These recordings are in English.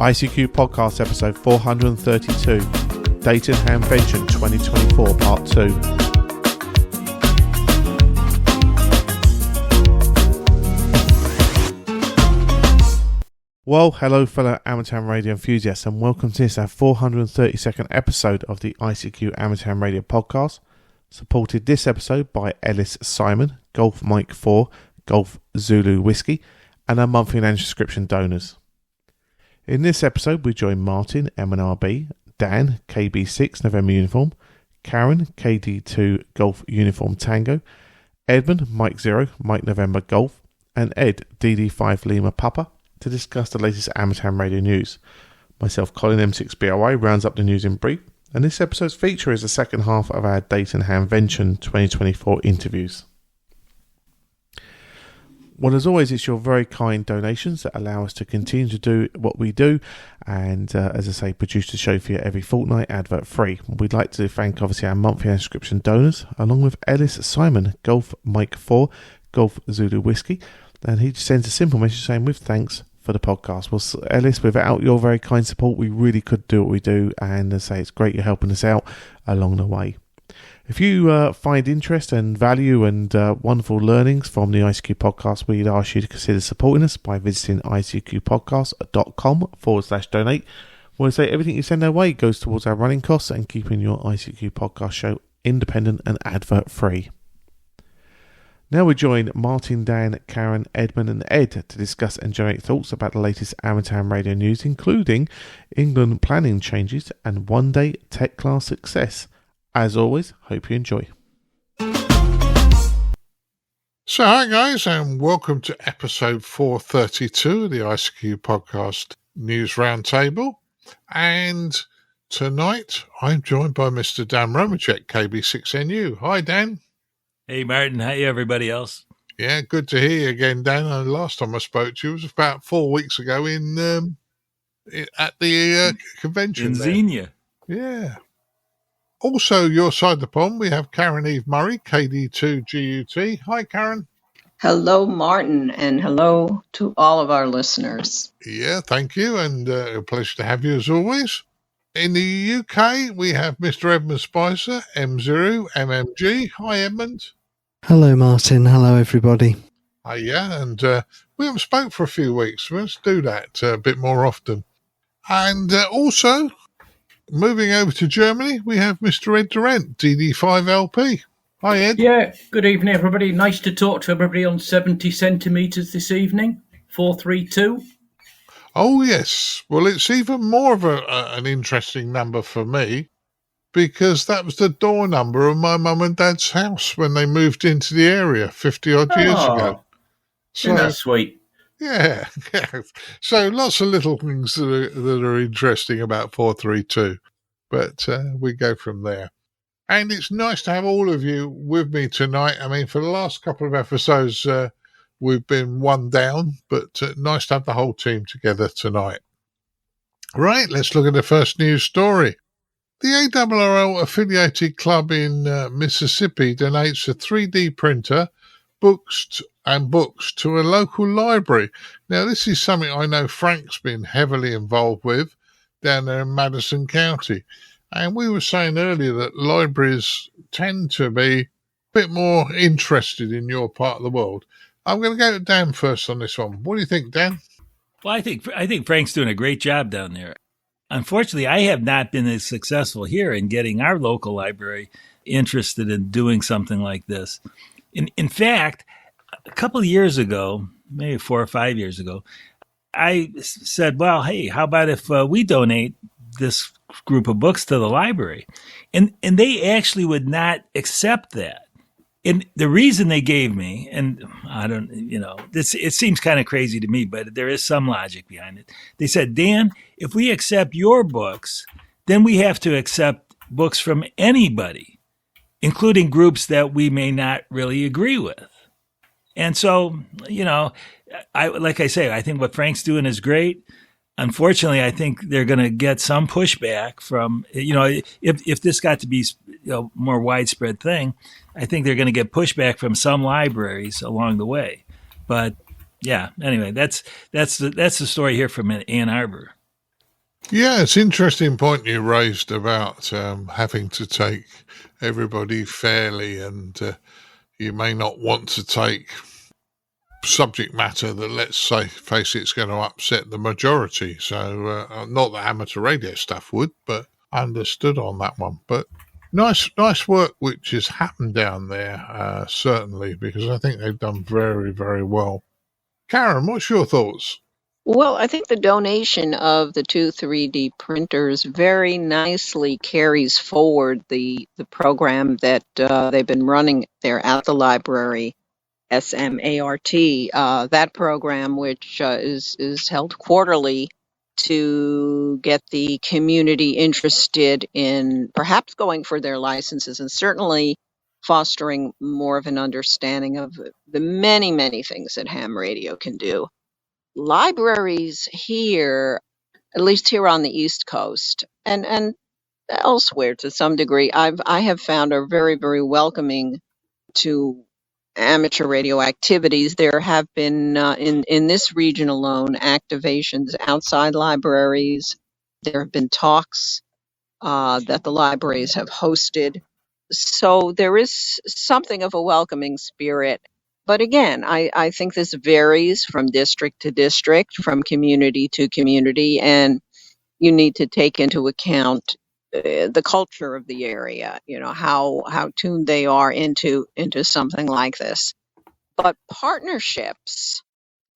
ICQ Podcast Episode 432, Dayton Hamvention 2024 Part 2. Well, hello fellow amateur radio enthusiasts, and welcome to this, our 432nd episode of the ICQ Amateur Radio Podcast, supported this episode by Ellis Simon, Golf Mike 4, Golf Zulu Whiskey, and our monthly and annual subscription donors. In this episode, we join Martin M1MRB, Dan KB6 November Uniform, Caryn KD2 Golf Uniform Tango, Edmund Mike 0 Mike November Golf, and Ed DD5 Lima Papa to discuss the latest amateur radio news. Myself, Colin M6BRY, rounds up the news in brief, and this episode's feature is the second half of our Dayton Hamvention 2024 interviews. Well, as always, it's your very kind donations that allow us to continue to do what we do and, as I say, produce the show for you every fortnight, advert free. We'd like to thank, obviously, our monthly subscription donors, along with Ellis Simon, Golf Mike 4, Golf Zulu Whiskey, and he just sends a simple message saying, with thanks for the podcast. Well, Ellis, without your very kind support, we really could do what we do, and as I say, it's great you're helping us out along the way. If you find interest and value and wonderful learnings from the ICQ podcast, we'd ask you to consider supporting us by visiting icqpodcast.com/donate. We'll say everything you send our way goes towards our running costs and keeping your ICQ podcast show independent and advert free. Now we join Martin, Dan, Caryn, Edmund and Ed to discuss and generate thoughts about the latest amateur radio news, including England planning changes and one-day tech class success. As always, hope you enjoy. So hi guys, and welcome to episode 432 of the ICQ Podcast News Roundtable. And tonight I'm joined by Mr. Dan Romanchik KB6NU. Hi Dan. Hey Martin, hi everybody else. Yeah, good to hear you again, Dan. And last time I spoke to you was about 4 weeks ago at the convention in there. Xenia. Yeah. Also, your side of the pond, we have Caryn Eve Murray KD2GUT. Hi, Caryn. Hello, Martin, and hello to all of our listeners. Yeah, thank you, and a pleasure to have you as always. In the UK, we have Mr. Edmund Spicer M0MNG. Hi, Edmund. Hello, Martin. Hello, everybody. Hi, yeah, and we haven't spoke for a few weeks. Let's do that a bit more often. And also, moving over to Germany, we have Mr. Ed Durrant DD5LP. Hi, Ed. Yeah, good evening, everybody. Nice to talk to everybody on 70 centimetres this evening. 432. Oh, yes. Well, it's even more of an interesting number for me because that was the door number of my mum and dad's house when they moved into the area 50-odd years ago. So, isn't that sweet? Yeah. So lots of little things that are interesting about 432, but we go from there. And it's nice to have all of you with me tonight. I mean, for the last couple of episodes, we've been one down, but nice to have the whole team together tonight. Right, let's look at the first news story. The Arrl affiliated club in Mississippi donates a 3D printer, books to a local library. Now, this is something I know Frank's been heavily involved with down there in Madison County. And we were saying earlier that libraries tend to be a bit more interested in your part of the world. I'm going to go to Dan first on this one. What do you think, Dan? Well, I think Frank's doing a great job down there. Unfortunately, I have not been as successful here in getting our local library interested in doing something like this. In fact, a couple of years ago, maybe 4 or 5 years ago, I said, well, hey, how about if we donate this group of books to the library? And they actually would not accept that. And the reason they gave me, and I don't, it seems kind of crazy to me, but there is some logic behind it. They said, Dan, if we accept your books, then we have to accept books from anybody, including groups that we may not really agree with. And so, like I say, I think what Frank's doing is great. Unfortunately, I think they're going to get some pushback from, if this got to be a more widespread thing, I think they're going to get pushback from some libraries along the way. But yeah, anyway, that's the story here from Ann Arbor. Yeah, it's an interesting point you raised about having to take everybody fairly, and you may not want to take subject matter that, let's say, face it's going to upset the majority. So not that amateur radio stuff would, but understood on that one. But nice work which has happened down there, certainly, because I think they've done very, very well. Caryn, what's your thoughts? Well, I think the donation of the two 3D printers very nicely carries forward the program that they've been running there at the library, SMART. That program, which is held quarterly to get the community interested in perhaps going for their licenses, and certainly fostering more of an understanding of the many, many things that ham radio can do. Libraries here, at least here on the East Coast, and elsewhere to some degree, I have found are very, very welcoming to amateur radio activities. There have been in this region alone activations outside libraries. There have been talks that the libraries have hosted. So there is something of a welcoming spirit. But again, I think this varies from district to district, from community to community, and you need to take into account the culture of the area, how tuned they are into something like this. But partnerships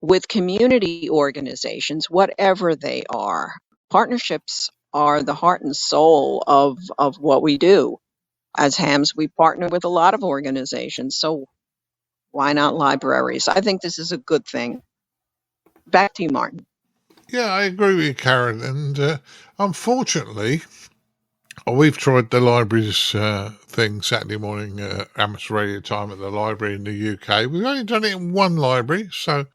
with community organizations, whatever they are, partnerships are the heart and soul of what we do. As hams, we partner with a lot of organizations, so why not libraries? I think this is a good thing. Back to you, Martin. Yeah, I agree with you, Caryn. And unfortunately, we've tried the library's thing, Saturday morning amateur radio time at the library in the UK. We've only done it in one library, so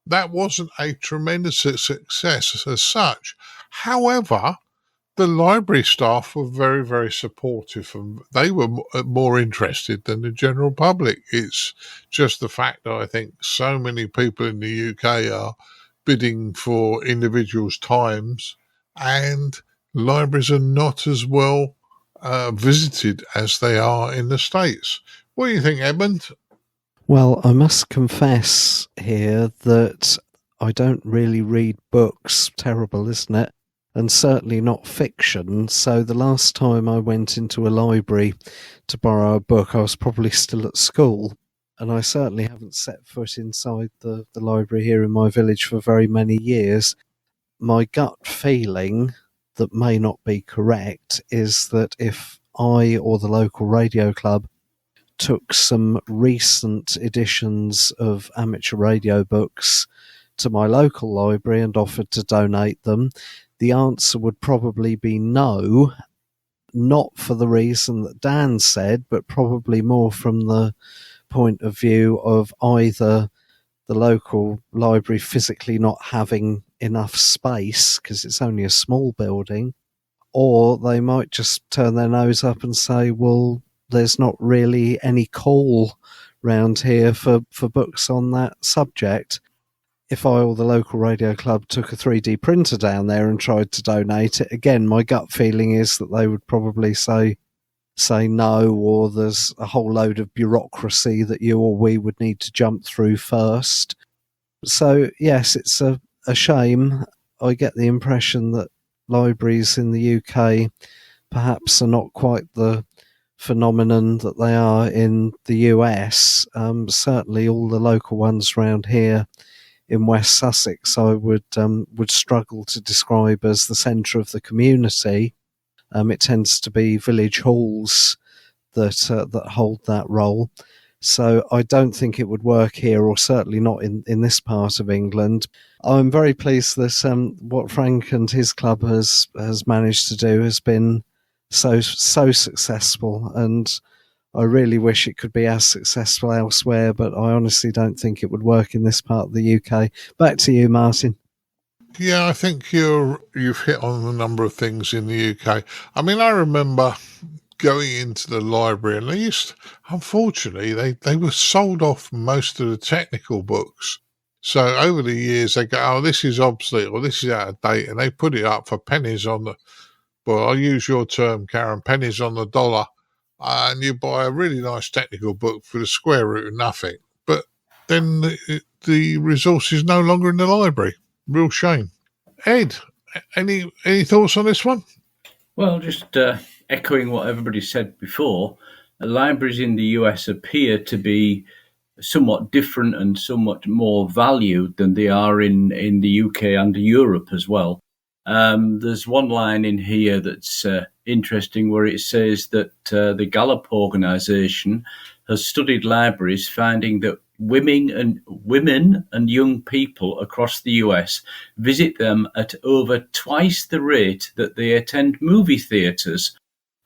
that wasn't a tremendous success as such. However, the library staff were very, very supportive, and they were more interested than the general public. It's just the fact that I think so many people in the UK are bidding for individuals' times, and libraries are not as well visited as they are in the States. What do you think, Edmund? Well, I must confess here that I don't really read books. Terrible, isn't it? And certainly not fiction. So the last time I went into a library to borrow a book, I was probably still at school. And I certainly haven't set foot inside the library here in my village for very many years. My gut feeling, that may not be correct, is that if I or the local radio club took some recent editions of amateur radio books to my local library and offered to donate them, the answer would probably be no, not for the reason that Dan said, but probably more from the point of view of either the local library physically not having enough space, because it's only a small building, or they might just turn their nose up and say, well, there's not really any call round here for books on that subject. If I or the local radio club took a 3D printer down there and tried to donate it, again, my gut feeling is that they would probably say no, or there's a whole load of bureaucracy that you or we would need to jump through first. So, yes, it's a shame. I get the impression that libraries in the UK perhaps are not quite the phenomenon that they are in the US. Certainly all the local ones around here in West Sussex I would struggle to describe as the centre of the community. It tends to be village halls that hold that role. So I don't think it would work here, or certainly not in this part of England. I'm very pleased that what Frank and his club has managed to do has been so successful, and I really wish it could be as successful elsewhere, but I honestly don't think it would work in this part of the UK. Back to you, Martin. Yeah, I think you've hit on a number of things in the UK. I mean, I remember going into the library, and unfortunately, they were sold off most of the technical books. So over the years, they go, oh, this is obsolete or this is out of date, and they put it up for pennies on the, well, I'll use your term, Caryn, pennies on the dollar, and you buy a really nice technical book for the square root of nothing. But then the resource is no longer in the library. Real shame. Ed, any thoughts on this one? Well, just echoing what everybody said before, libraries in the US appear to be somewhat different and somewhat more valued than they are in the UK and Europe as well. There's one line in here that's interesting where it says that the Gallup organization has studied libraries, finding that women and young people across the US visit them at over twice the rate that they attend movie theaters.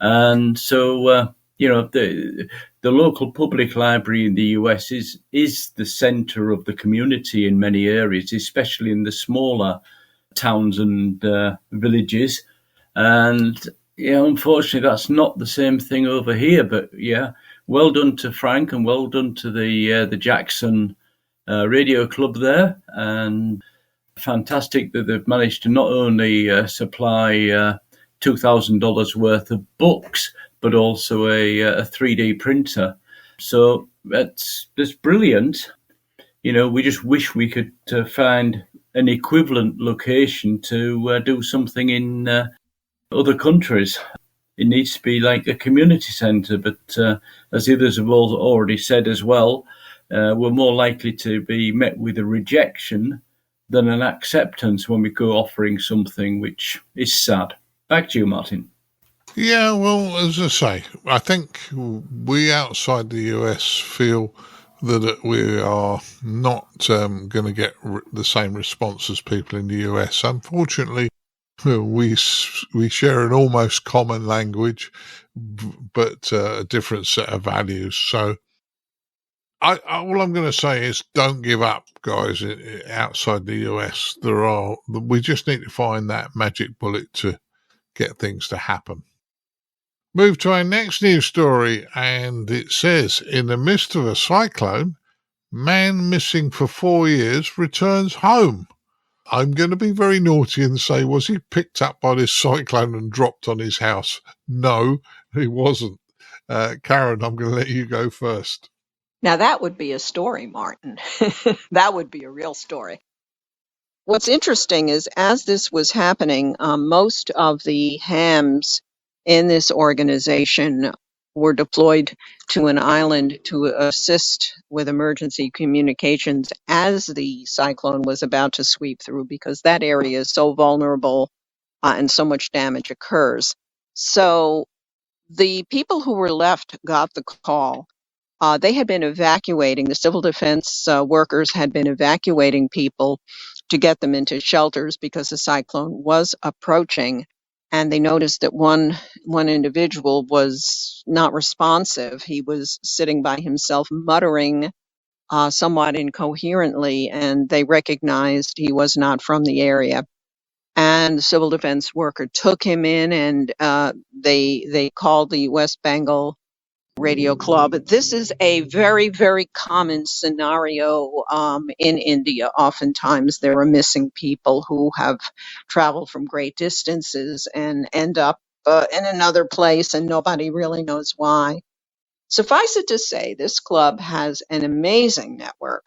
And so, the local public library in the US is the center of the community in many areas, especially in the smaller towns and villages. And unfortunately, that's not the same thing over here. But well done to Frank and well done to the Jackson Radio Club there, and fantastic that they've managed to not only supply $2,000 worth of books, but also a 3D printer. So that's brilliant. We just wish we could find an equivalent location to do something in other countries. It needs to be like a community centre, but as the others have all already said as well, we're more likely to be met with a rejection than an acceptance when we go offering something, which is sad. Back to you, Martin. Yeah, well, as I say, I think we outside the US feel that we are not going to get the same response as people in the US. Unfortunately, we share an almost common language, but a different set of values. So all I'm going to say is don't give up, guys, outside the US. We just need to find that magic bullet to get things to happen. Move to our next news story, and it says, in the midst of a cyclone, man missing for 4 years returns home. I'm going to be very naughty and say, was he picked up by this cyclone and dropped on his house? No, he wasn't. Caryn, I'm going to let you go first. Now that would be a story, Martin. That would be a real story. What's interesting is as this was happening, most of the hams in this organization were deployed to an island to assist with emergency communications as the cyclone was about to sweep through, because that area is so vulnerable and so much damage occurs. So the people who were left got the call. They had been evacuating, the civil defense workers had been evacuating people to get them into shelters because the cyclone was approaching. And they noticed that one individual was not responsive. He was sitting by himself, muttering somewhat incoherently, and they recognized he was not from the area. And the civil defense worker took him in, and they called the West Bengal Radio Club. This is a very, very common scenario in India. Oftentimes there are missing people who have traveled from great distances and end up in another place and nobody really knows why. Suffice it to say, this club has an amazing network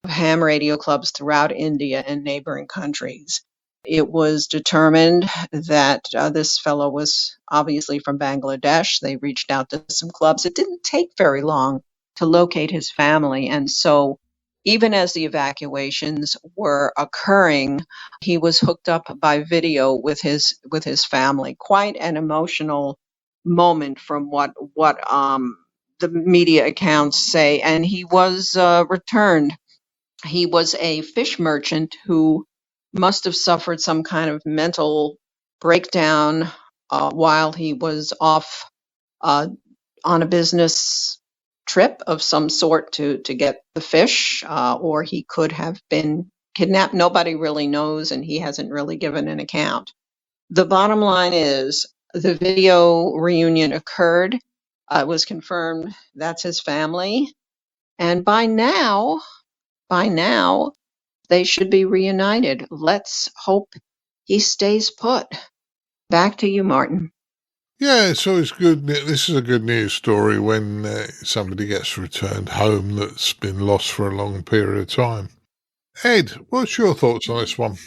of ham radio clubs throughout India and neighboring countries. It was determined that this fellow was obviously from Bangladesh. They reached out to some clubs. It didn't take very long to locate his family. And so even as the evacuations were occurring, he was hooked up by video with his family. Quite an emotional moment from what the media accounts say. And he was returned. He was a fish merchant who must have suffered some kind of mental breakdown while he was off on a business trip of some sort to get the fish, or he could have been kidnapped. Nobody really knows, and he hasn't really given an account. The bottom line is the video reunion occurred. It was confirmed that's his family. And by now, they should be reunited. Let's hope he stays put. Back to you, Martin. Yeah, it's always good. This is a good news story when somebody gets returned home that's been lost for a long period of time. Ed, what's your thoughts on this one?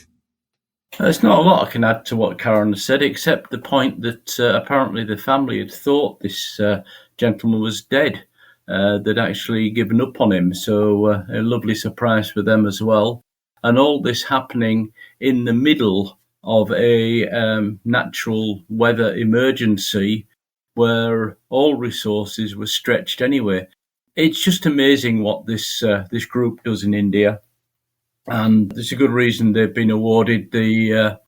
There's not a lot I can add to what Caryn said, except the point that apparently the family had thought this gentleman was dead. They'd actually given up on him, so a lovely surprise for them as well. And all this happening in the middle of a natural weather emergency where all resources were stretched anyway. It's just amazing what this group does in India. And there's a good reason they've been awarded the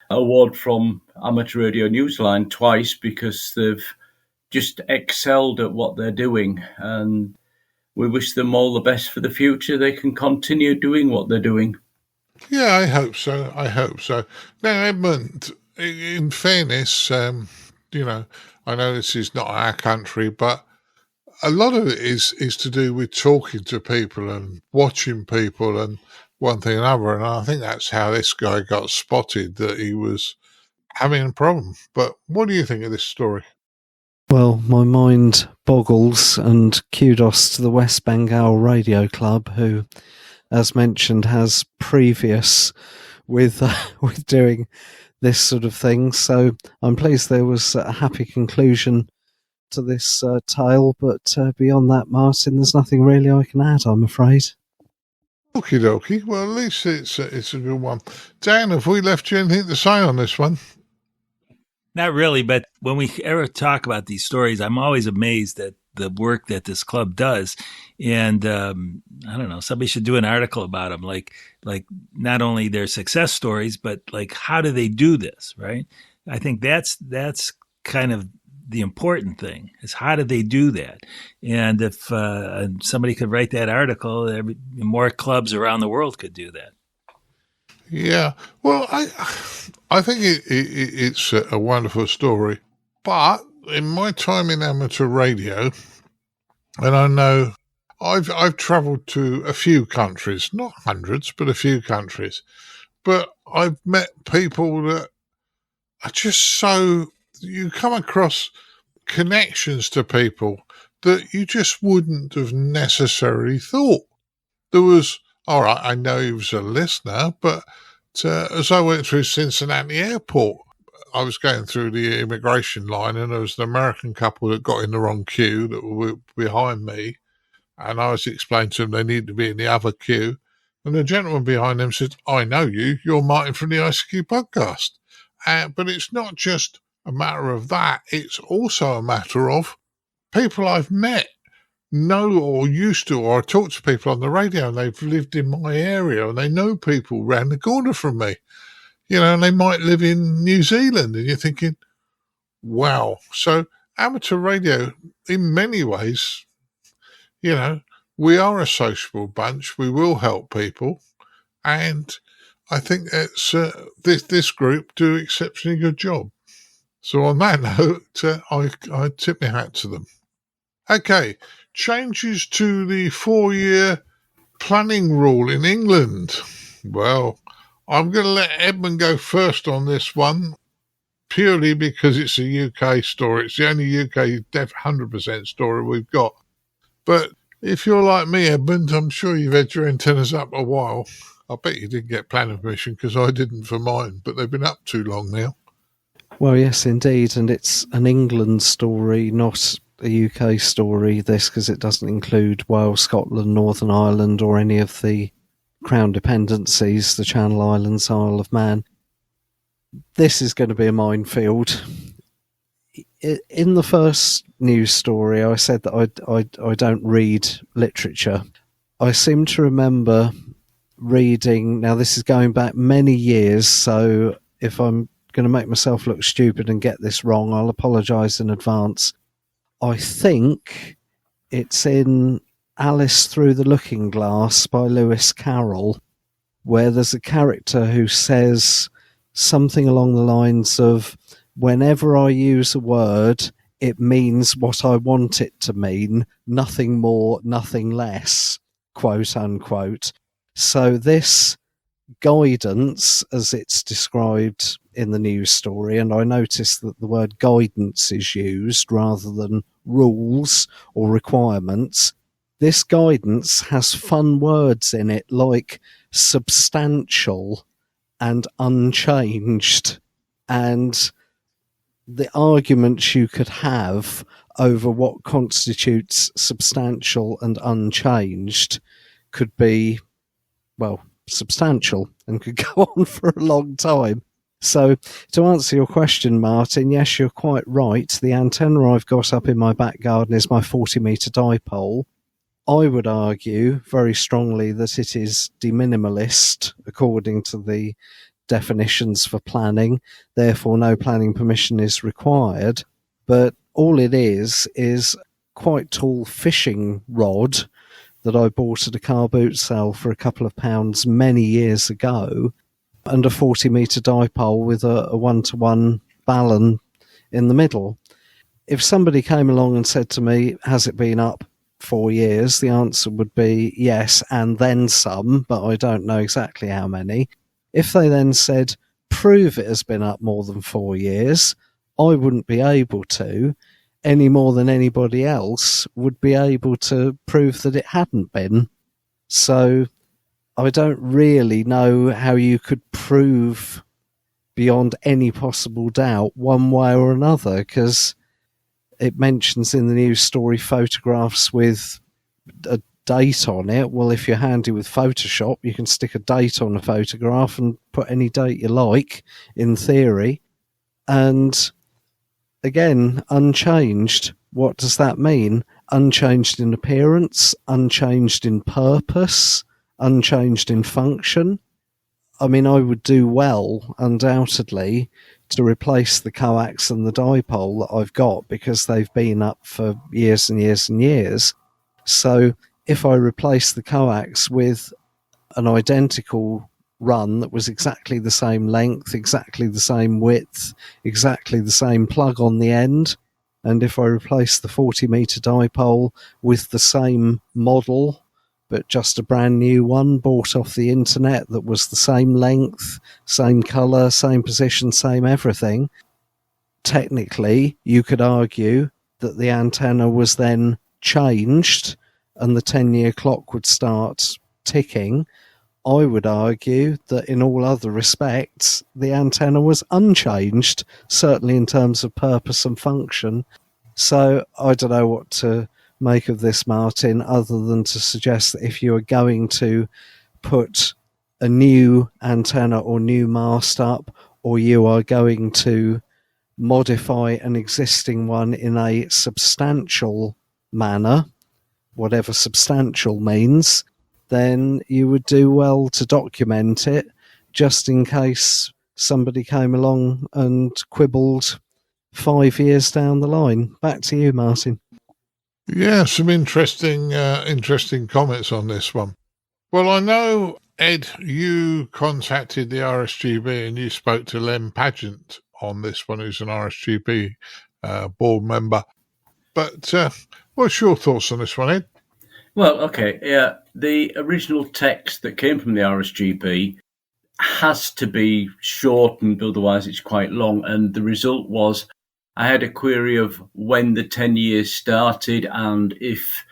award from Amateur Radio Newsline twice, because they've just excelled at what they're doing. And we wish them all the best for the future. They can continue doing what they're doing. Yeah, I hope so. Now, Edmund, in fairness, I know this is not our country, but a lot of it is to do with talking to people and watching people and one thing and another. And I think that's how this guy got spotted, that he was having a problem. But what do you think of this story? Well, my mind boggles, and kudos to the West Bengal Radio Club, who, as mentioned, has previous with doing this sort of thing. So I'm pleased there was a happy conclusion to this tale. But beyond that, Martin, there's nothing really I can add, I'm afraid. Okie dokie. Well, at least it's a good one. Dan, have we left you anything to say on this one? Not really, but when we ever talk about these stories, I'm always amazed at the work that this club does. And I don't know, somebody should do an article about them, like not only their success stories, but like, how do they do this, right? I think that's kind of the important thing, is how do they do that? And if somebody could write that article, more clubs around the world could do that. Yeah, well, I think it's a wonderful story. But in my time in amateur radio, and I know I've travelled to a few countries, not hundreds, but a few countries. But I've met people that are just so, you come across connections to people that you just wouldn't have necessarily thought. There was, all right, I know he was a listener, but as I went through Cincinnati Airport, I was going through the immigration line, and there was an American couple that got in the wrong queue that were behind me, and I was explaining to them they need to be in the other queue, and the gentleman behind them said, I know you're Martin from the ICQ podcast. But it's not just a matter of that, it's also a matter of people I've met, know or used to, or I talk to people on the radio and they've lived in my area and they know people round the corner from me, and they might live in New Zealand, and you're thinking, wow. So amateur radio, in many ways, we are a sociable bunch. We will help people. And I think it's this group do an exceptionally good job. So on that note, I tip my hat to them. Okay, changes to the 4-year planning rule in England. Well, I'm going to let Edmund go first on this one, purely because it's a UK story. It's the only UK 100% story we've got. But if you're like me, Edmund, I'm sure you've had your antennas up a while. I bet you didn't get planning permission, because I didn't for mine, but they've been up too long now. Well, yes, indeed, and it's an England story, not a UK story, this, because it doesn't include Wales, Scotland, Northern Ireland, or any of the Crown dependencies, the Channel Islands, Isle of Man. This is going to be a minefield. In the first news story, I said that I don't read literature. I seem to remember reading, now this is going back many years, so if I'm going to make myself look stupid and get this wrong, I'll apologise in advance. I think it's in Alice Through the Looking Glass by Lewis Carroll, where there's a character who says something along the lines of, whenever I use a word, it means what I want it to mean, nothing more, nothing less, quote unquote. So this guidance, as it's described in the news story, and I noticed that the word guidance is used rather than rules or requirements. This guidance has fun words in it like substantial and unchanged. And the arguments you could have over what constitutes substantial and unchanged could be, well, substantial and could go on for a long time. So to answer your question, Martin, yes, you're quite right. The antenna I've got up in my back garden is my 40-metre dipole. I would argue very strongly that it is de minimalist according to the definitions for planning. Therefore, no planning permission is required. But all it is quite tall fishing rod that I bought at a car boot sale for a couple of pounds many years ago, and a 40-metre dipole with a 1-to-1 balun in the middle. If somebody came along and said to me, has it been up 4 years? The answer would be yes, and then some, but I don't know exactly how many. If they then said, prove it has been up more than 4 years, I wouldn't be able to, any more than anybody else would be able to prove that it hadn't been. So I don't really know how you could prove beyond any possible doubt one way or another, because it mentions in the news story photographs with a date on it. Well, if you're handy with Photoshop, you can stick a date on a photograph and put any date you like, in theory. And again, unchanged. What does that mean? Unchanged in appearance, unchanged in purpose, unchanged in function. I mean, I would do well, undoubtedly, to replace the coax and the dipole that I've got, because they've been up for years and years and years. So if I replace the coax with an identical run that was exactly the same length, exactly the same width, exactly the same plug on the end, and if I replace the 40-metre dipole with the same model, but just a brand new one bought off the internet that was the same length, same colour, same position, same everything, technically you could argue that the antenna was then changed and the 10-year clock would start ticking. I would argue that in all other respects, the antenna was unchanged, certainly in terms of purpose and function. So I don't know what to make of this, Martin, other than to suggest that if you are going to put a new antenna or new mast up, or you are going to modify an existing one in a substantial manner, whatever substantial means, then you would do well to document it, just in case somebody came along and quibbled 5 years down the line. Back to you, Martin. Yeah, some interesting comments on this one. Well, I know, Ed, you contacted the RSGB and you spoke to Len Pageant on this one, who's an RSGB board member. But what's your thoughts on this one, Ed? Well, okay, yeah, the original text that came from the RSGB has to be shortened, otherwise it's quite long, and the result was I had a query of when the 10 years started and if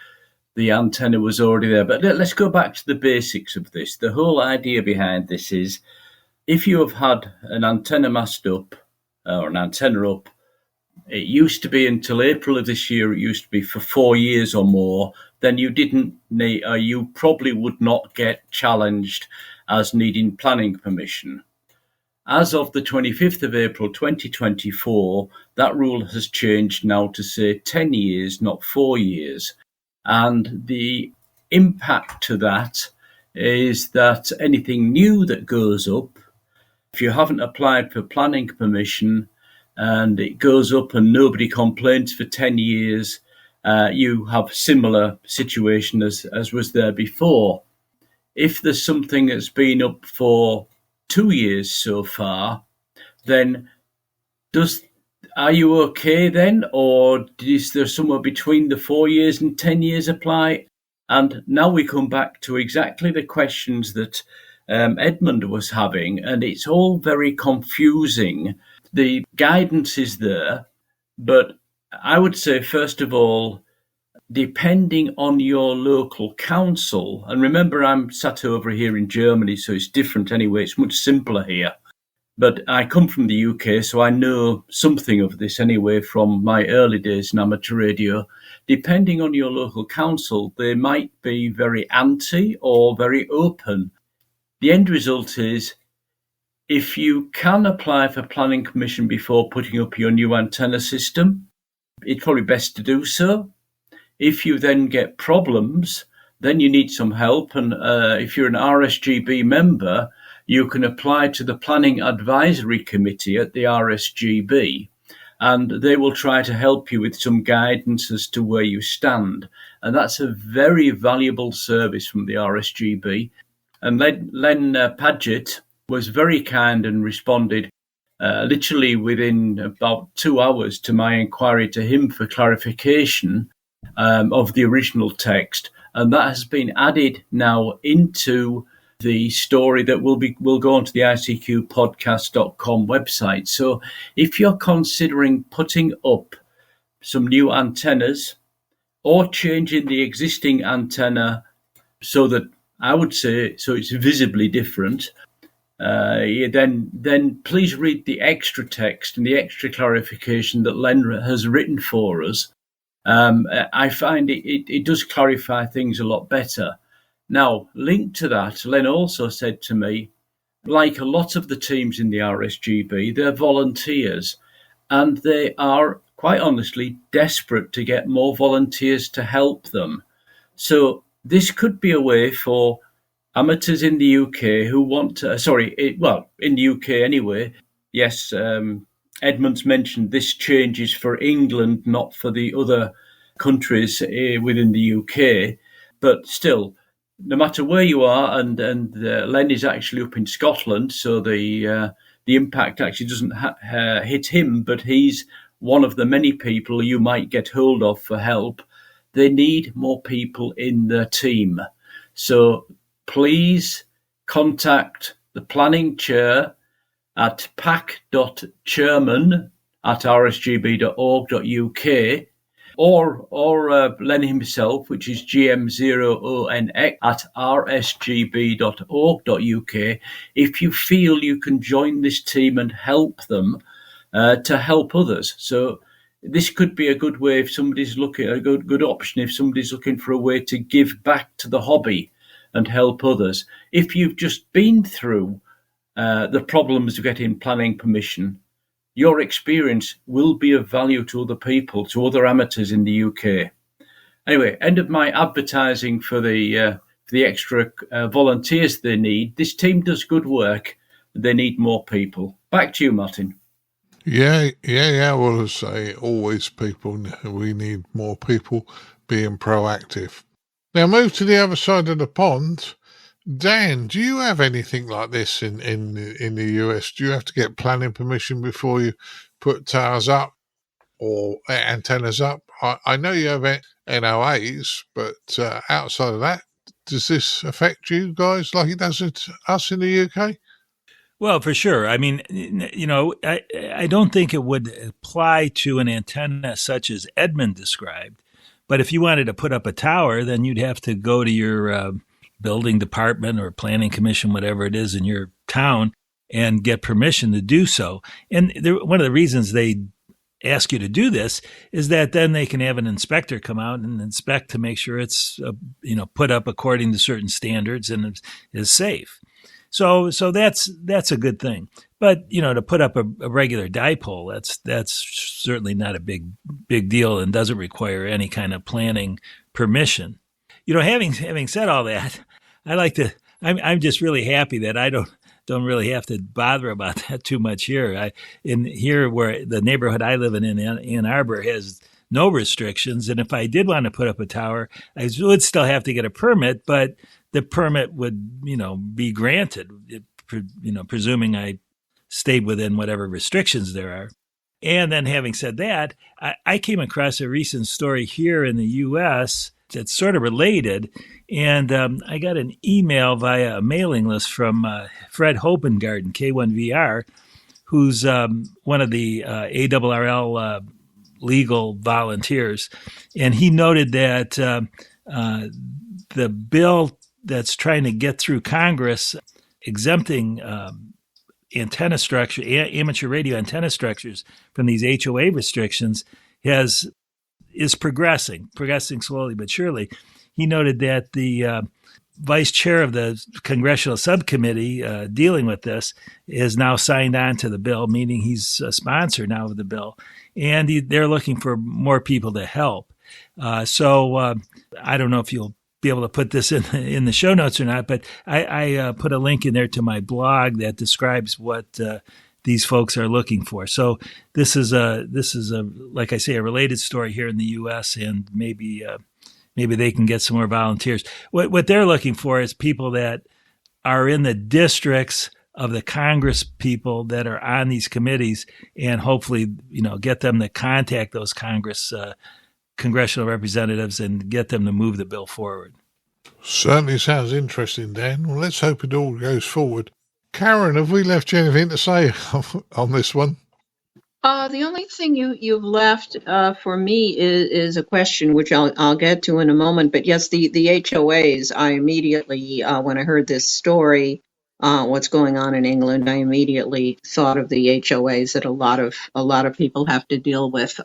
the antenna was already there. But let's go back to the basics of this. The whole idea behind this is if you have had an antenna mast up or an antenna up, it used to be until April of this year, it used to be for 4 years or more, then you didn't need, you probably would not get challenged as needing planning permission. As of the 25th of April 2024, that rule has changed now to say 10 years, not 4 years. And the impact to that is that anything new that goes up, if you haven't applied for planning permission and it goes up and nobody complains for 10 years, you have similar situation as was there before. If there's something that's been up for 2 years so far, then are you okay then, or is there somewhere between the 4 years and 10 years apply? And now we come back to exactly the questions that Edmund was having, and it's all very confusing. The guidance is there, but I would say, first of all, depending on your local council, and remember I'm sat over here in Germany, so it's different anyway, it's much simpler here. But I come from the UK, so I know something of this anyway from my early days in amateur radio. Depending on your local council, they might be very anti or very open. The end result is, if you can apply for planning permission before putting up your new antenna system, it's probably best to do so. If you then get problems, then you need some help. And if you're an RSGB member, you can apply to the Planning Advisory Committee at the RSGB, and they will try to help you with some guidance as to where you stand. And that's a very valuable service from the RSGB. And Len Padgett was very kind and responded literally within about 2 hours to my inquiry to him for clarification of the original text. And that has been added now into the story that will go onto the ICQpodcast.com website. So if you're considering putting up some new antennas or changing the existing antenna so that, I would say, so it's visibly different, then please read the extra text and the extra clarification that Len has written for us. I find it does clarify things a lot better. Now, linked to that, Len also said to me, like a lot of the teams in the RSGB, they're volunteers, and they are, quite honestly, desperate to get more volunteers to help them. So this could be a way for amateurs in the UK who want to, in the UK anyway. Yes, Edmund's mentioned this changes for England, not for the other countries within the UK, but still, no matter where you are, and Len is actually up in Scotland, so the impact actually doesn't hit him, but he's one of the many people you might get hold of for help. They need more people in their team. So please contact the planning chair at pac.chairman@rsgb.org.uk, or Len himself, which is gm0onx@rsgb.org.uk, if you feel you can join this team and help them to help others. So this could be a good way if somebody's looking, a good option if somebody's looking for a way to give back to the hobby and help others. If you've just been through the problems of getting planning permission, your experience will be of value to other people, to other amateurs in the UK. Anyway, end of my advertising for the extra volunteers they need. This team does good work. They need more people. Back to you, Martin. Yeah. Well, I say, always people. We need more people being proactive. Now, move to the other side of the pond. Dan, do you have anything like this in the US? Do you have to get planning permission before you put towers up or antennas up? I know you have NOAs, but outside of that, does this affect you guys like it does us in the UK? Well, for sure. I mean, I don't think it would apply to an antenna such as Edmund described. But if you wanted to put up a tower, then you'd have to go to your building department or planning commission, whatever it is in your town, and get permission to do so. And one of the reasons they ask you to do this is that then they can have an inspector come out and inspect to make sure it's put up according to certain standards and is safe. So that's a good thing. But to put up a regular dipole, that's certainly not a big deal and doesn't require any kind of planning permission. Having said all that, I'm just really happy that I don't really have to bother about that too much here. Here where the neighborhood I live in Ann Arbor has no restrictions, and if I did want to put up a tower, I would still have to get a permit, but the permit would be granted, presuming I stayed within whatever restrictions there are. And then having said that, I came across a recent story here in the U.S. It's sort of related. And I got an email via a mailing list from Fred Hopengarden, K1VR, who's one of the ARRL legal volunteers. And he noted that the bill that's trying to get through Congress exempting antenna structure, amateur radio antenna structures from these HOA restrictions is progressing slowly but surely. He noted that the vice chair of the congressional subcommittee dealing with this is now signed on to the bill, meaning he's a sponsor now of the bill, and they're looking for more people to help. So I don't know if you'll be able to put this in the show notes or not, but I put a link in there to my blog that describes what these folks are looking for. So this is like I say, a related story here in the U.S. and maybe they can get some more volunteers. What they're looking for is people that are in the districts of the Congress people that are on these committees, and hopefully, get them to contact those congressional representatives and get them to move the bill forward. Certainly sounds interesting, Dan. Well, let's hope it all goes forward. Caryn, have we left you anything to say on this one? The only thing you've left for me is a question, which I'll get to in a moment. But yes, the HOAs. I immediately, when I heard this story, what's going on in England, I immediately thought of the HOAs that a lot of people have to deal with.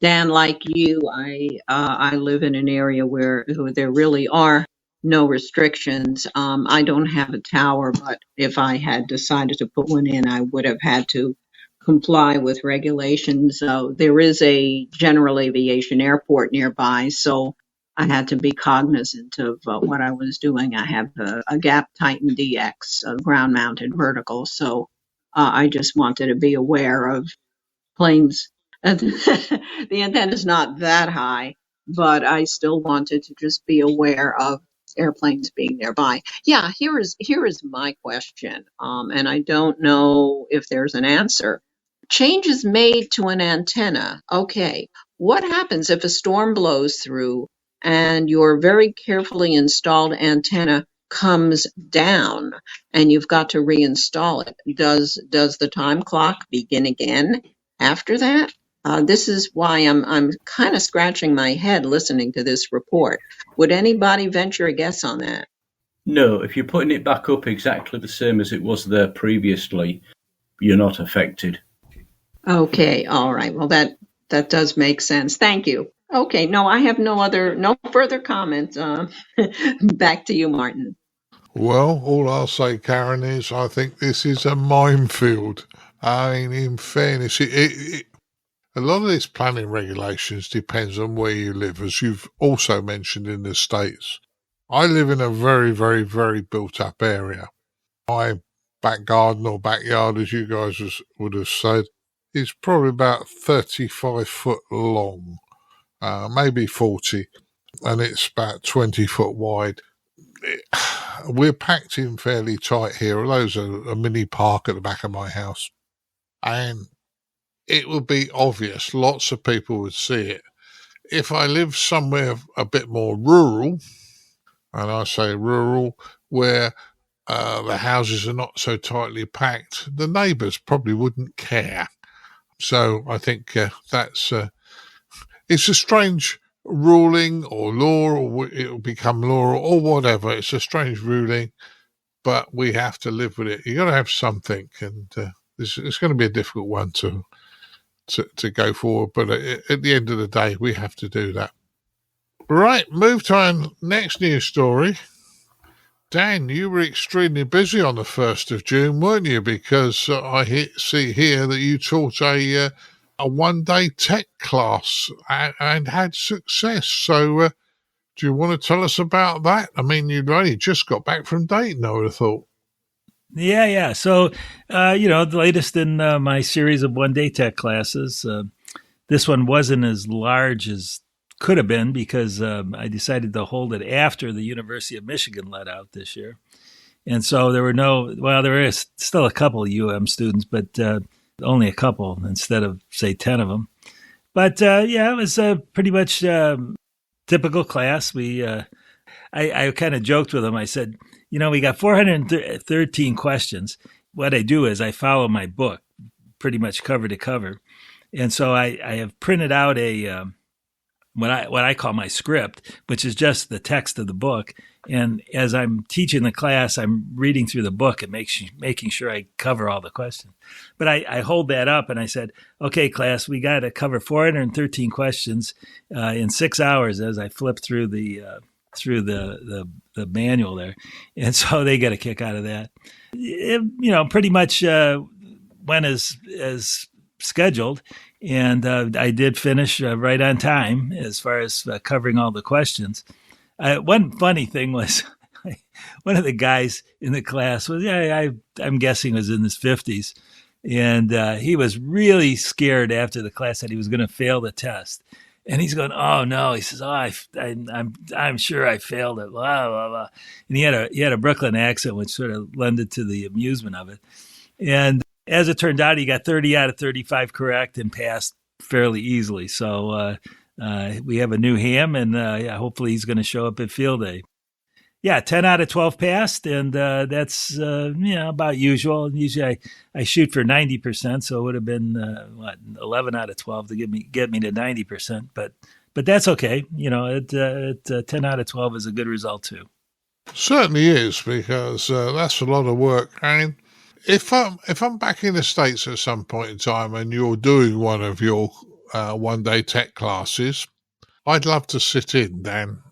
Dan, like you, I live in an area where there really are no restrictions. I don't have a tower, but if I had decided to put one in, I would have had to comply with regulations. There is a general aviation airport nearby, so I had to be cognizant of what I was doing. I have a Gap Titan DX, ground-mounted vertical, so I just wanted to be aware of planes. The antenna's not that high, but I still wanted to just be aware of airplanes being nearby. Yeah, here is my question, and I don't know if there's an answer. Changes made to an antenna. Okay, what happens if a storm blows through and your very carefully installed antenna comes down and you've got to reinstall it? Does the time clock begin again after that? This is why I'm kind of scratching my head listening to this report. Would anybody venture a guess on that? No, if you're putting it back up exactly the same as it was there previously, you're not affected. Okay, all right. Well, that does make sense. Thank you. Okay, no, I have no further comments. Back to you, Martin. Well, all I'll say, Caryn, is I think this is a minefield. I mean, in fairness, a lot of this planning regulations depends on where you live, as you've also mentioned in the States. I live in a very, very, very built-up area. My back garden or backyard, as you guys would have said, is probably about 35 foot long, maybe 40, and it's about 20 foot wide. We're packed in fairly tight here, although there's a mini park at the back of my house. And it would be obvious, lots of people would see it. If I live somewhere a bit more rural, and I say rural, where the houses are not so tightly packed, the neighbours probably wouldn't care. So I think that's it's a strange ruling or law, or it'll become law or whatever. It's a strange ruling, but we have to live with it. You got to have something, and it's going to be a difficult one to go forward. But at the end of the day, we have to do that. Right, move to our next news story. Dan, you were extremely busy on the 1st of June, weren't you? Because I see here that you taught a one-day tech class and had success. So do you want to tell us about that? I mean, you'd only just got back from Dayton, I would have thought. Yeah. So, the latest in my series of one-day tech classes. This one wasn't as large as could have been because I decided to hold it after the University of Michigan let out this year. And so there were still a couple of students, but only a couple instead of, say, 10 of them. But it was pretty much typical class. I kind of joked with him. I said, we got 413 questions. What I do is I follow my book pretty much cover to cover. And so I have printed out what I call my script, which is just the text of the book. And as I'm teaching the class, I'm reading through the book and making sure I cover all the questions. But I hold that up and I said, okay, class, we got to cover 413 questions in 6 hours as I flip through the manual there. And so they get a kick out of that. Pretty much went as scheduled. And I did finish right on time as far as covering all the questions. One funny thing was one of the guys in the class was, I'm guessing was in his 50s. And he was really scared after the class that he was going to fail the test. And he's going, oh no! He says, I'm sure I failed it. Blah blah blah. And he had a Brooklyn accent, which sort of lended to the amusement of it. And as it turned out, he got 30 out of 35 correct and passed fairly easily. So we have a new ham, and hopefully he's going to show up at field day. Yeah, 10 out of 12 passed, and that's about usual. Usually I shoot for 90%, so it would have been 11 out of 12 to get me to 90%. But that's okay. 10 out of 12 is a good result too. Certainly is, because that's a lot of work. I mean, if I'm back in the States at some point in time and you're doing one of your one-day tech classes, I'd love to sit in, Dan.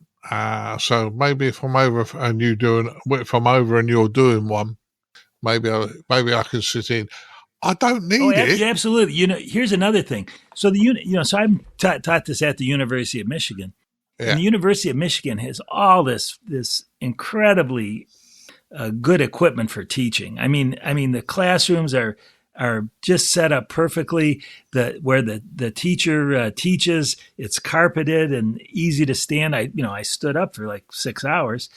So maybe if I'm over and you're doing one, maybe I can sit in. I don't need it. Yeah, absolutely. Here's another thing. So so I'm taught this at the University of Michigan. Yeah. And the University of Michigan has all this incredibly good equipment for teaching. I mean, the classrooms are just set up perfectly. Where the teacher teaches, it's carpeted and easy to stand. I stood up for like 6 hours,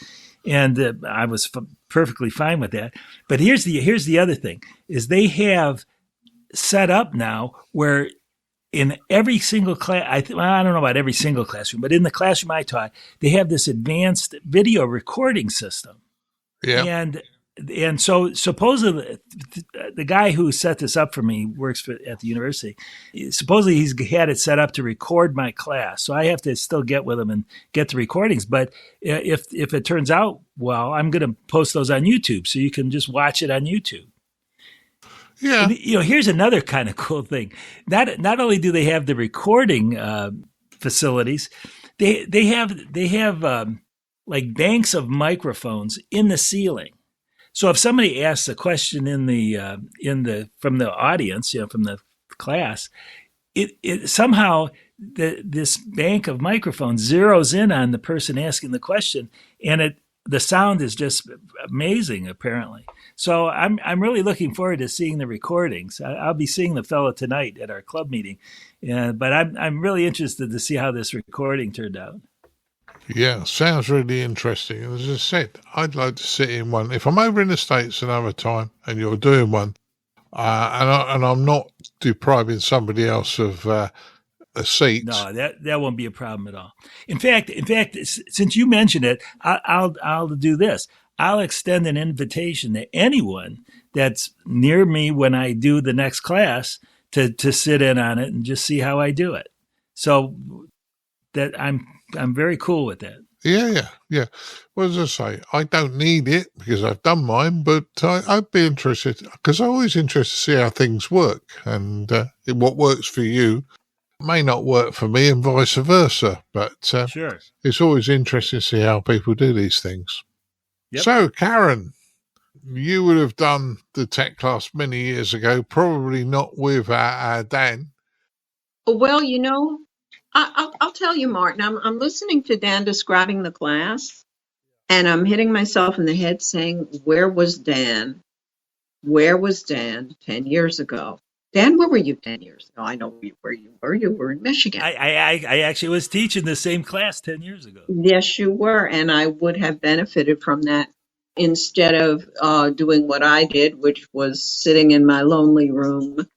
and I was perfectly fine with that. But here's the other thing: is they have set up now where in every single class, I don't know about every single classroom, but in the classroom I taught, they have this advanced video recording system. Yeah. And so supposedly the guy who set this up for me works at the university. Supposedly he's had it set up to record my class. So I have to still get with him and get the recordings. But if it turns out well, I'm going to post those on YouTube. So you can just watch it on YouTube. Yeah. And, here's another kind of cool thing. Not only do they have the recording facilities, they have like banks of microphones in the ceiling. So if somebody asks a question from the audience, from the class, it somehow this bank of microphones zeroes in on the person asking the question, and the sound is just amazing, apparently. So I'm really looking forward to seeing the recordings. I'll be seeing the fellow tonight at our club meeting, but I'm really interested to see how this recording turned out. Yeah, sounds really interesting. As I said, I'd like to sit in one. If I'm over in the States another time and you're doing one, and I'm not depriving somebody else of a seat. No, that won't be a problem at all. In fact, since you mentioned it, I'll do this. I'll extend an invitation to anyone that's near me when I do the next class to sit in on it and just see how I do it. So that I'm very cool with that. Yeah. Well, as I say, I don't need it because I've done mine, but I'd be interested because I'm always interested to see how things work, and what works for you may not work for me and vice versa. But sure. It's always interesting to see how people do these things. Yep. So, Caryn, you would have done the tech class many years ago, probably not with our Dan. Well, I'll tell you, Martin, I'm listening to Dan describing the class, and I'm hitting myself in the head saying, where was Dan? Where was Dan 10 years ago? Dan, where were you 10 years ago? I know where you were. You were in Michigan. I actually was teaching the same class 10 years ago. Yes, you were, and I would have benefited from that instead of doing what I did, which was sitting in my lonely room,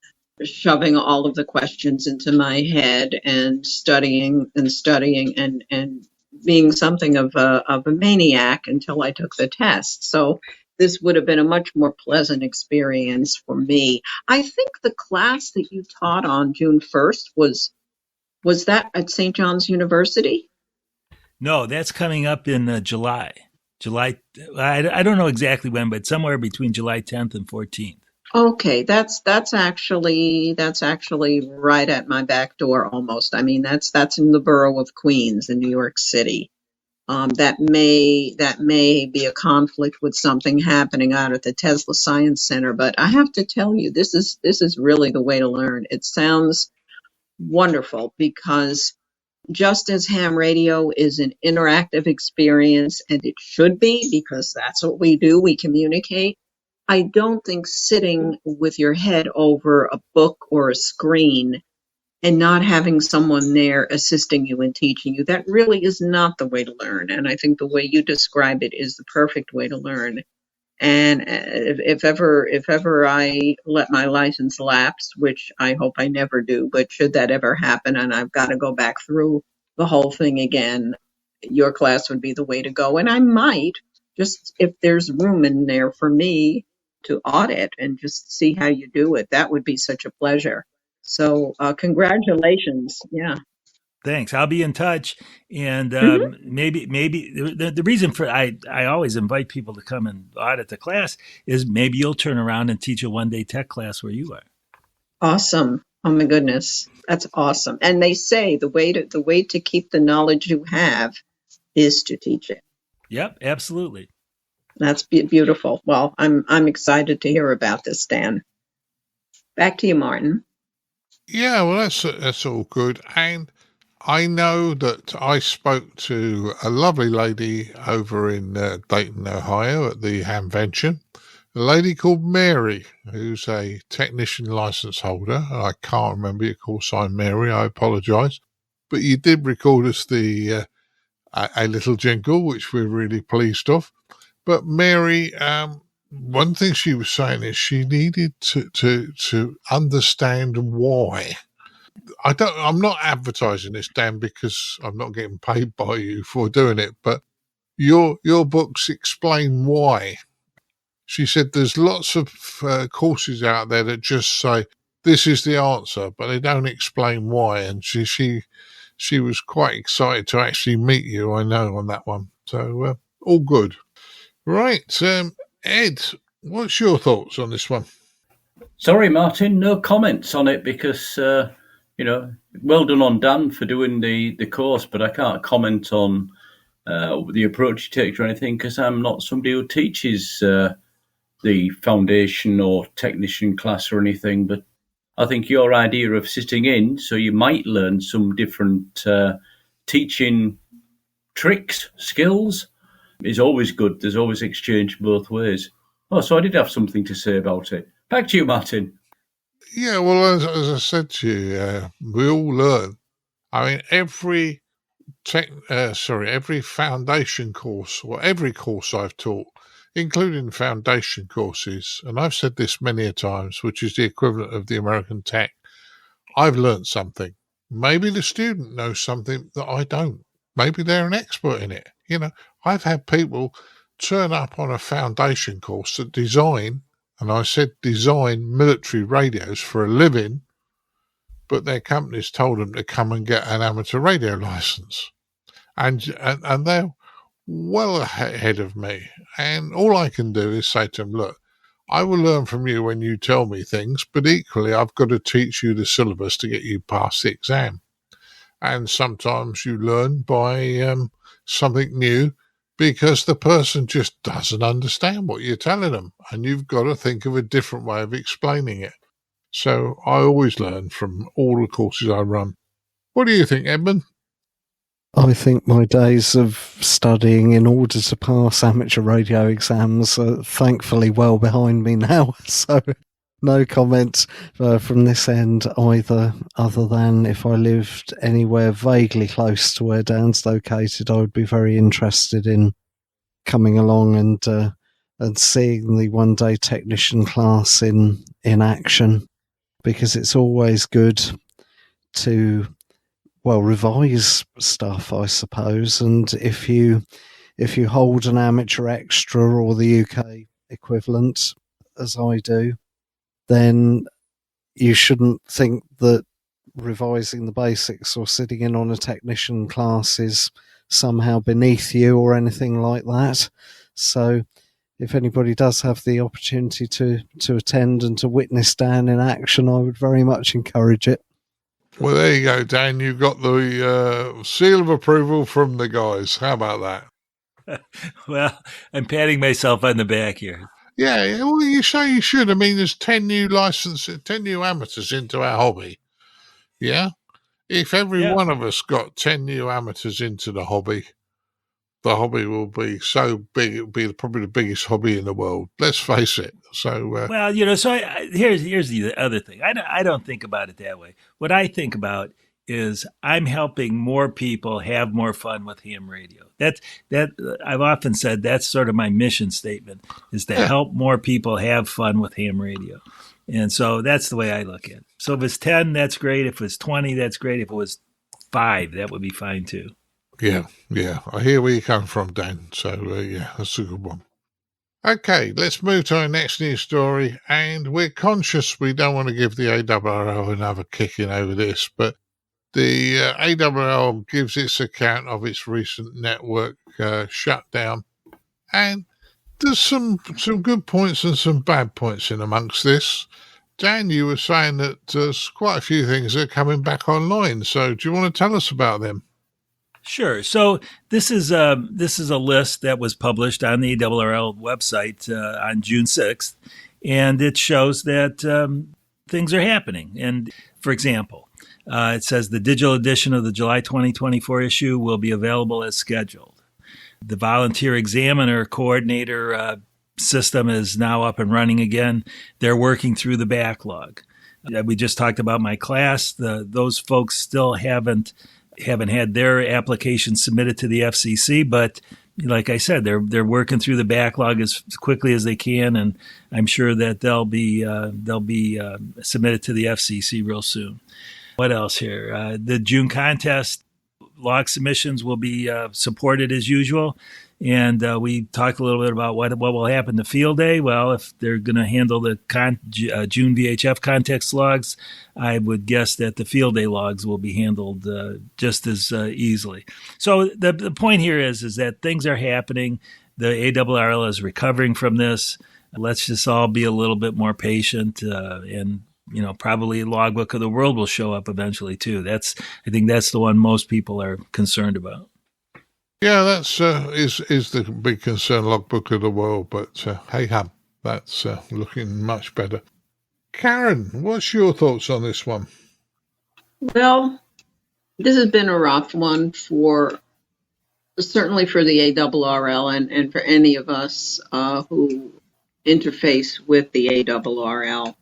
shoving all of the questions into my head and studying and being something of a maniac until I took the test. So this would have been a much more pleasant experience for me. I think the class that you taught on June 1st was that at St. John's University? No, that's coming up in July. I don't know exactly when, but somewhere between July 10th and 14th. Okay, that's actually right at my back door almost. I mean, that's in the borough of Queens in New York City. That may be a conflict with something happening out at the Tesla Science Center, but I have to tell you, this is really the way to learn. It sounds wonderful because just as ham radio is an interactive experience, and it should be because that's what we do, we communicate. I don't think sitting with your head over a book or a screen and not having someone there assisting you and teaching you, that really is not the way to learn. And I think the way you describe it is the perfect way to learn. And if ever I let my license lapse, which I hope I never do, but should that ever happen and I've got to go back through the whole thing again, your class would be the way to go. And I might, just if there's room in there for me to audit and just see how you do it, that would be such a pleasure. So congratulations. Yeah. Thanks. I'll be in touch. And maybe the reason for I always invite people to come and audit the class is maybe you'll turn around and teach a one-day tech class where you are. Awesome. Oh my goodness. That's awesome. And they say the way to keep the knowledge you have is to teach it. Yep, absolutely. That's beautiful. Well, I'm excited to hear about this, Dan. Back to you, Martin. Yeah, well, that's all good. And I know that I spoke to a lovely lady over in Dayton, Ohio at the Hamvention, a lady called Mary, who's a technician license holder. And I can't remember, of course, I'm Mary, I apologise. But you did record us a little jingle, which we're really pleased of. But Mary, one thing she was saying is she needed to understand why. I'm not advertising this, Dan, because I'm not getting paid by you for doing it, but your books explain why. She said there's lots of courses out there that just say this is the answer, but they don't explain why. And she was quite excited to actually meet you, I know, on that one. So all good. Right, Ed, what's your thoughts on this one? Sorry, Martin, no comments on it because, well done on Dan for doing the course, but I can't comment on the approach he takes or anything because I'm not somebody who teaches the foundation or technician class or anything. But I think your idea of sitting in so you might learn some different teaching tricks, skills, is always good. There's always exchange both ways. Oh, so I did have something to say about it. Back to you, Martin. Yeah, well, as I said to you, we all learn. I mean, every foundation course, or every course I've taught, including foundation courses, and I've said this many a times, which is the equivalent of the American Tech, I've learned something. Maybe the student knows something that I don't. Maybe they're an expert in it. I've had people turn up on a foundation course that design, and I said design military radios for a living, but their companies told them to come and get an amateur radio license. And they're well ahead of me. And all I can do is say to them, look, I will learn from you when you tell me things, but equally I've got to teach you the syllabus to get you past the exam. And sometimes you learn by something new because the person just doesn't understand what you're telling them, and you've got to think of a different way of explaining it. So I always learn from all the courses I run. What do you think, Edmund? I think my days of studying in order to pass amateur radio exams are thankfully well behind me now, so no comment from this end either, other than if I lived anywhere vaguely close to where Dan's located, I would be very interested in coming along and seeing the one-day technician class in action, because it's always good to revise stuff, I suppose. And if you hold an amateur extra or the UK equivalent, as I do, then you shouldn't think that revising the basics or sitting in on a technician class is somehow beneath you or anything like that. So if anybody does have the opportunity to attend and to witness Dan in action, I would very much encourage it. Well, there you go, Dan. You got the seal of approval from the guys. How about that? Well, I'm patting myself on the back here. Yeah, well, you say you should. I mean, there's 10 new amateurs into our hobby. Yeah? If every one of us got 10 new amateurs into the hobby will be so big, it'll be probably the biggest hobby in the world. Let's face it. So, well, here's the other thing. I don't think about it that way. What I think about is I'm helping more people have more fun with ham radio. That I've often said that's sort of my mission statement, is to help more people have fun with ham radio. And so that's the way I look at it. So if it's 10, that's great. If it's 20, that's great. If it was 5, that would be fine too. Yeah. I hear where you come from, Dan. So, that's a good one. Okay, let's move to our next news story. And we're conscious we don't want to give the ARRL another kicking over this, but the ARRL gives its account of its recent network shutdown. And there's some good points and some bad points in amongst this. Dan, you were saying that there's quite a few things that are coming back online. So do you want to tell us about them? Sure. So this is a list that was published on the ARRL website on June 6th, and it shows that things are happening. And for example, it says the digital edition of the July 2024 issue will be available as scheduled. The volunteer examiner coordinator system is now up and running again. They're working through the backlog. We just talked about my class. Those folks still haven't had their application submitted to the FCC, but like I said, they're working through the backlog as quickly as they can, and I'm sure that they'll be submitted to the FCC real soon. What else here? The June contest log submissions will be supported as usual. And we talked a little bit about what will happen to field day. Well, if they're going to handle the June VHF context logs, I would guess that the field day logs will be handled just as easily. So the point here is that things are happening. The ARRL is recovering from this. Let's just all be a little bit more patient, and probably Logbook of the World will show up eventually too. I think that's the one most people are concerned about. Yeah, that's is the big concern, Logbook of the World, but hey hum, that's looking much better. Caryn, what's your thoughts on this one? Well, this has been a rough one certainly for the ARRL and for any of us who interface with the ARRL.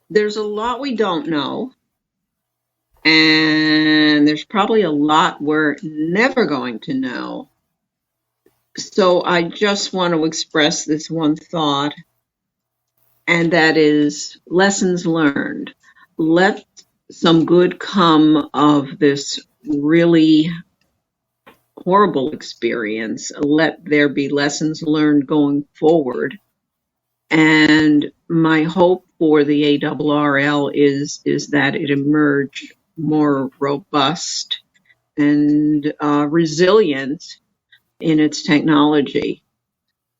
There's a lot we don't know. And there's probably a lot we're never going to know. So I just want to express this one thought, and that is lessons learned. Let some good come of this really horrible experience. Let there be lessons learned going forward. And my hope for the ARRL is that it emerge more robust and resilient in its technology.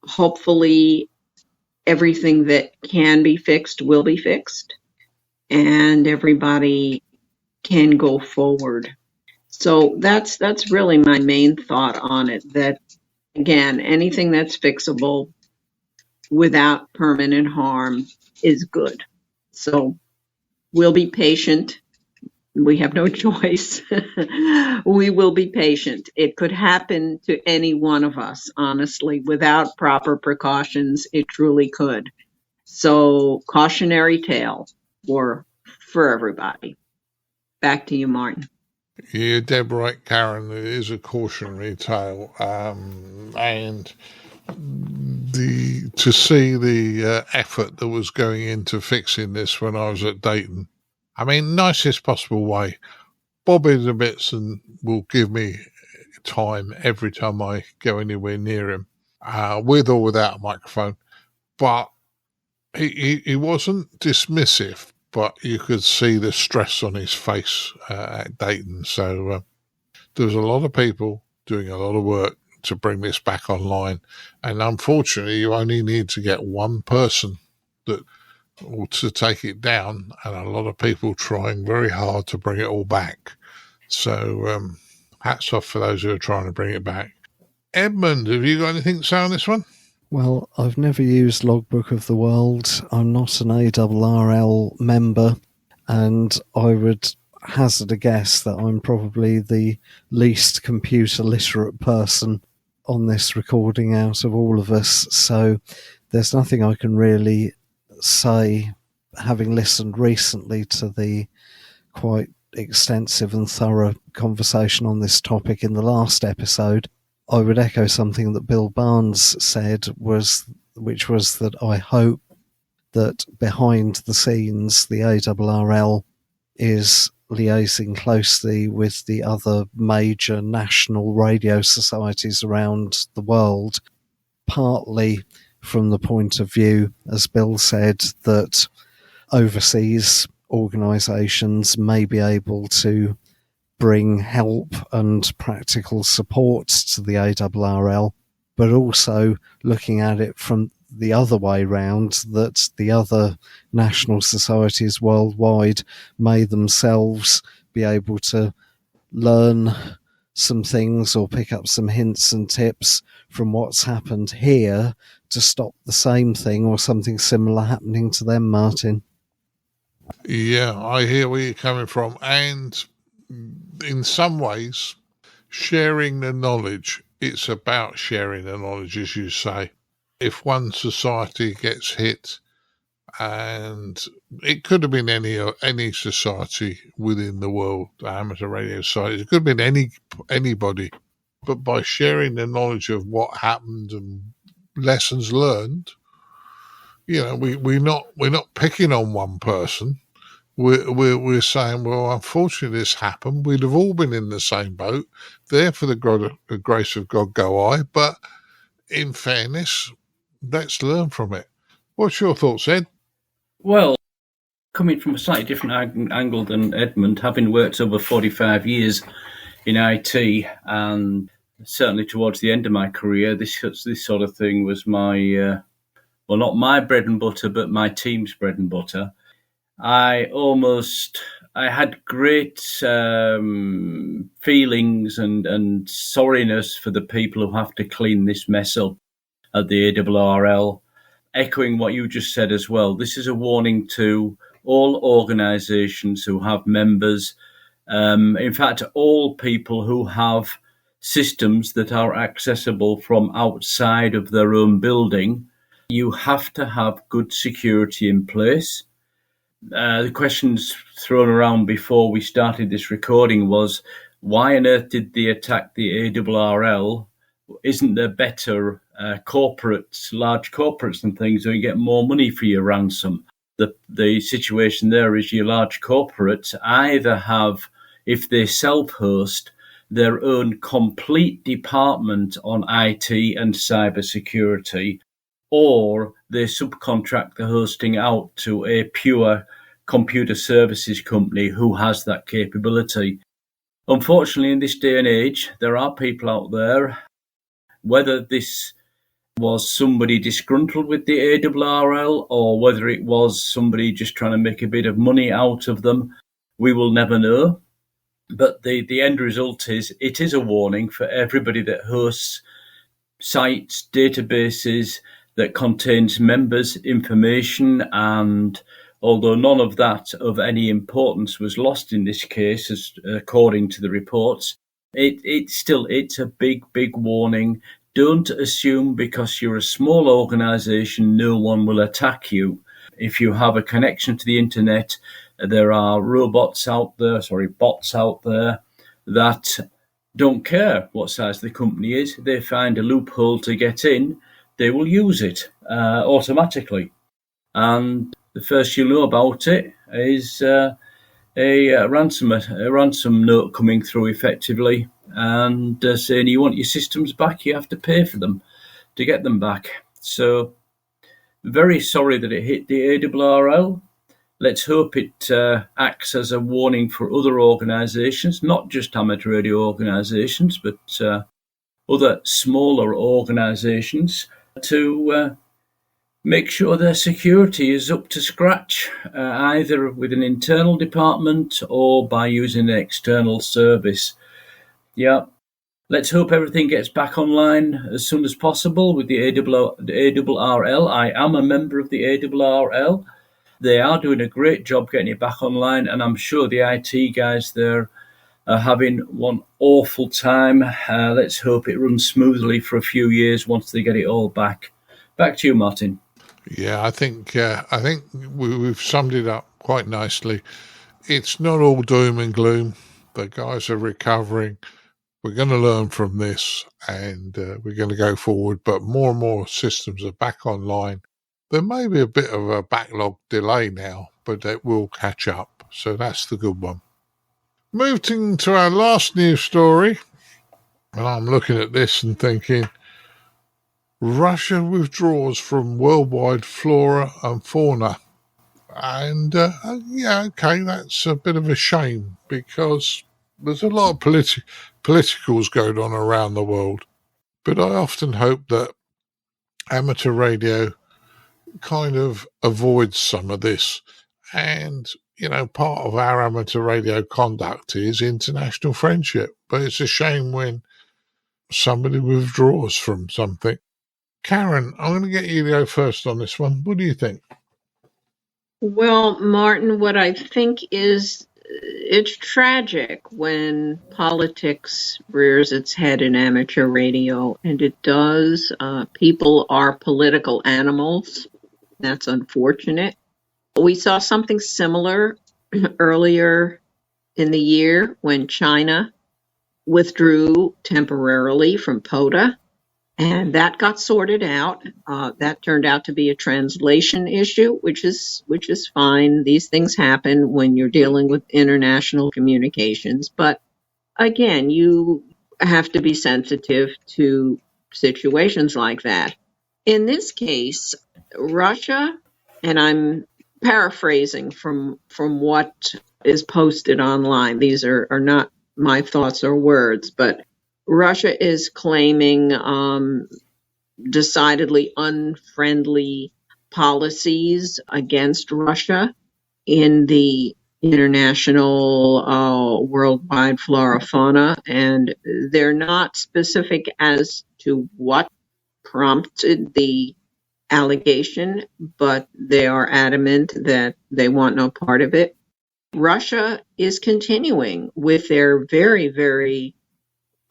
Hopefully, everything that can be fixed will be fixed, and everybody can go forward. So that's really my main thought on it, that, again, anything that's fixable without permanent harm is good. So we'll be patient. We have no choice. We will be patient. It could happen to any one of us, honestly, without proper precautions. It truly could. So, cautionary tale for everybody. Back to you, Martin. You're dead right, Caryn. It is a cautionary tale, and to see the effort that was going into fixing this when I was at Dayton. I mean, nicest possible way. bob into bits and will give me time every time I go anywhere near him, with or without a microphone. But he wasn't dismissive, but you could see the stress on his face at Dayton. So there's a lot of people doing a lot of work to bring this back online. And unfortunately, you only need to get one person to take it down, and a lot of people trying very hard to bring it all back. So hats off for those who are trying to bring it back. Edmund, have you got anything to say on this one? Well, I've never used Logbook of the World. I'm not an Arrl member, and I would hazard a guess that I'm probably the least computer literate person on this recording out of all of us. So there's nothing I can really say, having listened recently to the quite extensive and thorough conversation on this topic in the last episode. I would echo something that Bill Barnes said, which was that I hope that behind the scenes the Arrl is liaising closely with the other major national radio societies around the world, partly from the point of view, as Bill said, that overseas organisations may be able to bring help and practical support to the Arrl, but also looking at it from the other way round, that the other national societies worldwide may themselves be able to learn some things or pick up some hints and tips from what's happened here to stop the same thing or something similar happening to them, Martin. Yeah, I hear where you're coming from. And in some ways, sharing the knowledge, it's about sharing the knowledge, as you say. If one society gets hit, and it could have been any society within the world, the amateur radio society, it could have been anybody, but by sharing the knowledge of what happened and lessons learned, you know, we're not picking on one person. We're saying, well, unfortunately, this happened. We'd have all been in the same boat. There, for the grace of God, go I. But in fairness, let's learn from it. What's your thoughts, Ed? Well, coming from a slightly different angle than Edmund, having worked over 45 years in IT, and certainly towards the end of my career, this sort of thing was my, well, not my bread and butter, but my team's bread and butter. I had great feelings and sorriness for the people who have to clean this mess up at the Arrl. Echoing what you just said as well, this is a warning to all organisations who have members, in fact, all people who have systems that are accessible from outside of their own building. You have to have good security in place. The questions thrown around before we started this recording was, why on earth did they attack the Arrl? Isn't there better large corporates and things, where you get more money for your ransom? The situation there is your large corporates either have, if they self-host, their own complete department on IT and cyber security, or they subcontract the hosting out to a pure computer services company who has that capability. Unfortunately, in this day and age, there are people out there, whether this was somebody disgruntled with the Arrl or whether it was somebody just trying to make a bit of money out of them, we will never know. But the end result is, it is a warning for everybody that hosts sites, databases, that contains members' information, and although none of that of any importance was lost in this case, as according to the reports, it's a big warning. Don't assume because you're a small organisation no one will attack you. If you have a connection to the internet, there are bots out there that don't care what size the company is. They find a loophole to get in, they will use it automatically. And the first you'll know about it is a ransom note coming through effectively, and saying you want your systems back, you have to pay for them to get them back. So very sorry that it hit the ARRL. Let's hope it acts as a warning for other organisations, not just amateur radio organisations, but other smaller organisations, to make sure their security is up to scratch, either with an internal department or by using an external service. Yeah, let's hope everything gets back online as soon as possible with the ARRL. I am a member of the ARRL. They are doing a great job getting it back online, and I'm sure the IT guys there are having one awful time. Let's hope it runs smoothly for a few years once they get it all back. Back to you, Martin. Yeah, I think we've summed it up quite nicely. It's not all doom and gloom. The guys are recovering. We're going to learn from this, and we're going to go forward. But more and more systems are back online. There may be a bit of a backlog delay now, but it will catch up. So that's the good one. Moving to our last news story, and I'm looking at this and thinking, Russia withdraws from worldwide Flora and Fauna. And, that's a bit of a shame because there's a lot of politicals going on around the world. But I often hope that amateur radio kind of avoids some of this. And, part of our amateur radio conduct is international friendship. But it's a shame when somebody withdraws from something. Caryn, I'm going to get you to go first on this one. What do you think? Well, Martin, what I think is it's tragic when politics rears its head in amateur radio, and it does. People are political animals. That's unfortunate. We saw something similar earlier in the year when China withdrew temporarily from POTA. And that got sorted out. That turned out to be a translation issue, which is fine. These things happen when you're dealing with international communications. But again, you have to be sensitive to situations like that. In this case, Russia, and I'm paraphrasing from what is posted online. These are not my thoughts or words, but Russia is claiming decidedly unfriendly policies against Russia in the international worldwide flora fauna, and they're not specific as to what prompted the allegation, but they are adamant that they want no part of it. Russia is continuing with their very, very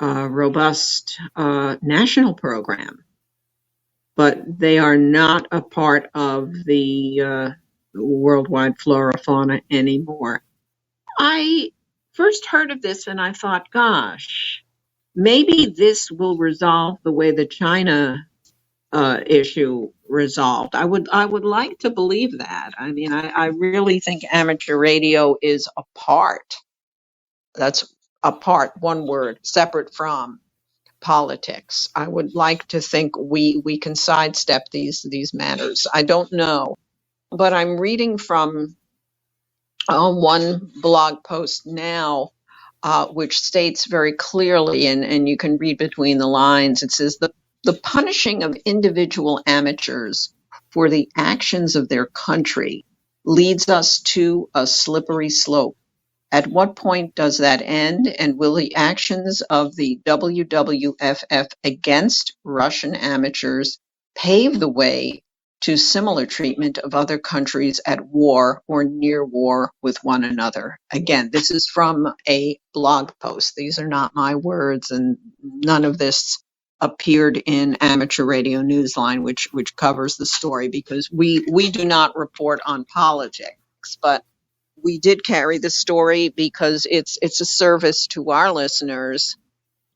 robust national program, but they are not a part of the worldwide flora fauna anymore. I first heard of this and I thought, gosh, maybe this will resolve the way the China issue resolved. I would like to believe that. I mean, I really think amateur radio is a part. That's apart, one word, separate from politics. I would like to think we can sidestep these matters. I don't know, but I'm reading from one blog post now, which states very clearly, and you can read between the lines. It says the punishing of individual amateurs for the actions of their country leads us to a slippery slope. At what point does that end, and will the actions of the WWFF against Russian amateurs pave the way to similar treatment of other countries at war or near war with one another? Again, this is from a blog post. These are not my words, and none of this appeared in Amateur Radio Newsline, which covers the story, because we do not report on politics, but we did carry the story because it's a service to our listeners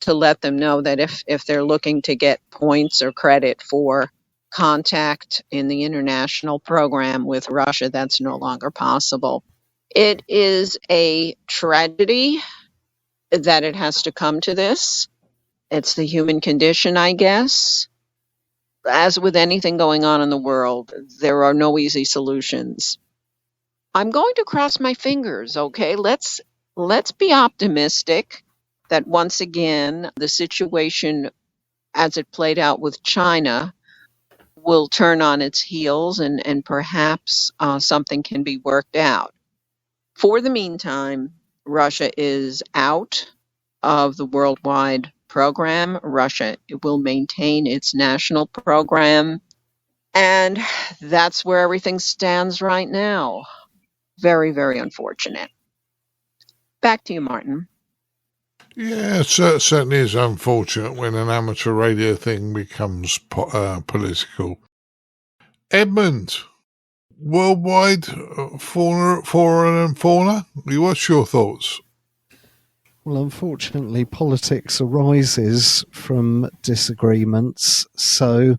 to let them know that if they're looking to get points or credit for contact in the international program with Russia, that's no longer possible. It is a tragedy that it has to come to this. It's the human condition, I guess. As with anything going on in the world, there are no easy solutions. I'm going to cross my fingers, okay? Let's be optimistic that once again the situation as it played out with China will turn on its heels and perhaps something can be worked out. For the meantime, Russia is out of the worldwide program. Russia will maintain its national program. And that's where everything stands right now. Very, very unfortunate. Back to you, Martin. Yeah, it certainly is unfortunate when an amateur radio thing becomes political. Edmund, worldwide flora and fauna, what's your thoughts? Well, unfortunately, politics arises from disagreements, so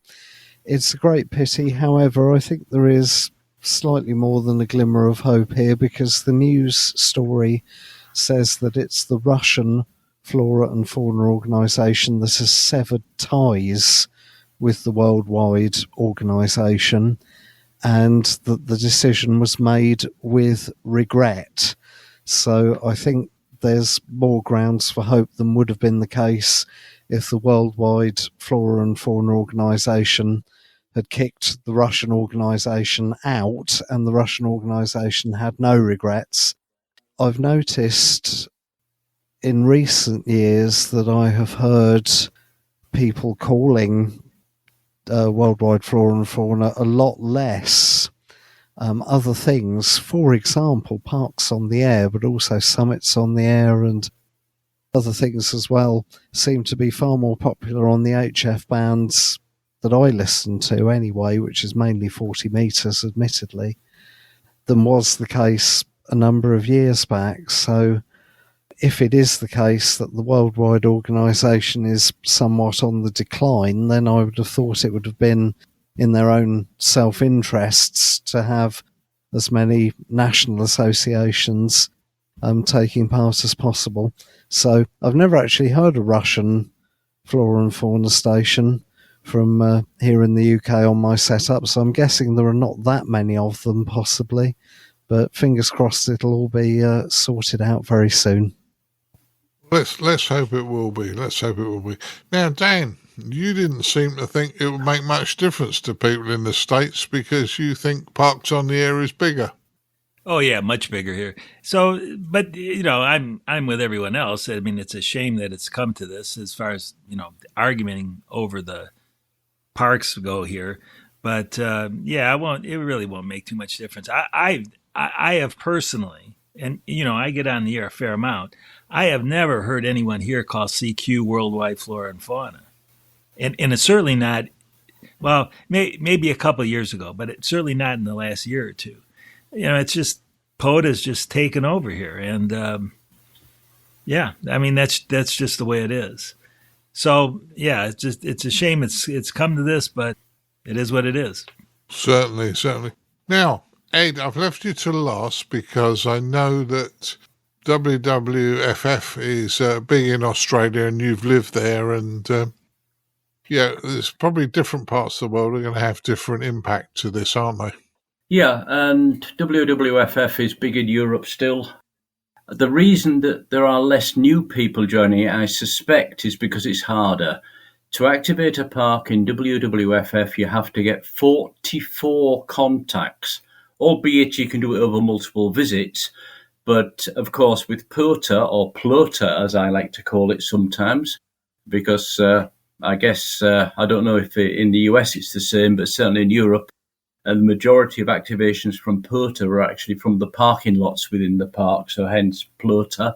it's a great pity. However, I think there is slightly more than a glimmer of hope here, because the news story says that it's the Russian Flora and Fauna organisation that has severed ties with the worldwide organisation, and that the decision was made with regret. So I think there's more grounds for hope than would have been the case if the worldwide Flora and Fauna organisation had kicked the Russian organisation out and the Russian organisation had no regrets. I've noticed in recent years that I have heard people calling worldwide Flora and Fauna a lot less other things. For example, Parks on the Air, but also Summits on the Air and other things as well, seem to be far more popular on the HF bands that I listen to anyway, which is mainly 40 metres, admittedly, than was the case a number of years back. So if it is the case that the worldwide organisation is somewhat on the decline, then I would have thought it would have been in their own self-interests to have as many national associations taking part as possible. So I've never actually heard a Russian Flora and Fauna station from here in the UK on my setup, so I'm guessing there are not that many of them possibly, but fingers crossed it'll all be sorted out very soon. Let's hope it will be. Let's hope it will be. Now, Dan, you didn't seem to think it would make much difference to people in the States because you think Parks on the Air is bigger. Oh yeah, much bigger here. So, but I'm with everyone else. I mean, it's a shame that it's come to this, as far as arguing over the parks go here. But it really won't make too much difference. I have personally, and I get on the air a fair amount, I have never heard anyone here call CQ Worldwide Flora and Fauna, and it's certainly not. Well, maybe a couple of years ago, but it's certainly not in the last year or two. It's just POTA's just taken over here, and I mean that's just the way it is. So yeah, it's a shame it's come to this, but it is what it is. Certainly. Now, Ed, I've left you to last because I know that WWFF is big in Australia, and you've lived there, and there's probably different parts of the world are going to have different impact to this, aren't they? Yeah, and WWFF is big in Europe still. The reason that there are less new people joining it, I suspect, is because it's harder. To activate a park in WWFF, you have to get 44 contacts, albeit you can do it over multiple visits. But, of course, with POTA, or PLOTA, as I like to call it sometimes, because I guess, I don't know if in the US it's the same, but certainly in Europe, and the majority of activations from POTA are actually from the parking lots within the park, so hence PLOTA.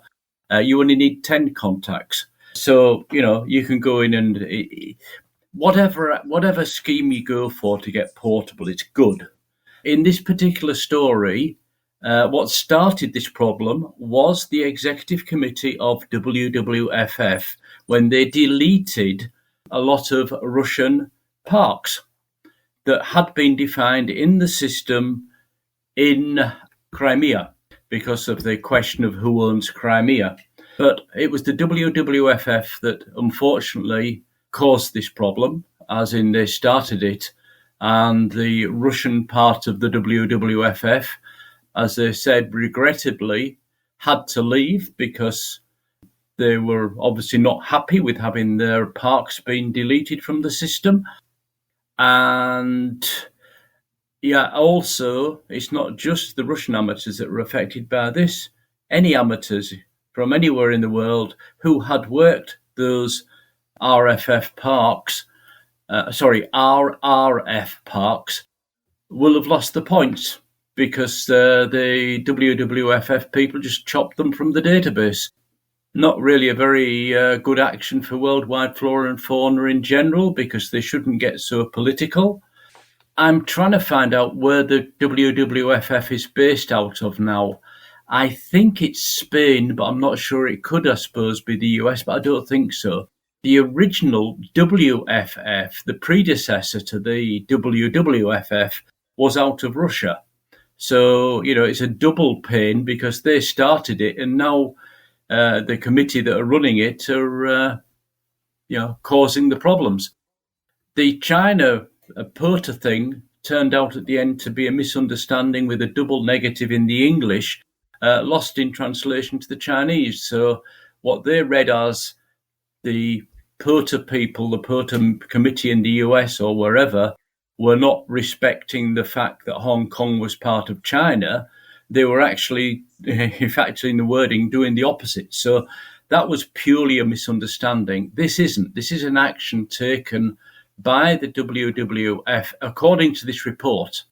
You only need 10 contacts. So, you can go in and whatever scheme you go for to get portable, it's good. In this particular story, what started this problem was the executive committee of WWFF when they deleted a lot of Russian parks that had been defined in the system in Crimea. because of the question of who owns Crimea. But it was the WWFF that unfortunately caused this problem, as in they started it, and the Russian part of the WWFF, as they said, regrettably, had to leave because they were obviously not happy with having their parks being deleted from the system. And yeah, also, it's not just the Russian amateurs that were affected by this. Any amateurs from anywhere in the world who had worked those RRF parks will have lost the points because the WWFF people just chopped them from the database. Not really a very good action for worldwide flora and fauna in general, because they shouldn't get so political. I'm trying to find out where the WWFF is based out of now. I think it's Spain, but I'm not sure. It could, I suppose, be the US, but I don't think so. The original WFF, the predecessor to the WWFF, was out of Russia. So, it's a double pain because they started it, and now the committee that are running it are, causing the problems. The China POTA thing turned out at the end to be a misunderstanding with a double negative in the English, lost in translation to the Chinese. So what they read as the POTA people, the POTA committee in the US or wherever, were not respecting the fact that Hong Kong was part of China. They were actually, in fact, in the wording, doing the opposite. So that was purely a misunderstanding. This isn't. This is an action taken by the WWF, according to this report,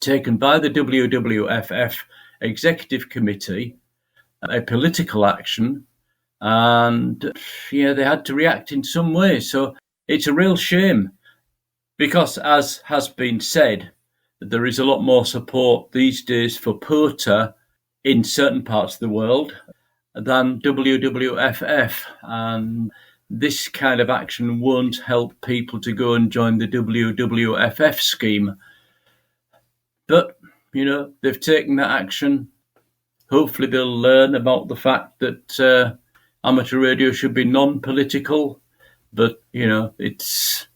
taken by the WWFF Executive Committee, a political action, and they had to react in some way. So it's a real shame because, as has been said, there is a lot more support these days for POTA in certain parts of the world than WWFF, and this kind of action won't help people to go and join the WWFF scheme. But, they've taken that action. Hopefully they'll learn about the fact that amateur radio should be non-political. But, it's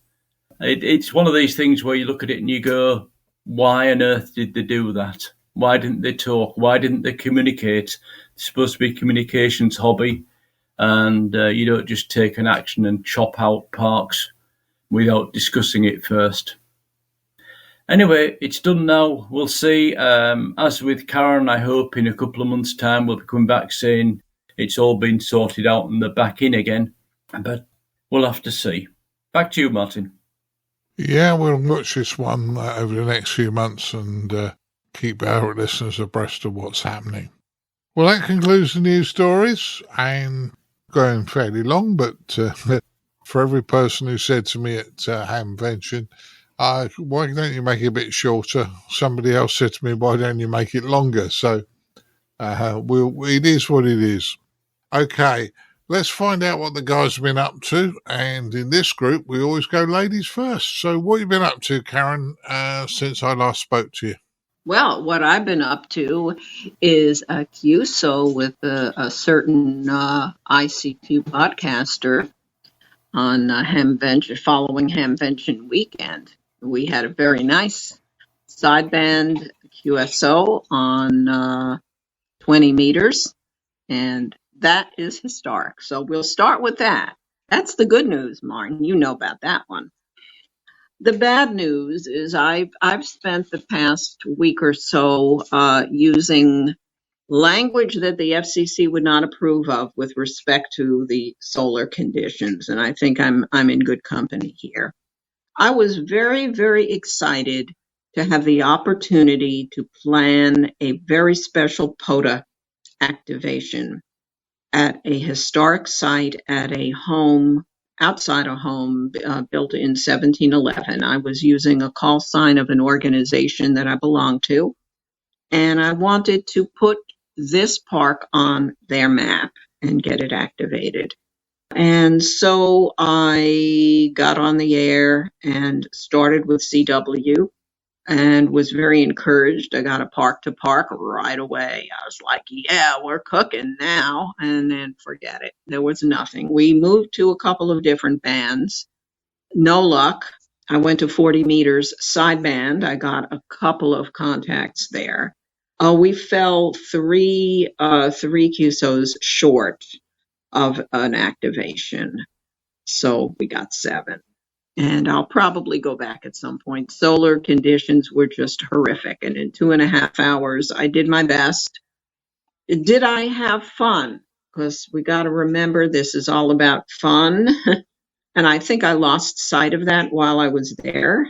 one of these things where you look at it and you go, why on earth did they do that? Why didn't they talk? Why didn't they communicate? It's supposed to be a communications hobby, and you don't just take an action and chop out parks without discussing it first. Anyway, it's done now. We'll see. As with Caryn, I hope in a couple of months' time we'll be coming back saying it's all been sorted out and they're back in again. But we'll have to see. Back to you, Martin. Yeah, we'll watch this one over the next few months and keep our listeners abreast of what's happening. Well, that concludes the news stories, and going fairly long, but for every person who said to me at Hamvention, why don't you make it a bit shorter? Somebody else said to me, why don't you make it longer? So it is what it is. Okay. Let's find out what the guys have been up to. And in this group, we always go ladies first. So what have you been up to, Caryn, since I last spoke to you? Well, what I've been up to is a QSO with a certain ICQ podcaster on Hamvention, following Hamvention weekend. We had a very nice sideband QSO on 20 meters, and that is historic. So we'll start with that. That's the good news, Martin. You know about that one. The bad news is I've spent the past week or so using language that the FCC would not approve of with respect to the solar conditions, and I think I'm in good company here. I was very, very excited to have the opportunity to plan a very special POTA activation at a historic site at a home, outside a home built in 1711. I was using a call sign of an organization that I belong to, and I wanted to put this park on their map and get it activated. And so I got on the air and started with CW and was very encouraged. I got a park to park right away. I was like, yeah, we're cooking now. And then forget it. There was nothing. We moved to a couple of different bands. No luck. I went to 40 meters sideband. I got a couple of contacts there. We fell three QSOs short of an activation. So we got 7. And I'll probably go back at some point. Solar conditions were just horrific. And in 2.5 hours, I did my best. Did I have fun? Because we got to remember this is all about fun. And I think I lost sight of that while I was there.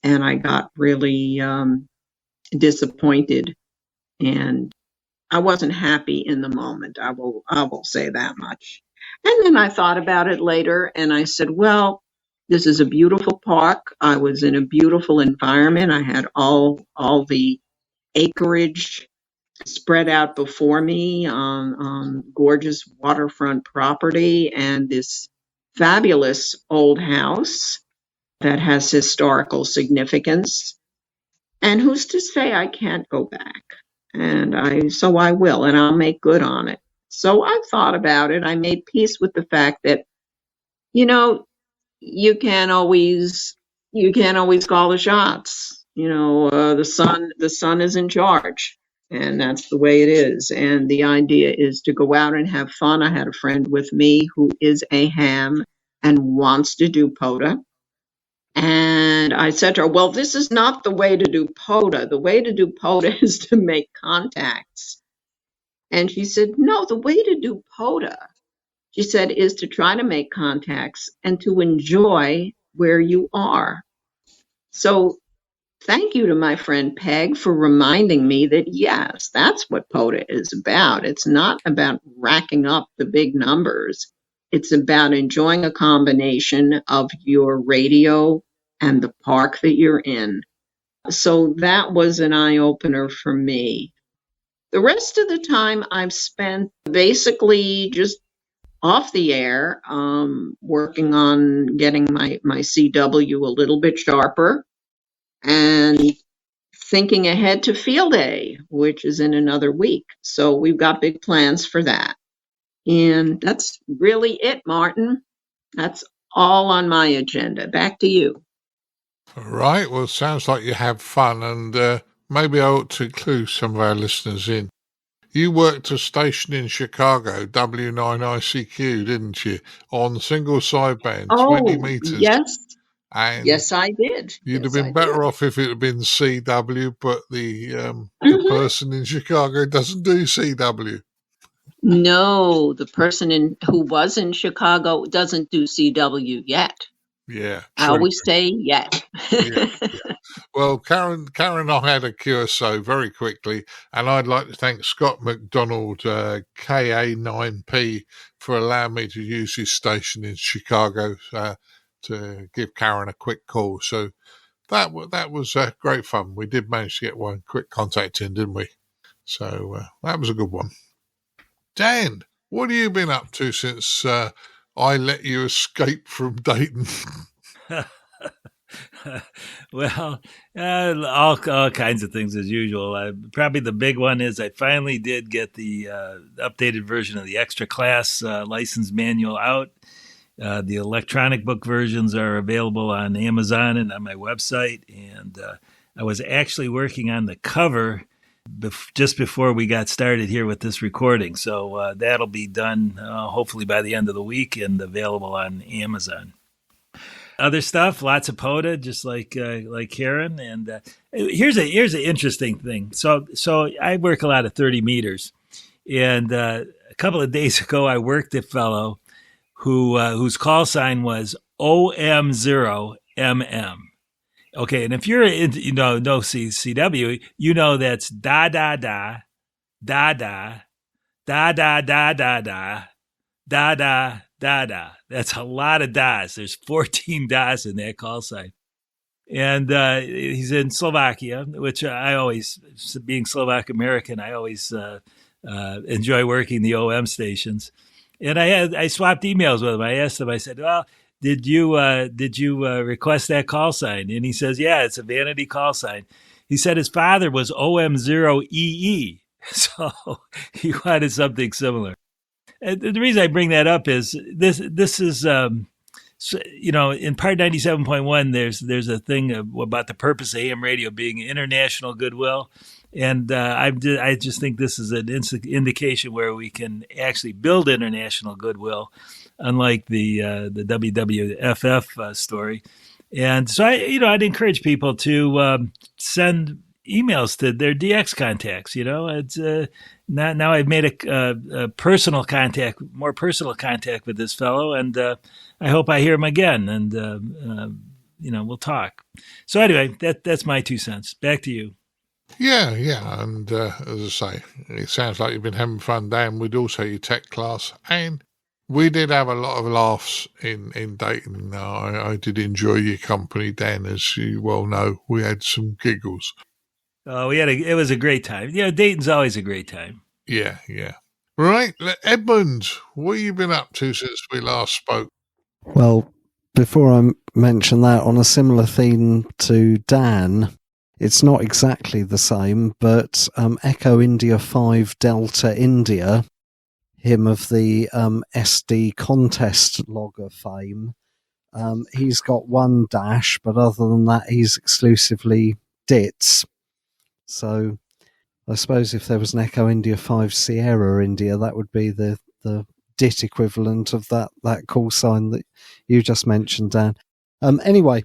And I got really disappointed. And I wasn't happy in the moment. I will say that much. And then I thought about it later and I said, well, this is a beautiful park. I was in a beautiful environment. I had all the acreage spread out before me on gorgeous waterfront property and this fabulous old house that has historical significance. And who's to say I can't go back? So I will, and I'll make good on it. So I thought about it. I made peace with the fact that, you can't always call the shots. The sun is in charge, and that's the way it is. And the idea is to go out and have fun. I had a friend with me who is a ham and wants to do POTA. And I said to her, well, this is not the way to do POTA. The way to do POTA is to make contacts. And she said, no, the way to do POTA, she said, is to try to make contacts and to enjoy where you are. So thank you to my friend Peg for reminding me that, yes, that's what POTA is about. It's not about racking up the big numbers. It's about enjoying a combination of your radio and the park that you're in. So that was an eye-opener for me. The rest of the time I've spent basically just off the air, working on getting my CW a little bit sharper and thinking ahead to Field Day, which is in another week. So we've got big plans for that. And that's really it, Martin. That's all on my agenda. Back to you. All right. Well, sounds like you have fun, and maybe I ought to clue some of our listeners in. You worked a station in Chicago, W9ICQ, didn't you? On single sideband, 20 meters. Yes. And yes, I did. You'd have been better off if it had been CW, but the person in Chicago doesn't do CW. No, the person who was in Chicago doesn't do CW yet. Yeah. I always say yet. Yeah. Well, Caryn and I had a QSO very quickly, and I'd like to thank Scott McDonald, KA9P, for allowing me to use his station in Chicago to give Caryn a quick call. So that was great fun. We did manage to get one quick contact in, didn't we? So that was a good one. Dan, what have you been up to since I let you escape from Dayton? Well, all kinds of things as usual. Probably the big one is I finally did get the updated version of the extra class license manual out. The electronic book versions are available on Amazon and on my website. And I was actually working on the cover just before we got started here with this recording. So that'll be done hopefully by the end of the week and available on Amazon. Other stuff, lots of POTA, just like Caryn. And here's an interesting thing. So I work a lot of 30 meters, and a couple of days ago I worked a fellow whose call sign was OM0MM. Okay, and if you're in, no CW, that's da da da da da da da da da da da da. Da. That's a lot of das. There's 14 das in that call sign. And he's in Slovakia, which I always, being Slovak American, I always enjoy working the OM stations. And I swapped emails with him. I asked him, I said, well, did you request that call sign? And he says, yeah, it's a vanity call sign. He said his father was OM0EE, so he wanted something similar. And the reason I bring that up is this is, you know, in Part 97.1, there's a thing about the purpose of AM radio being international goodwill. And I just think this is an indication where we can actually build international goodwill, unlike the WWFF story. And so I'd encourage people to send emails to their DX contacts. You know, it's now I've made a personal contact, more personal contact with this fellow, and I hope I hear him again. And we'll talk. So anyway, that's my 2 cents. Back to you. Yeah, and as I say, it sounds like you've been having fun, Dan, with also your tech class, and we did have a lot of laughs in Dayton. I did enjoy your company, Dan, as you well know. We had some giggles. Oh, it was a great time. You know, Dayton's always a great time. Yeah. Right, Edmund, what have you been up to since we last spoke? Well, before I mention that, on a similar theme to Dan, it's not exactly the same, but Echo India 5 Delta India, him of the SD contest logger fame, he's got one dash, but other than that, he's exclusively DITs. So I suppose if there was an Echo India 5 Sierra India, that would be the DIT equivalent of that call sign that you just mentioned, Dan. Anyway,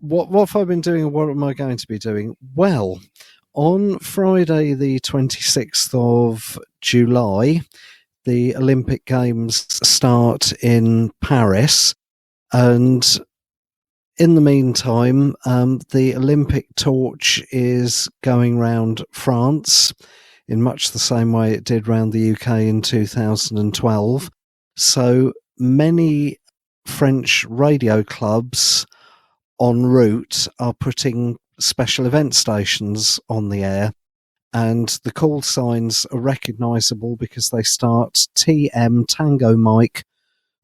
what have I been doing and what am I going to be doing? Well, on Friday the 26th of July, the Olympic Games start in Paris, and in the meantime, the Olympic torch is going round France in much the same way it did round the UK in 2012. So many French radio clubs en route are putting special event stations on the air, and the call signs are recognisable because they start TM Tango Mike,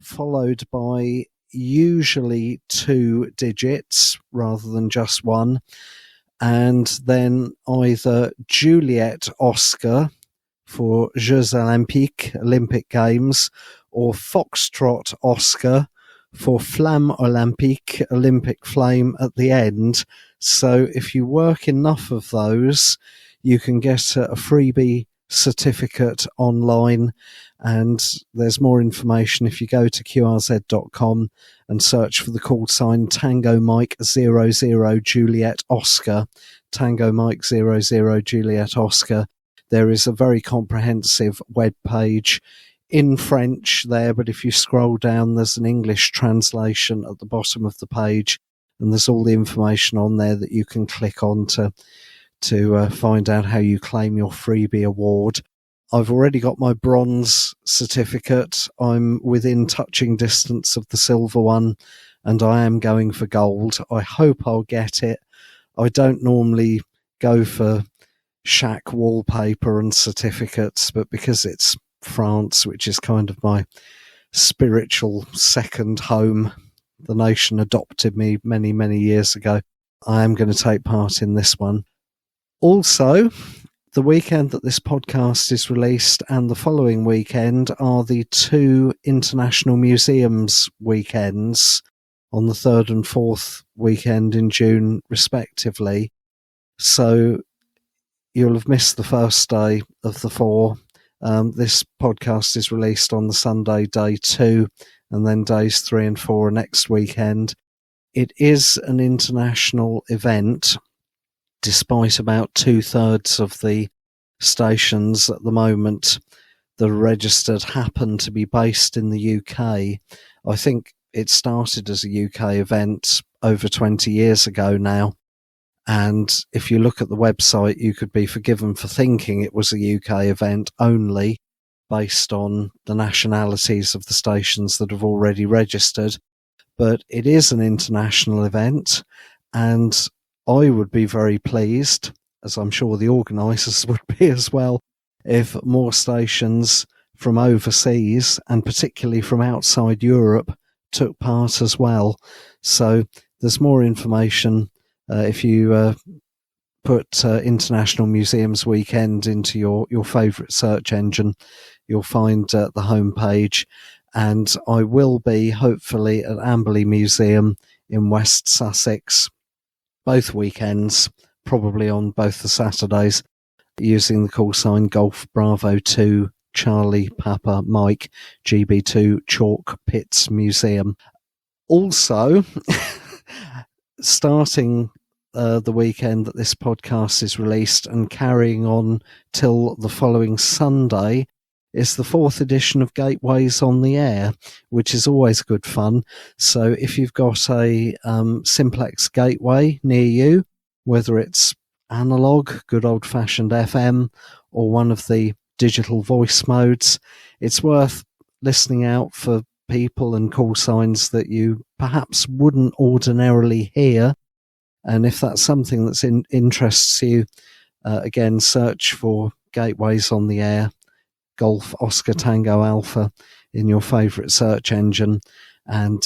followed by usually 2 digits rather than just one, and then either Juliet Oscar for Jeux Olympiques, Olympic Games, or Foxtrot Oscar for Flamme Olympique, Olympic Flame at the end. So if you work enough of those, you can get a freebie certificate online, and there's more information if you go to qrz.com and search for the call sign Tango Mike 00 Juliet Oscar, Tango Mike 00 Juliet Oscar. There is a very comprehensive web page in French there, but if you scroll down, there's an English translation at the bottom of the page, and there's all the information on there that you can click on to find out how you claim your freebie award. I've already got my bronze certificate. I'm within touching distance of the silver one, and I am going for gold. I hope I'll get it. I don't normally go for shack wallpaper and certificates, but because it's France, which is kind of my spiritual second home, the nation adopted me many, many years ago, I am going to take part in this one. Also, the weekend that this podcast is released and the following weekend are the 2 International Museums weekends on the 3rd and 4th weekend in June, respectively. So you'll have missed the first day of the 4. This podcast is released on the Sunday, day 2, and then days 3 and 4 are next weekend. It is an international event, despite about 2/3 of the stations at the moment that are registered happen to be based in the UK. I think it started as a UK event over 20 years ago now. And if you look at the website, you could be forgiven for thinking it was a UK event only based on the nationalities of the stations that have already registered. But it is an international event, and I would be very pleased, as I'm sure the organisers would be as well, if more stations from overseas, and particularly from outside Europe, took part as well. So there's more information if you put International Museums Weekend into your favourite search engine. You'll find the homepage. And I will be hopefully at Amberley Museum in West Sussex both weekends, probably on both the Saturdays, using the call sign Golf Bravo 2 Charlie Papa Mike GB2 Chalk Pits Museum. Also, starting the weekend that this podcast is released and carrying on till the following Sunday is the 4th edition of Gateways on the Air, which is always good fun. So if you've got a simplex gateway near you, whether it's analog, good old-fashioned FM, or one of the digital voice modes, it's worth listening out for people and call signs that you perhaps wouldn't ordinarily hear. And if that's something that interests you, again, search for Gateways on the Air, Golf Oscar Tango Alpha in your favourite search engine. And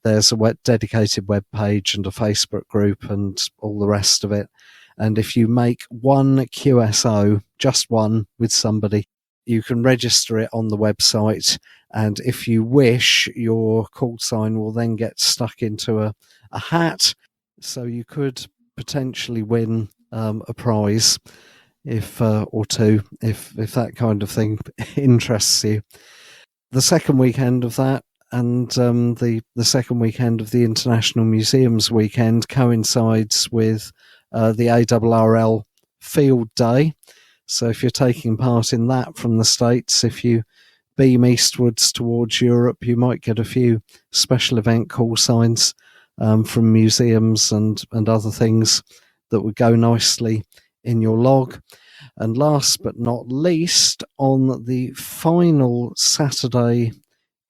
there's a dedicated web page and a Facebook group and all the rest of it. And if you make one QSO, just one with somebody, you can register it on the website. And if you wish, your call sign will then get stuck into a hat. So you could potentially win a prize or two, if that kind of thing interests you. The second weekend of that and the second weekend of the International Museums Weekend coincides with the ARRL Field Day. So if you're taking part in that from the States, if you beam eastwards towards Europe, you might get a few special event call signs from museums and other things that would go nicely in your log. And last but not least, on the final Saturday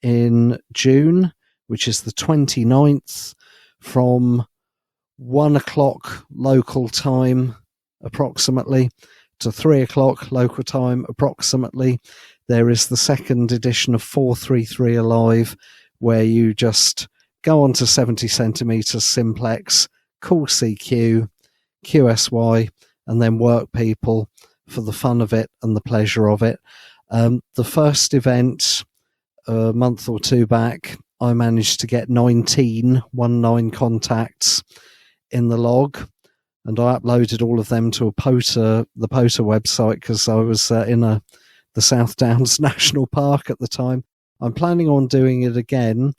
in June, which is the 29th, from 1 o'clock local time approximately to 3 o'clock local time approximately, there is the second edition of 433 Alive, where you just go on to 70 centimetres simplex, call CQ, QSY, and then work people for the fun of it and the pleasure of it. The first event, a month or two back, I managed to get 19 contacts in the log, and I uploaded all of them to the POTA website because I was in the South Downs National Park at the time. I'm planning on doing it again,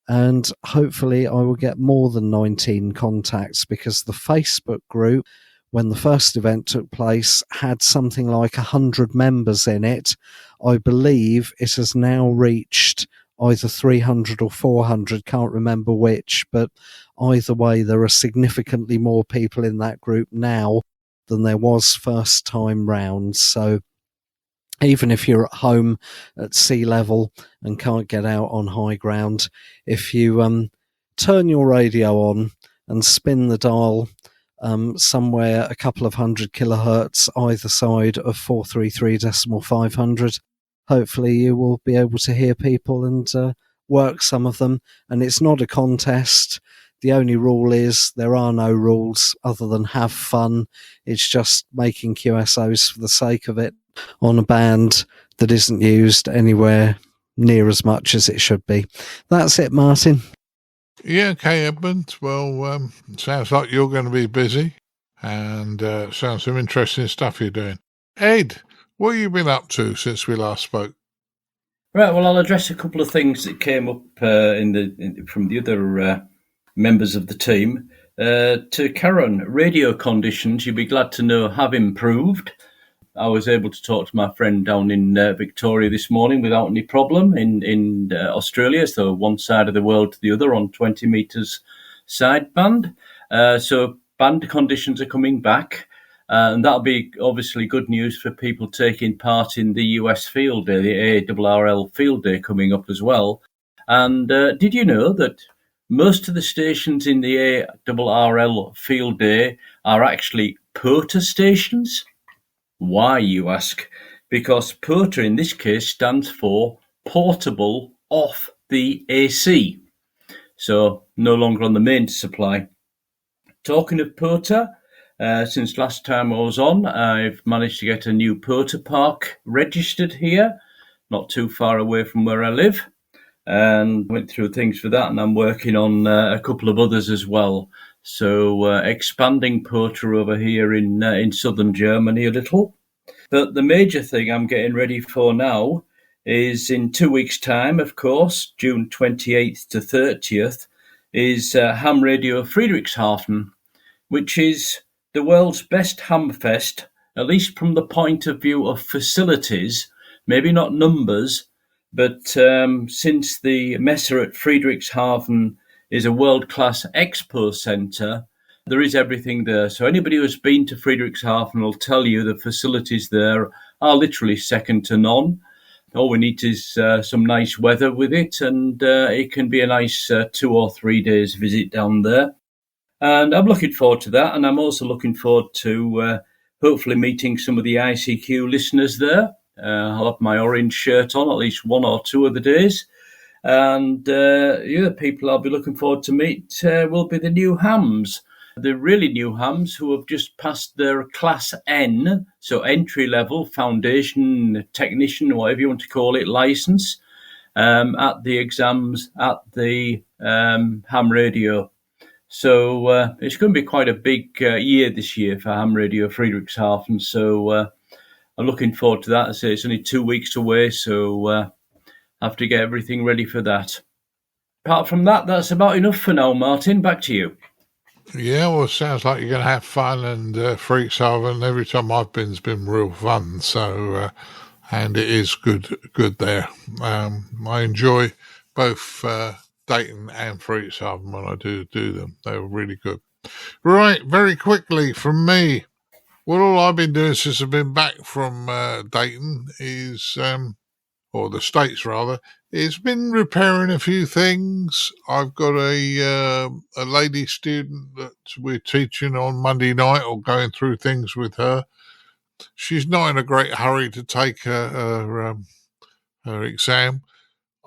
and hopefully I will get more than 19 contacts, because the Facebook group, when the first event took place, had something like 100 members in it. I believe it has now reached either 300 or 400, can't remember which, but either way, there are significantly more people in that group now than there was first time round. So even if you're at home at sea level and can't get out on high ground, if you turn your radio on and spin the dial somewhere a couple of hundred kilohertz either side of 433.500, hopefully you will be able to hear people and work some of them. And it's not a contest. The only rule is there are no rules other than have fun. It's just making QSOs for the sake of it on a band that isn't used anywhere near as much as it should be. That's it, Martin. Yeah, okay, Edmund. Well, sounds like you're going to be busy, and sounds some interesting stuff you're doing. Ed, what have you been up to since we last spoke? Right, well, I'll address a couple of things that came up from the other members of the team. To Caryn, radio conditions, you'll be glad to know, have improved. I was able to talk to my friend down in Victoria this morning without any problem in Australia, so one side of the world to the other on 20 metres sideband. So band conditions are coming back, and that'll be obviously good news for people taking part in the US Field Day, the ARRL Field Day coming up as well. And did you know that most of the stations in the ARRL Field Day are actually POTA stations? Why, you ask? Because POTA in this case stands for Portable Off the AC. so no longer on the main supply. Talking of POTA, since last time I was on, I've managed to get a new POTA park registered here, not too far away from where I live, and went through things for that, and I'm working on a couple of others as well. So expanding POTA over here in southern Germany a little. But the major thing I'm getting ready for now is in 2 weeks' time, of course, June 28th to 30th, is Ham Radio Friedrichshafen, which is the world's best ham fest, at least from the point of view of facilities, maybe not numbers, but since the Messe at Friedrichshafen is a world-class expo centre, there is everything there. So anybody who's been to Friedrichshafen will tell you the facilities there are literally second to none. All we need is some nice weather with it, and it can be a nice 2 or 3 days visit down there. And I'm looking forward to that, and I'm also looking forward to hopefully meeting some of the ICQ listeners there. I'll have my orange shirt on at least 1 or 2 of the days. And the other people I'll be looking forward to meet will be the new hams. The really new hams who have just passed their Class N, so entry-level, foundation, technician, whatever you want to call it, licence, at the exams at the ham radio. So it's going to be quite a big year this year for Ham Radio Friedrichshafen. So I'm looking forward to that. I say it's only 2 weeks away, so I have to get everything ready for that. Apart from that, that's about enough for now, Martin. Back to you. Yeah, well, it sounds like you're going to have fun, and Friedrichshafen, every time I've been, has been real fun. So, and it is good there. I enjoy both Dayton and Friedrichshafen when I do them. They were really good. Right, very quickly from me. Well, all I've been doing since I've been back from Dayton is, or the States rather, is been repairing a few things. I've got a lady student that we're teaching on Monday night, or going through things with her. She's not in a great hurry to take her exam.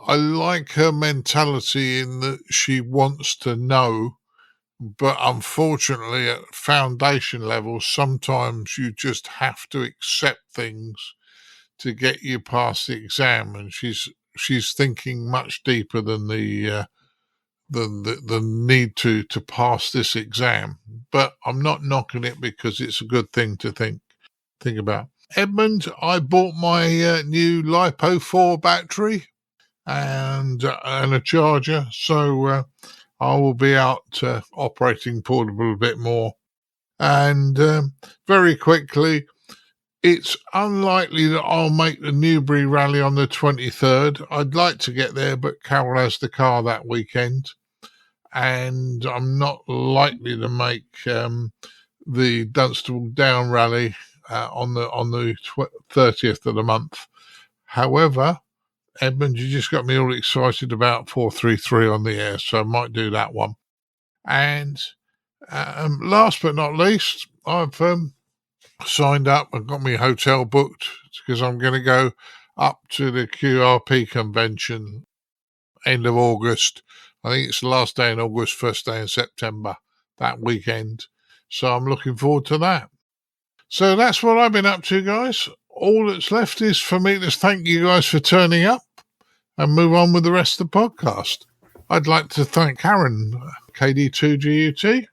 I like her mentality in that she wants to know, but unfortunately at foundation level, sometimes you just have to accept things to get you past the exam, and she's thinking much deeper than the need to pass this exam. But I'm not knocking it because it's a good thing to think about. Edmund, I bought my new LiPo 4 battery and a charger, so I will be out operating portable a bit more. And very quickly, it's unlikely that I'll make the Newbury Rally on the 23rd. I'd like to get there, but Carol has the car that weekend, and I'm not likely to make the Dunstable Down Rally on the 30th of the month. However, Edmund, you just got me all excited about 433 on the air, so I might do that one. And last but not least, I've signed up and got my hotel booked because I'm going to go up to the QRP convention end of August. I think it's the last day in August, first day in September, that weekend. So I'm looking forward to that. So that's what I've been up to, guys. All that's left is for me to thank you guys for turning up and move on with the rest of the podcast. I'd like to thank Caryn, KD2GUT.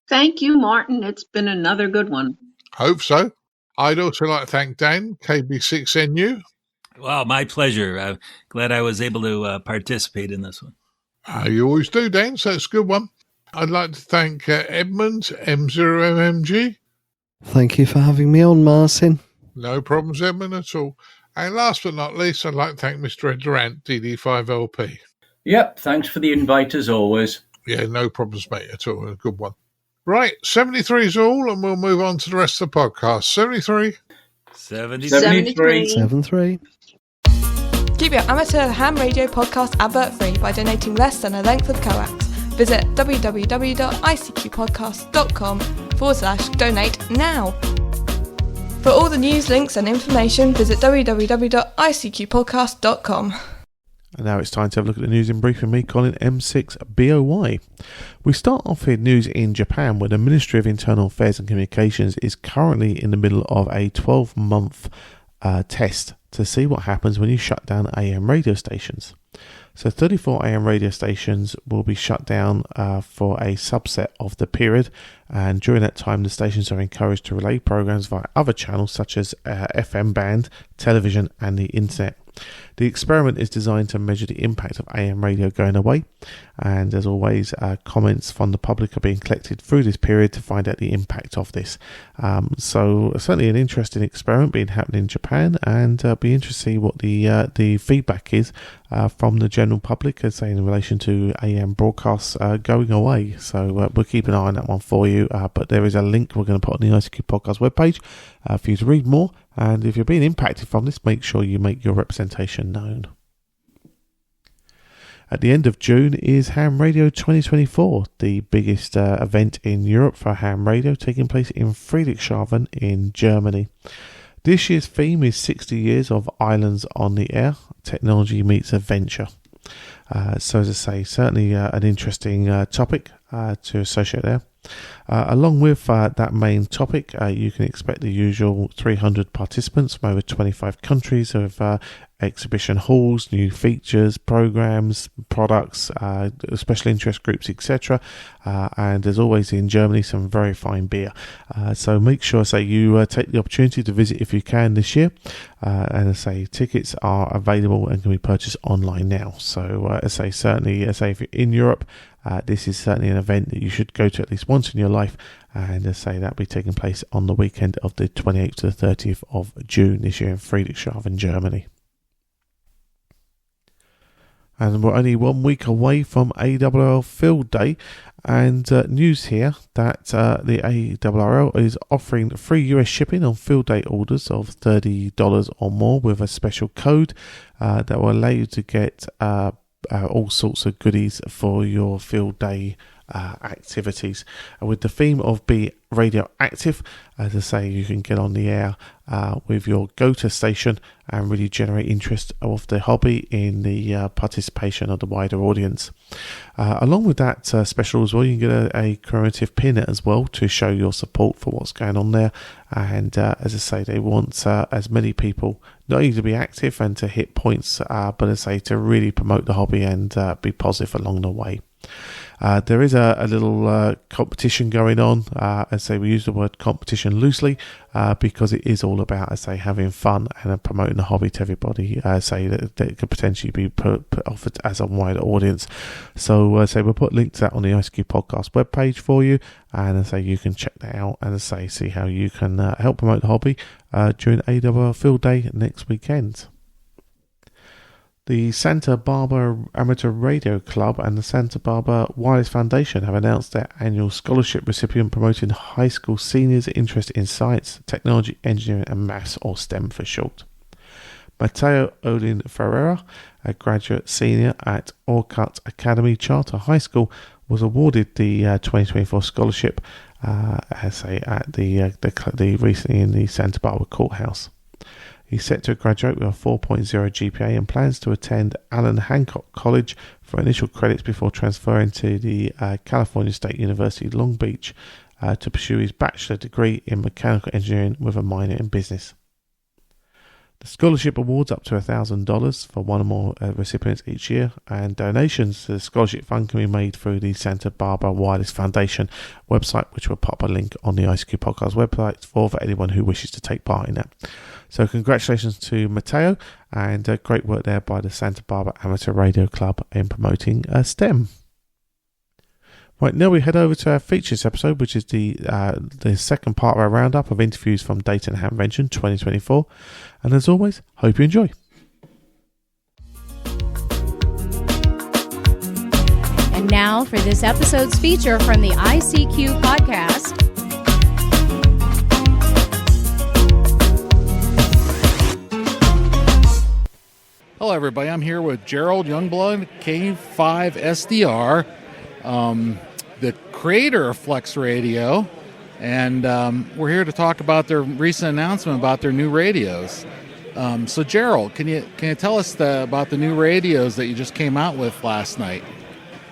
Thank you, Martin. It's been another good one. Hope so. I'd also like to thank Dan, KB6NU. Well, my pleasure. I'm glad I was able to participate in this one. You always do, Dan, so it's a good one. I'd like to thank Edmund M0MNG. Thank you for having me on, Martin. No problems, Edmund, at all. And last but not least, I'd like to thank Mr. Ed Durrant DD5LP. Yep, thanks for the invite as always. Yeah, no problems, mate, at all. A good one. Right, 73 is all, and we'll move on to the rest of the podcast. 73. 73. Keep your amateur ham radio podcast advert free by donating less than a length of coax. Visit www.icqpodcast.com/donate now. For all the news, links and information, visit www.icqpodcast.com. And now it's time to have a look at the news in brief with me, Colin M6BOY. We start off with news in Japan, where the Ministry of Internal Affairs and Communications is currently in the middle of a 12-month test to see what happens when you shut down AM radio stations. So 34 AM radio stations will be shut down for a subset of the period, and during that time the stations are encouraged to relay programs via other channels such as FM band, television and the internet. The experiment is designed to measure the impact of AM radio going away, and as always comments from the public are being collected through this period to find out the impact of this. So certainly an interesting experiment being happening in Japan, and be interested to see what the feedback is from the general public, as say in relation to AM broadcasts going away. So we'll keep an eye on that one for you, but there is a link we're going to put on the ICQ podcast webpage for you to read more. And if you're being impacted from this, make sure you make your representation known. At the end of June is Ham Radio 2024, the biggest event in Europe for ham radio, taking place in Friedrichshafen in Germany. This year's theme is 60 years of Islands on the Air, Technology Meets Adventure. So as I say, certainly an interesting topic to associate there. Along with that main topic, you can expect the usual 300 participants from over 25 countries of exhibition halls, new features, programs, products, special interest groups, etc. And as always in Germany, some very fine beer. So make sure, you take the opportunity to visit if you can this year. And tickets are available and can be purchased online now. So certainly, if you're in Europe, this is certainly an event that you should go to at least once in your life, and that'll be taking place on the weekend of the 28th to the 30th of June this year in Friedrichshafen, Germany. And we're only 1 week away from ARRL Field Day, and news here that the ARRL is offering free US shipping on Field Day orders of $30 or more with a special code that will allow you to get all sorts of goodies for your field day activities. With the theme of Be Radioactive, as I say, you can get on the air with your go-to station and really generate interest of the hobby in the participation of the wider audience. Along with that special as well, you can get a commemorative pin as well to show your support for what's going on there. And as I say, they want as many people not only to be active and to hit points, but as I say, to really promote the hobby and be positive along the way. There is a little competition going on. As I say, we use the word competition loosely because it is all about, as I say, having fun and promoting the hobby to everybody. That it could potentially be put offered as a wider audience. So we'll put a link to that on the ICQ podcast webpage for you, and as I say, you can check that out and as I say, see how you can help promote the hobby during ARRL Field Day next weekend. The Santa Barbara Amateur Radio Club and the Santa Barbara Wireless Foundation have announced their annual scholarship recipient promoting high school seniors' interest in science, technology, engineering and maths, or STEM for short. Mateo Olin Ferreira, a graduate senior at Orcutt Academy Charter High School, was awarded the 2024 scholarship at the recently in the Santa Barbara Courthouse. He's set to graduate with a 4.0 GPA and plans to attend Allen Hancock College for initial credits before transferring to the California State University Long Beach to pursue his bachelor degree in mechanical engineering with a minor in business. The scholarship awards up to $1,000 for one or more recipients each year, and donations to the scholarship fund can be made through the Santa Barbara Wireless Foundation website, which will pop a link on the ICQ podcast website for anyone who wishes to take part in that. So congratulations to Mateo, and great work there by the Santa Barbara Amateur Radio Club in promoting STEM. Right, now we head over to our features episode, which is the second part of our roundup of interviews from Dayton Hamvention 2024. And as always, hope you enjoy. And now for this episode's feature from the ICQ podcast. Hello, everybody. I'm here with Gerald Youngblood, K5SDR, the creator of Flex Radio, and we're here to talk about their recent announcement about their new radios. So Gerald, can you tell us about the new radios that you just came out with last night?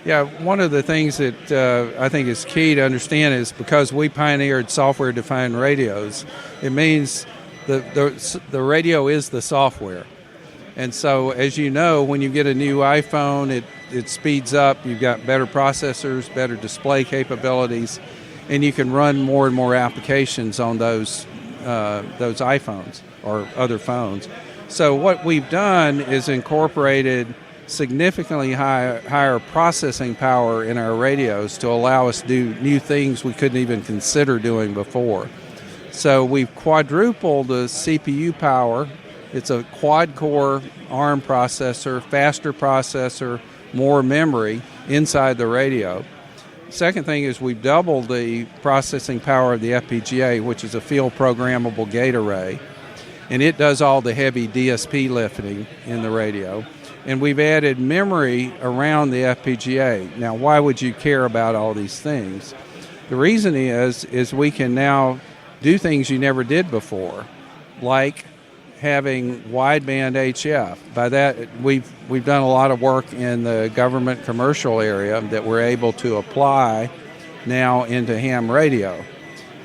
Yeah, one of the things that I think is key to understand is because we pioneered software-defined radios, it means the radio is the software. And so, as you know, when you get a new iPhone, it speeds up. You've got better processors, better display capabilities, and you can run more and more applications on those iPhones or other phones. So what we've done is incorporated significantly higher processing power in our radios to allow us to do new things we couldn't even consider doing before. So we've quadrupled the CPU power. It's a quad-core ARM processor, faster processor, more memory inside the radio. Second thing is we've doubled the processing power of the FPGA, which is a field programmable gate array, and it does all the heavy DSP lifting in the radio. And we've added memory around the FPGA. Now, why would you care about all these things? The reason is we can now do things you never did before, like having wideband HF. By that, we've done a lot of work in the government commercial area that we're able to apply now into ham radio.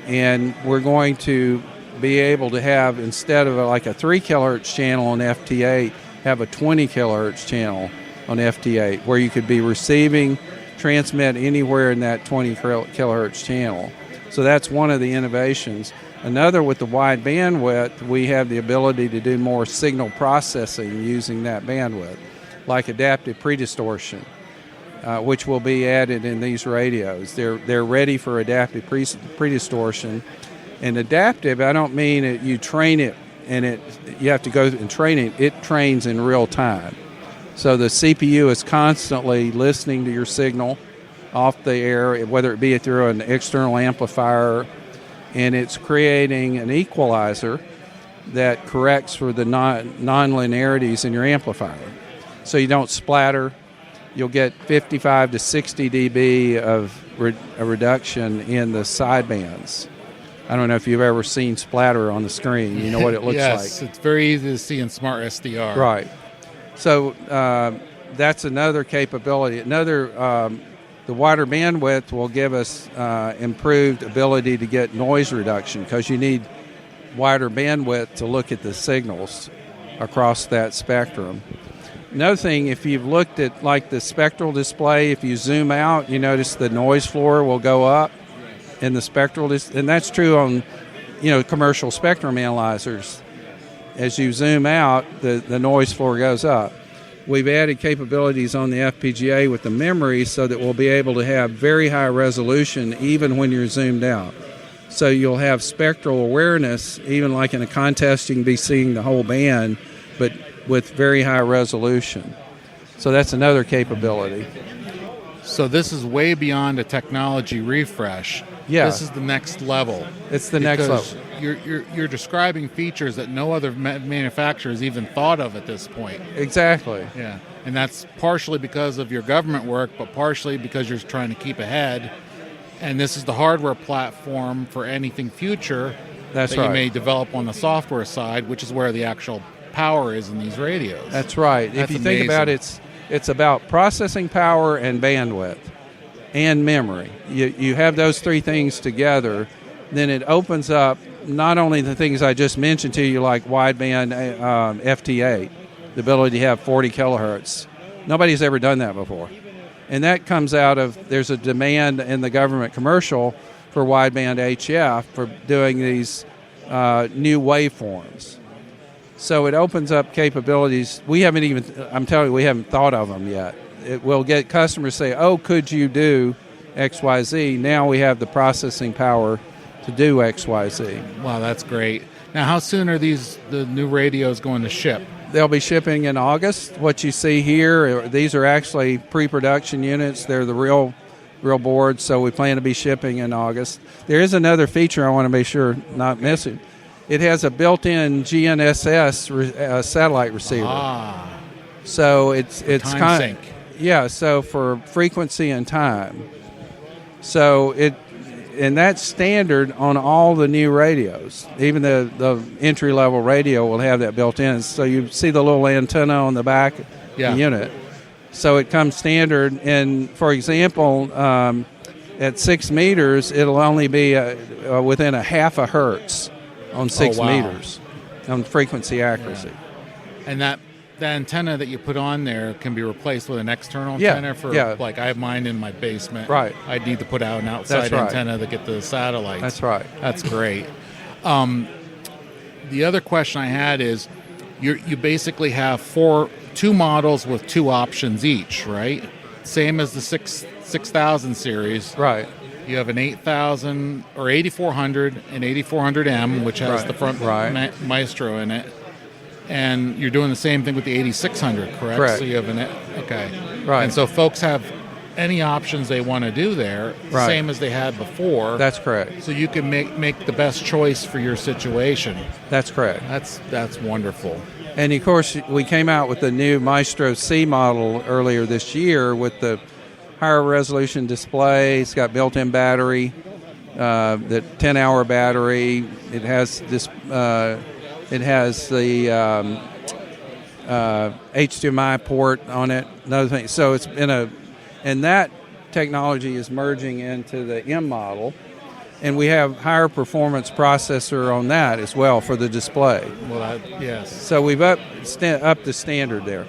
And we're going to be able to have, instead of like a 3 kilohertz channel on FT8, have a 20 kilohertz channel on FT8 where you could be receiving, transmit anywhere in that 20 kilohertz channel. So that's one of the innovations. Another, with the wide bandwidth, we have the ability to do more signal processing using that bandwidth, like adaptive predistortion, which will be added in these radios. They're ready for adaptive predistortion. And adaptive, I don't mean that you train it and you have to go and train it. It trains in real time. So the CPU is constantly listening to your signal off the air, whether it be through an external amplifier, and it's creating an equalizer that corrects for the non-linearities in your amplifier. So you don't splatter. You'll get 55 to 60 dB of a reduction in the sidebands. I don't know if you've ever seen splatter on the screen. You know what it looks like. Yes, it's very easy to see in Smart SDR. Right. So that's another capability. The wider bandwidth will give us improved ability to get noise reduction, because you need wider bandwidth to look at the signals across that spectrum. Another thing, if you've looked at like the spectral display, if you zoom out, you notice the noise floor will go up in the spectral, and that's true on commercial spectrum analyzers. As you zoom out, the noise floor goes up. We've added capabilities on the FPGA with the memory so that we'll be able to have very high resolution even when you're zoomed out. So you'll have spectral awareness, even like in a contest you can be seeing the whole band, but with very high resolution. So that's another capability. So this is way beyond a technology refresh. Yeah. This is the next level. It's the next level. You're describing features that no other manufacturer has even thought of at this point. Exactly. Yeah, and that's partially because of your government work, but partially because you're trying to keep ahead. And this is the hardware platform for anything future that you may develop on the software side, which is where the actual power is in these radios. That's right. That's if you think about it, it's about processing power and bandwidth and memory. You have those three things together, then it opens up not only the things I just mentioned to you, like wideband FT8, the ability to have 40 kilohertz. Nobody's ever done that before. And that comes out of, there's a demand in the government commercial for wideband HF for doing these new waveforms. So it opens up capabilities. We haven't thought of them yet. It will get customers say, oh, could you do XYZ? Now we have the processing power to do XYZ. Wow, that's great. Now, how soon are the new radios going to ship? They'll be shipping in August. What you see here, these are actually pre-production units. They're the real boards, so we plan to be shipping in August. There is another feature I want to make sure not missing. It has a built-in GNSS satellite receiver. So it's time sync. Yeah, so for frequency and time. So and that's standard on all the new radios. Even the entry-level radio will have that built in. So you see the little antenna on the back of the unit. So it comes standard. And, for example, at 6 meters, it'll only be within a half a hertz on 6 meters on frequency accuracy. And the antenna that you put on there can be replaced with an external antenna like I have mine in my basement. Right. I need to put out an outside antenna to get the satellites. That's right. That's great. The other question I had is you basically have two models with 2 options each, right? Same as the 6000 series. Right. You have an 8000 or 8400 and 8400M, which has the front Maestro in it. And you're doing the same thing with the 8600, correct? Correct. So you have okay. Right. And so folks have any options they want to do there, same as they had before. That's correct. So you can make the best choice for your situation. That's correct. That's wonderful. And of course, we came out with the new Maestro C model earlier this year with the higher resolution display. It's got built-in battery, the 10-hour battery. It has this. It has the HDMI port on it. Another thing. So it's and that technology is merging into the M model, and we have higher performance processor on that as well for the display. Well, yes. So we've upped the standard there.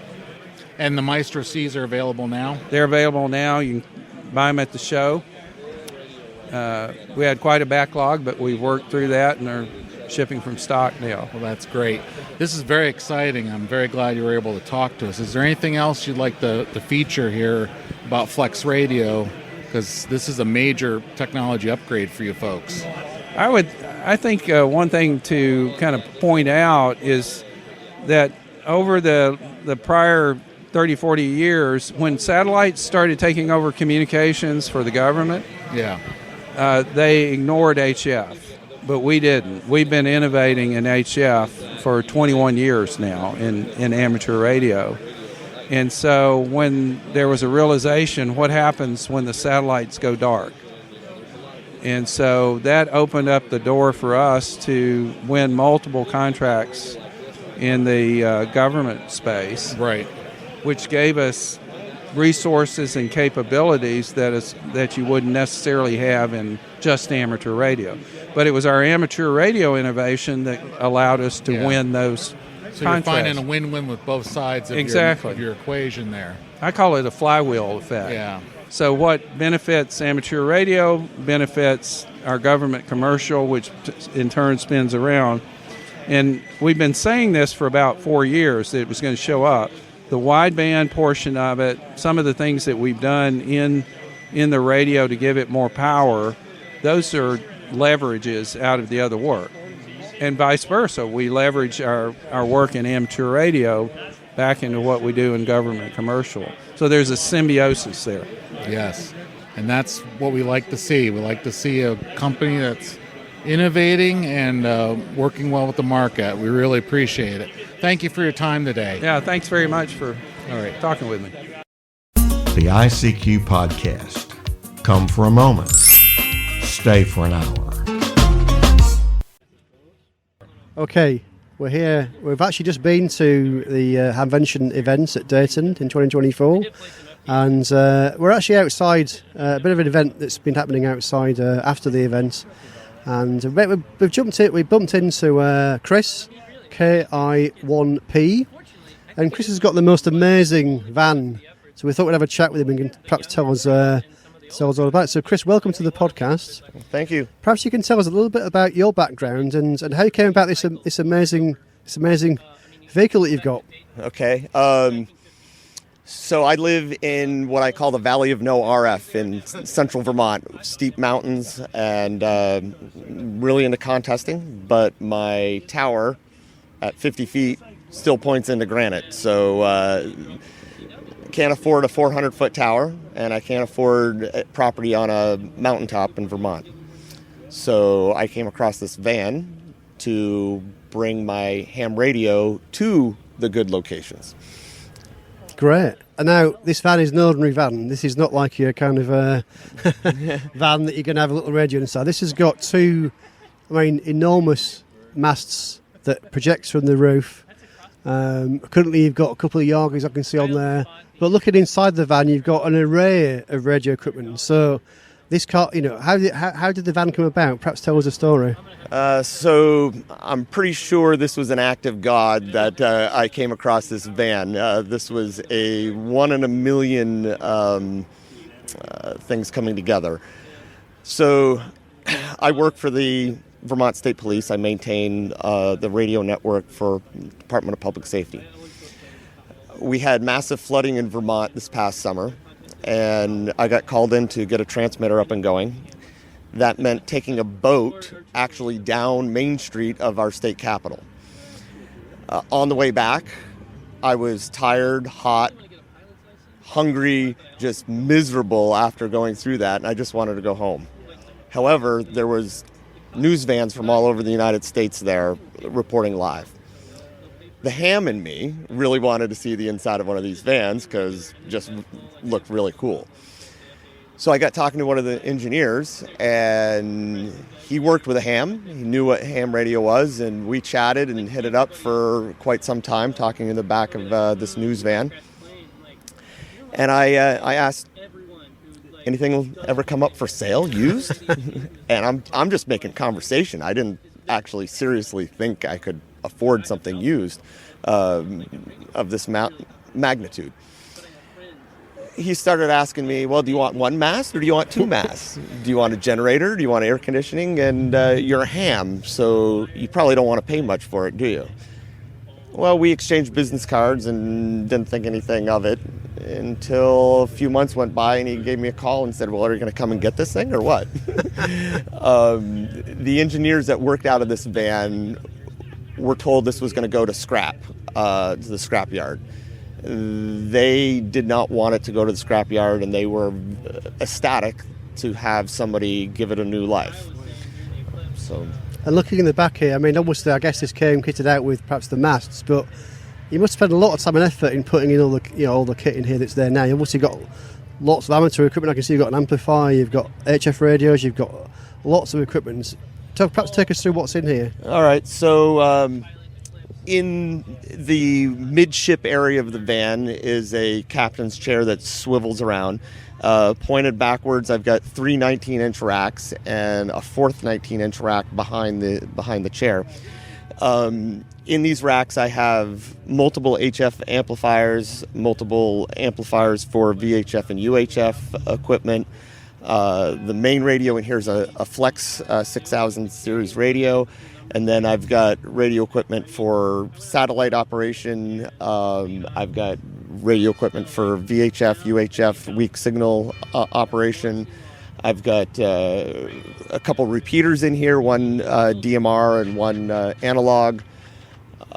And the Maestro Cs are available now? They're available now. You can buy them at the show. We had quite a backlog, but we've worked through that, and they're shipping from stock now. Well, that's great. This is very exciting. I'm very glad you were able to talk to us. Is there anything else you'd like to feature here about Flex Radio? Because this is a major technology upgrade for you folks. I think one thing to kind of point out is that over the prior 30, 40 years, when satellites started taking over communications for the government, they ignored HF. But we didn't. We've been innovating in HF for 21 years now in amateur radio. And so when there was a realization, what happens when the satellites go dark? And so that opened up the door for us to win multiple contracts in the government space. Right. Which gave us resources and capabilities that you wouldn't necessarily have in just amateur radio. But it was our amateur radio innovation that allowed us to win those So contracts. you're finding a win-win with both sides of your equation there. I call it a flywheel effect. Yeah. So what benefits amateur radio benefits our government commercial, which in turn spins around. And we've been saying this for about 4 years that it was going to show up. The wideband portion of it, some of the things that we've done in the radio to give it more power, those are leverages out of the other work. And vice versa. We leverage our work in amateur radio back into what we do in government commercial. So there's a symbiosis there. Yes. And that's what we like to see. We like to see a company that's innovating and working well with the market. We really appreciate it. Thank you for your time today. Yeah, thanks very much for talking with me. The ICQ podcast. Come for a moment. Stay for an hour. Okay, we're here. We've actually just been to the Hamvention event at Dayton in 2024. And we're actually outside, a bit of an event that's been happening outside after the event. And we bumped into Chris, KI1P. And Chris has got the most amazing van. So we thought we'd have a chat with him and can perhaps tell us all about it. So Chris, welcome to the podcast. Thank you. Perhaps you can tell us a little bit about your background and how you came about this amazing vehicle that you've got. Okay. So I live in what I call the Valley of No RF in central Vermont, steep mountains, and really into contesting. But my tower at 50 feet still points into granite. So can't afford a 400-foot tower, and I can't afford property on a mountaintop in Vermont. So I came across this van to bring my ham radio to the good locations. Great. And now, this van is an ordinary van. This is not like your kind of van that you're going to have a little radio inside. This has got two, enormous masts that projects from the roof. Currently, you've got a couple of Yorgies I can see on there. But looking inside the van, you've got an array of radio equipment. So, this car, how did the van come about? Perhaps tell us a story. So I'm pretty sure this was an act of God that I came across this van. This was a 1 in a million things coming together. So I work for the Vermont State Police. I maintain the radio network for Department of Public Safety. We had massive flooding in Vermont this past summer, and I got called in to get a transmitter up and going. That meant taking a boat actually down Main Street of our state capitol. On the way back, I was tired, hot, hungry, just miserable after going through that, and I just wanted to go home. However, there was news vans from all over the United States there reporting live. The ham in me really wanted to see the inside of one of these vans because it just looked really cool. So I got talking to one of the engineers, and he worked with a ham. He knew what ham radio was, and we chatted and hit it up for quite some time, talking in the back of this news van. And I asked, anything ever come up for sale, used? And I'm just making conversation. I didn't actually seriously think I could afford something used of this magnitude. He started asking me, well, do you want one mast or do you want two masts? Do you want a generator? Do you want air conditioning? And you're a ham, so you probably don't want to pay much for it, do you? Well, we exchanged business cards and didn't think anything of it until a few months went by, and he gave me a call and said, well, are you going to come and get this thing or what? The engineers that worked out of this van were told this was going to go to scrap, to the scrap yard. They did not want it to go to the scrap yard, and they were ecstatic to have somebody give it a new life. So, and looking in the back here, obviously, I guess this came kitted out with perhaps the masts, but you must spend a lot of time and effort in putting in all the kit in here that's there now. You've obviously got lots of amateur equipment. I can see you've got an amplifier, you've got HF radios, you've got lots of equipment. So perhaps take us through what's in here. All right, so in the midship area of the van is a captain's chair that swivels around. Pointed backwards, I've got 3 19-inch racks and a fourth 19-inch rack behind the chair. In these racks, I have multiple HF amplifiers, multiple amplifiers for VHF and UHF equipment. The main radio in here is a Flex 6000 series radio. And then I've got radio equipment for satellite operation. I've got radio equipment for VHF, UHF, weak signal operation. I've got a couple repeaters in here, one DMR and one analog,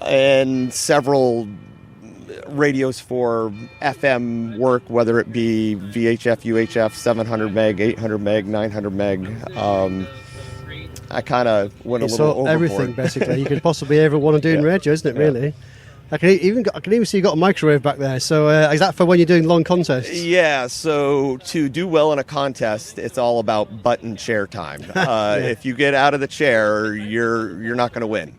and several radios for FM work, whether it be VHF, UHF, 700 meg, 800 meg, 900 meg. I kind of went a little overboard. Everything, basically, you could possibly ever want to do in radio, isn't it, really? I can even see you got a microwave back there. So is that for when you're doing long contests? Yeah, so to do well in a contest, it's all about butt and chair time. If you get out of the chair, you're not going to win.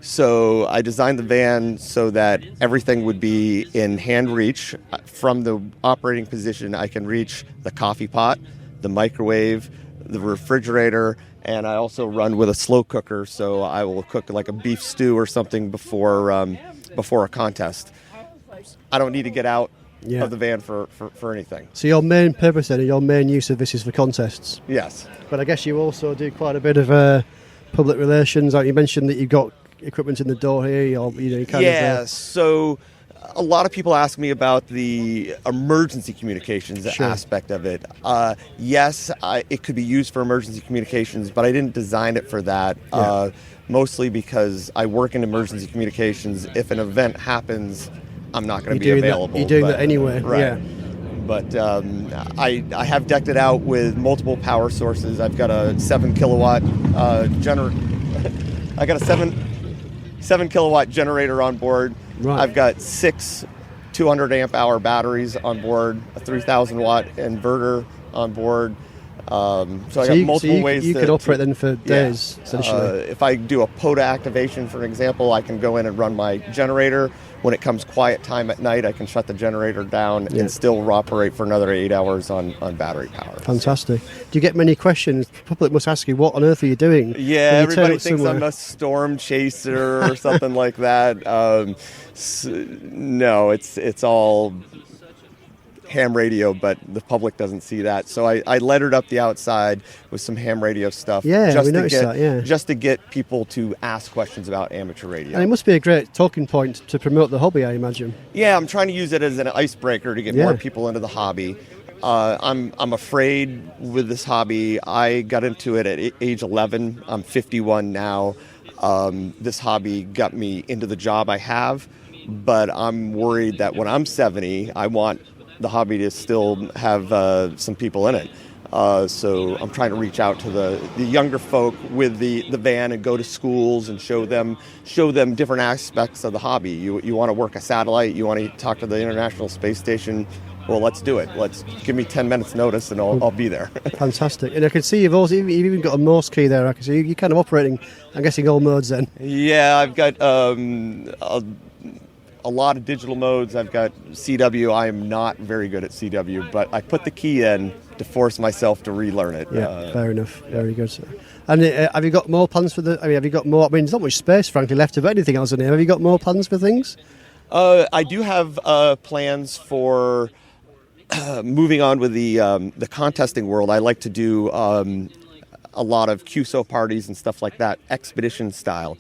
So I designed the van so that everything would be in hand reach. From the operating position, I can reach the coffee pot, the microwave, the refrigerator, and I also run with a slow cooker, so I will cook like a beef stew or something before a contest. I don't need to get out of the van for anything. So your main purpose then, your main use of this is for contests? Yes. But I guess you also do quite a bit of public relations. You mentioned that you've got equipment in the door here. So a lot of people ask me about the emergency communications aspect of it. Yes, it could be used for emergency communications, but I didn't design it for that. Mostly because I work in emergency communications. If an event happens, I'm not going to be available. You're doing that anyway, right. Yeah. But I have decked it out with multiple power sources. I've got a 7 kilowatt generator. I got a 7 kilowatt generator on board. Right. I've got 6 200 amp hour batteries on board, a 3,000 watt inverter on board. So I got multiple ways. You could operate then for days, essentially. If I do a POTA activation, for example, I can go in and run my generator. When it comes quiet time at night, I can shut the generator down and still operate for another 8 hours on battery power. Fantastic. Do you get many questions? The public must ask you, what on earth are you doing? Yeah, everybody thinks I'm a storm chaser or something like that. No, it's all ham radio, but the public doesn't see that. So I lettered up the outside with some ham radio stuff. Yeah, we noticed that, yeah. Just to get people to ask questions about amateur radio. And it must be a great talking point to promote the hobby, I imagine. Yeah, I'm trying to use it as an icebreaker to get more people into the hobby. I'm afraid with this hobby. I got into it at age 11. I'm 51 now. This hobby got me into the job I have, but I'm worried that when I'm 70, I want the hobby to still have some people in it. So I'm trying to reach out to the younger folk with the van and go to schools and show them different aspects of the hobby. You want to work a satellite, you want to talk to the International Space Station, well, let's do it. Let's give me 10 minutes notice and I'll be there. Fantastic. And I can see you've even got a Morse key there. I can see you're kind of operating, I'm guessing, all modes then. Yeah, I've got a lot of digital modes. I've got CW. I am not very good at CW, but I put the key in to force myself to relearn it. Yeah, fair enough. Very good. And have you got more plans for have you got more? I mean, there's not much space, frankly, left of anything else in here. Have you got more plans for things? I do have plans for moving on with the contesting world. I like to do a lot of QSO parties and stuff like that, expedition style.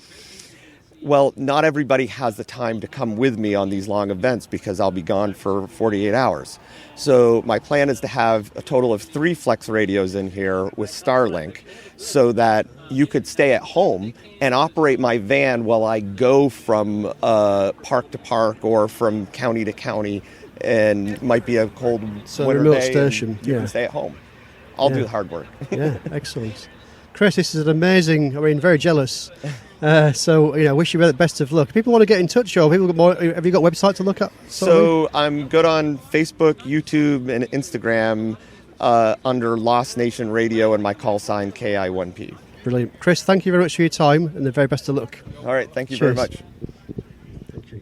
Well, not everybody has the time to come with me on these long events because I'll be gone for 48 hours. So my plan is to have a total of 3 Flex radios in here with Starlink so that you could stay at home and operate my van while I go from park to park or from county to county, and might be a cold winter remote day station. You can stay at home. I'll do the hard work. Yeah, excellent. Chris, this is an amazing, very jealous. So, wish you the best of luck. People want to get in touch, or people got more, have you got a website to look at? So I'm good on Facebook, YouTube, and Instagram under Lost Nation Radio and my call sign KI1P. Brilliant. Chris, thank you very much for your time and the very best of luck. All right, thank you very much. Thank you.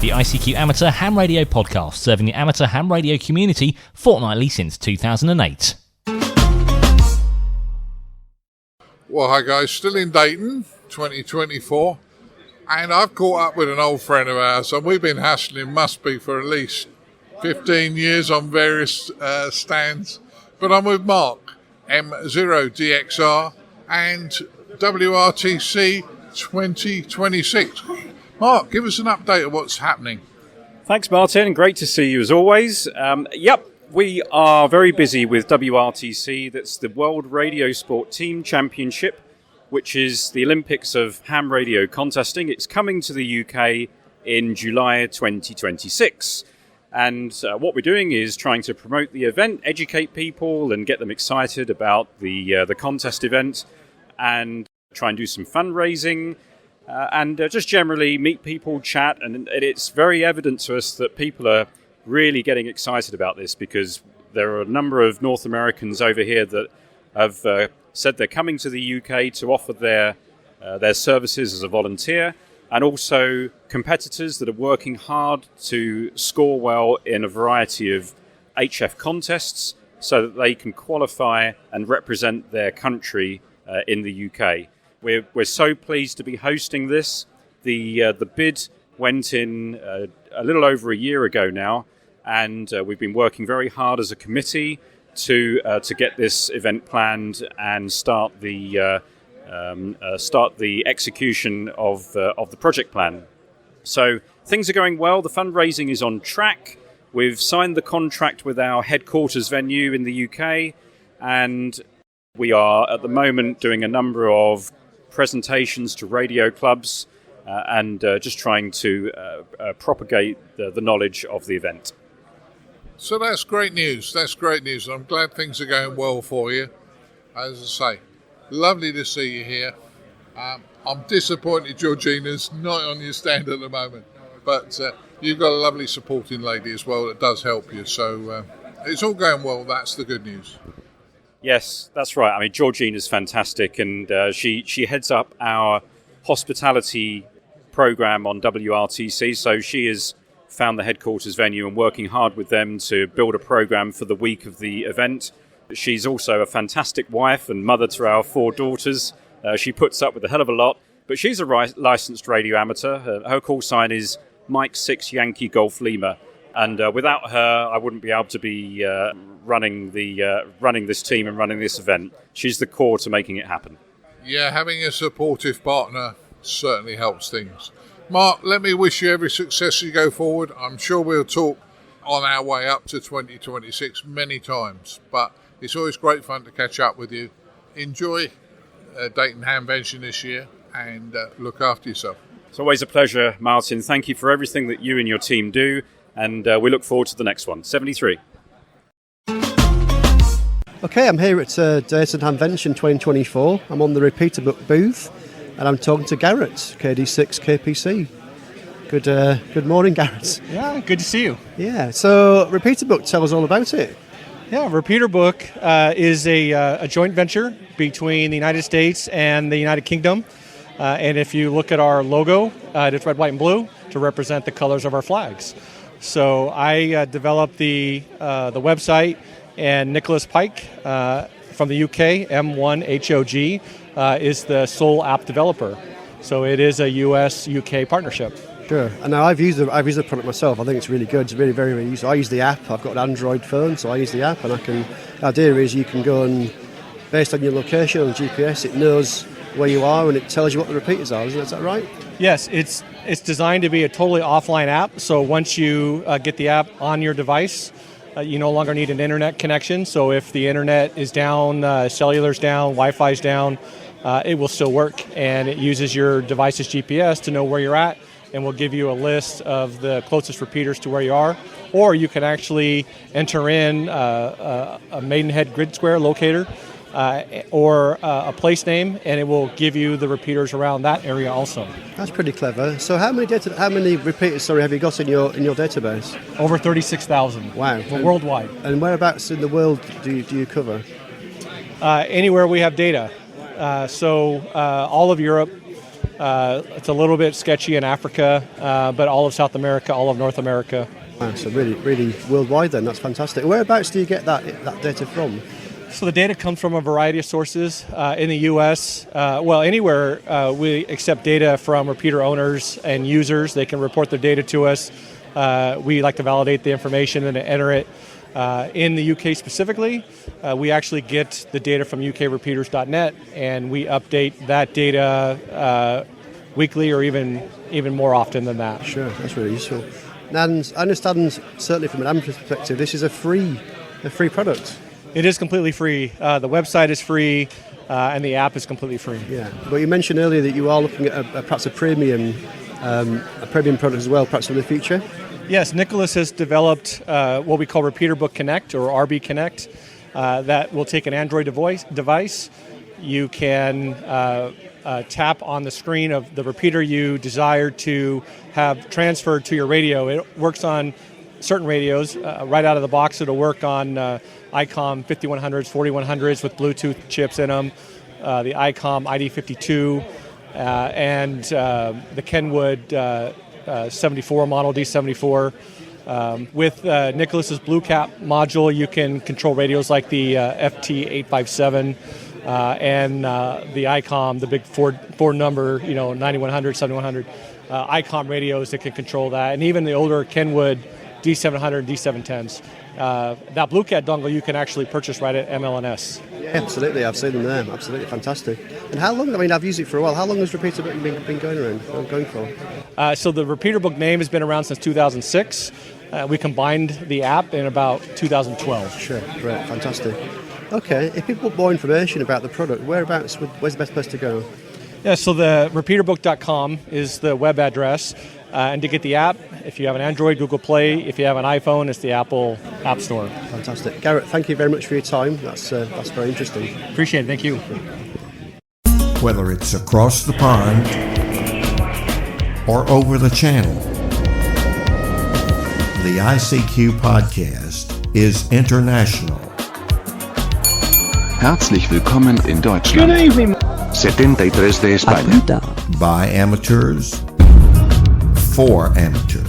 The ICQ Amateur Ham Radio Podcast, serving the amateur ham radio community fortnightly since 2008. Well, hi guys, still in Dayton, 2024, and I've caught up with an old friend of ours, and we've been hassling, must be for at least 15 years on various stands, but I'm with Mark M0DXR and WRTC 2026. Mark, give us an update of what's happening. Thanks, Martin. Great to see you as always. We are very busy with WRTC. That's the World Radio Sport Team Championship, which is the Olympics of ham radio contesting. It's coming to the UK in July 2026. And what we're doing is trying to promote the event, educate people and get them excited about the contest event, and try and do some fundraising. And just generally meet people, chat, and it's very evident to us that people are really getting excited about this because there are a number of North Americans over here that have said they're coming to the UK to offer their services as a volunteer, and also competitors that are working hard to score well in a variety of HF contests so that they can qualify and represent their country in the UK. We're so pleased to be hosting this. The bid went in a little over a year ago now, and we've been working very hard as a committee to get this event planned and start the execution of the project plan. So things are going well. The fundraising is on track. We've signed the contract with our headquarters venue in the UK, and we are at the moment doing a number of presentations to radio clubs and just trying to propagate the knowledge of the event. So that's great news. That's great news. I'm glad things are going well for you. As I say, lovely to see you here. I'm disappointed Georgina's not on your stand at the moment, but you've got a lovely supporting lady as well that does help you. So it's all going well. That's the good news. Yes, that's right. I mean, Georgina's fantastic, and she heads up our hospitality program on WRTC. So she has found the headquarters venue and working hard with them to build a program for the week of the event. She's also a fantastic wife and mother to our 4 daughters. She puts up with a hell of a lot, but she's a licensed radio amateur. Her call sign is Mike 6 Yankee Golf Lima, and without her, I wouldn't be able to be running this team and running this event. She's the core to making it happen. Yeah, having a supportive partner certainly helps things. Mark, let me wish you every success as you go forward. I'm sure we'll talk on our way up to 2026 many times, but it's always great fun to catch up with you. Enjoy Dayton Hamvention this year, and look after yourself. It's always a pleasure, Martin. Thank you for everything that you and your team do, and we look forward to the next one. 73. Okay, I'm here at Dayton Hamvention 2024. I'm on the Repeater Book booth, and I'm talking to Garrett, KD6 KPC. Good morning, Garrett. Yeah, good to see you. Yeah, so Repeater Book, tell us all about it. Yeah, Repeater Book is a joint venture between the United States and the United Kingdom. And if you look at our logo, it's red, white, and blue to represent the colors of our flags. So I developed the website, and Nicholas Pike from the UK, M1MRB, is the sole app developer. So it is a US-UK partnership. Sure. And now I've used the product myself. I think it's really good. It's really very, very useful. I use the app. I've got an Android phone, so I use the app, and the idea is you can go and, based on your location on GPS, it knows where you are and it tells you what the repeaters are. Is that right? Yes, it's designed to be a totally offline app. So once you get the app on your device, you no longer need an internet connection. So if the internet is down, cellular's down, Wi-Fi's down, it will still work, and it uses your device's GPS to know where you're at, and will give you a list of the closest repeaters to where you are. Or you can actually enter in a Maidenhead grid square locator or a place name, and it will give you the repeaters around that area also. That's pretty clever. So how many repeaters have you got in your database? Over 36,000. Wow. Worldwide. And whereabouts in the world do you cover? Anywhere we have data. So all of Europe. It's a little bit sketchy in Africa, but all of South America, all of North America. Wow, so really, really worldwide then. That's fantastic. Whereabouts do you get that data from? So the data comes from a variety of sources. In the U.S., anywhere we accept data from repeater owners and users. They can report their data to us. We like to validate the information and enter it. In the UK specifically, we actually get the data from ukrepeaters.net, and we update that data weekly or even more often than that. Sure, that's really useful. And I understand, certainly from an amateur perspective, this is a free product. It is completely free. The website is free, and the app is completely free. Yeah, but you mentioned earlier that you are looking at perhaps a premium product as well, perhaps in the future. Yes, Nicholas has developed what we call Repeater Book Connect, or RB Connect, that will take an Android device. You can tap on the screen of the repeater you desire to have transferred to your radio. It works on certain radios. Right out of the box, it'll work on ICOM 5100s, 4100s with Bluetooth chips in them, the ICOM ID52, and the Kenwood 74 model, D74. With Nicholas's Blue Cap module, you can control radios like the FT857 and the ICOM, the big four number, 9100, 7100 ICOM radios that can control that, and even the older Kenwood D700, D710s. That Blue Cat dongle you can actually purchase right at MLNS. Yeah, absolutely. I've seen them there. Absolutely fantastic. And how long? I mean, I've used it for a while. How long has Repeater Book been going for? So the Repeater Book name has been around since 2006. We combined the app in about 2012. Sure. Great. Fantastic. Okay. If people want more information about the product, where's the best place to go? Yeah. So the repeaterbook.com is the web address. And to get the app, if you have an Android, Google Play. If you have an iPhone, it's the Apple App Store. Fantastic. Garrett, thank you very much for your time. That's very interesting. Appreciate it. Thank you. Whether it's across the pond or over the channel, the ICQ podcast is international. Herzlich willkommen in Deutschland. Good evening. 73 de España. By amateurs, for amateurs.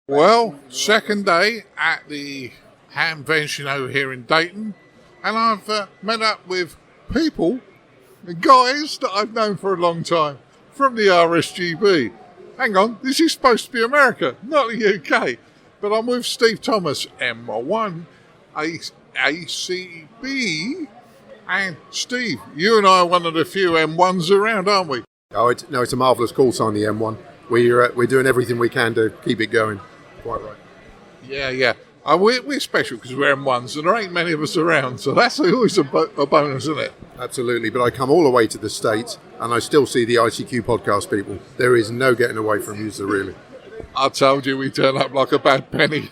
Well, second day at the Hamvention over here in Dayton, and I've met up with people, guys that I've known for a long time, from the RSGB. Hang on, this is supposed to be America, not the UK. But I'm with Steve Thomas, M1, ACB, and Steve, you and I are one of the few M1s around, aren't we? Oh, it's a marvellous call sign, the M1. We're doing everything we can to keep it going. Quite right. Yeah. We're special because we're M1s and there ain't many of us around, so that's always a bonus, isn't it? Absolutely, but I come all the way to the States and I still see the ICQ podcast people. There is no getting away from you, so really. I told you we turn up like a bad penny.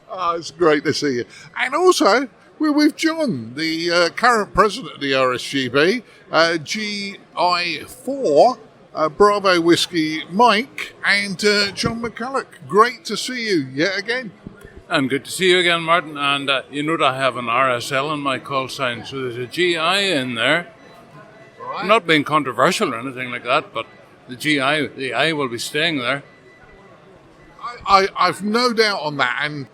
Oh, it's great to see you. And also, we're with John, the current president of the RSGB, GI4, Bravo Whiskey Mike, and John McCulloch. Great to see you yet again. And good to see you again, Martin. And you note I have an RSL in my call sign, so there's a GI in there. Right. I'm not being controversial or anything like that, but the I will be staying there. I've no doubt on that, and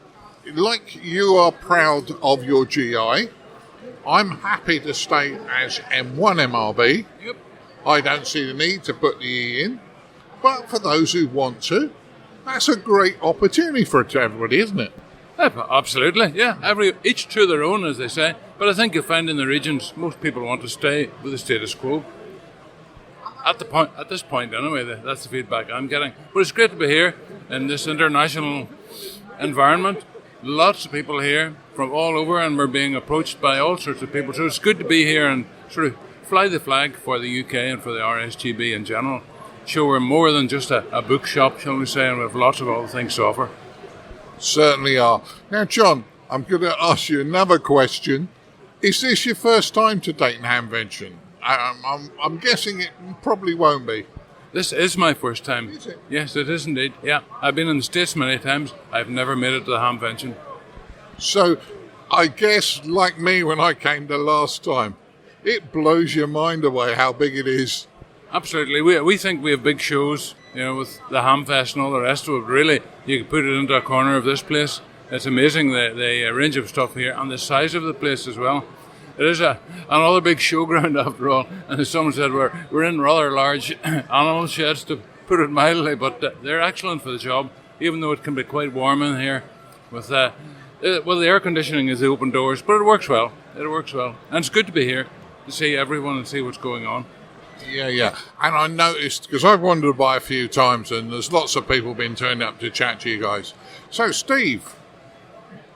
like you are proud of your GI, I'm happy to stay as M1MRB. Yep. I don't see the need to put the E in, but for those who want to, that's a great opportunity for everybody, isn't it? Absolutely, yeah. Each to their own, as they say. But I think you'll find in the regions, most people want to stay with the status quo. At this point, anyway, that's the feedback I'm getting. But it's great to be here in this international environment. Lots of people here from all over, and we're being approached by all sorts of people. So it's good to be here and sort of fly the flag for the UK and for the RSGB in general. Show we're more than just a bookshop, shall we say, and we have lots of other things to offer. Certainly are. Now, John, I'm going to ask you another question. Is this your first time to Dayton Hamvention? I'm guessing it probably won't be. This is my first time. Is it? Yes, it is indeed. Yeah, I've been in the States many times. I've never made it to the Hamvention. So, I guess, like me when I came the last time, it blows your mind away how big it is. Absolutely. We think we have big shows, with the Hamfest and all the rest of it. Really, you can put it into a corner of this place. It's amazing the range of stuff here and the size of the place as well. It is another big showground after all. And as someone said, we're in rather large animal sheds, to put it mildly, but they're excellent for the job, even though it can be quite warm in here. With the air conditioning is the open doors, but it works well. And it's good to be here to see everyone and see what's going on. Yeah. And I noticed, because I've wandered by a few times, and there's lots of people been turning up to chat to you guys. So, Steve,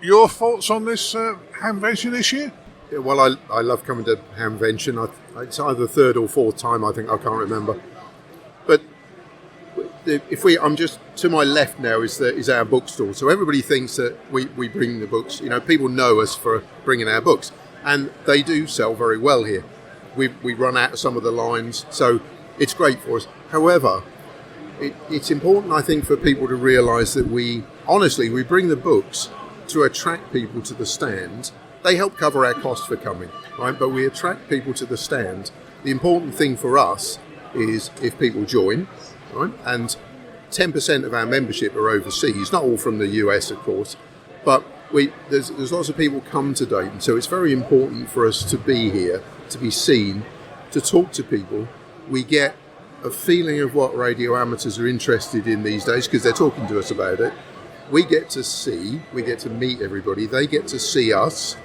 your thoughts on this Hamvention this year? Yeah, well, I love coming to Hamvention. It's either the third or fourth time, I think. I can't remember. But I'm just to my left now is our bookstore. So everybody thinks that we bring the books. People know us for bringing our books, and they do sell very well here. We run out of some of the lines, so it's great for us. However, it's important, I think, for people to realise that we bring the books to attract people to the stand. They help cover our costs for coming, right? But we attract people to the stand. The important thing for us is if people join, right? And 10% of our membership are overseas, not all from the US, of course, but there's lots of people come to Dayton, so it's very important for us to be here, to be seen, to talk to people. We get a feeling of what radio amateurs are interested in these days because they're talking to us about it. We get to meet everybody. They get to see us.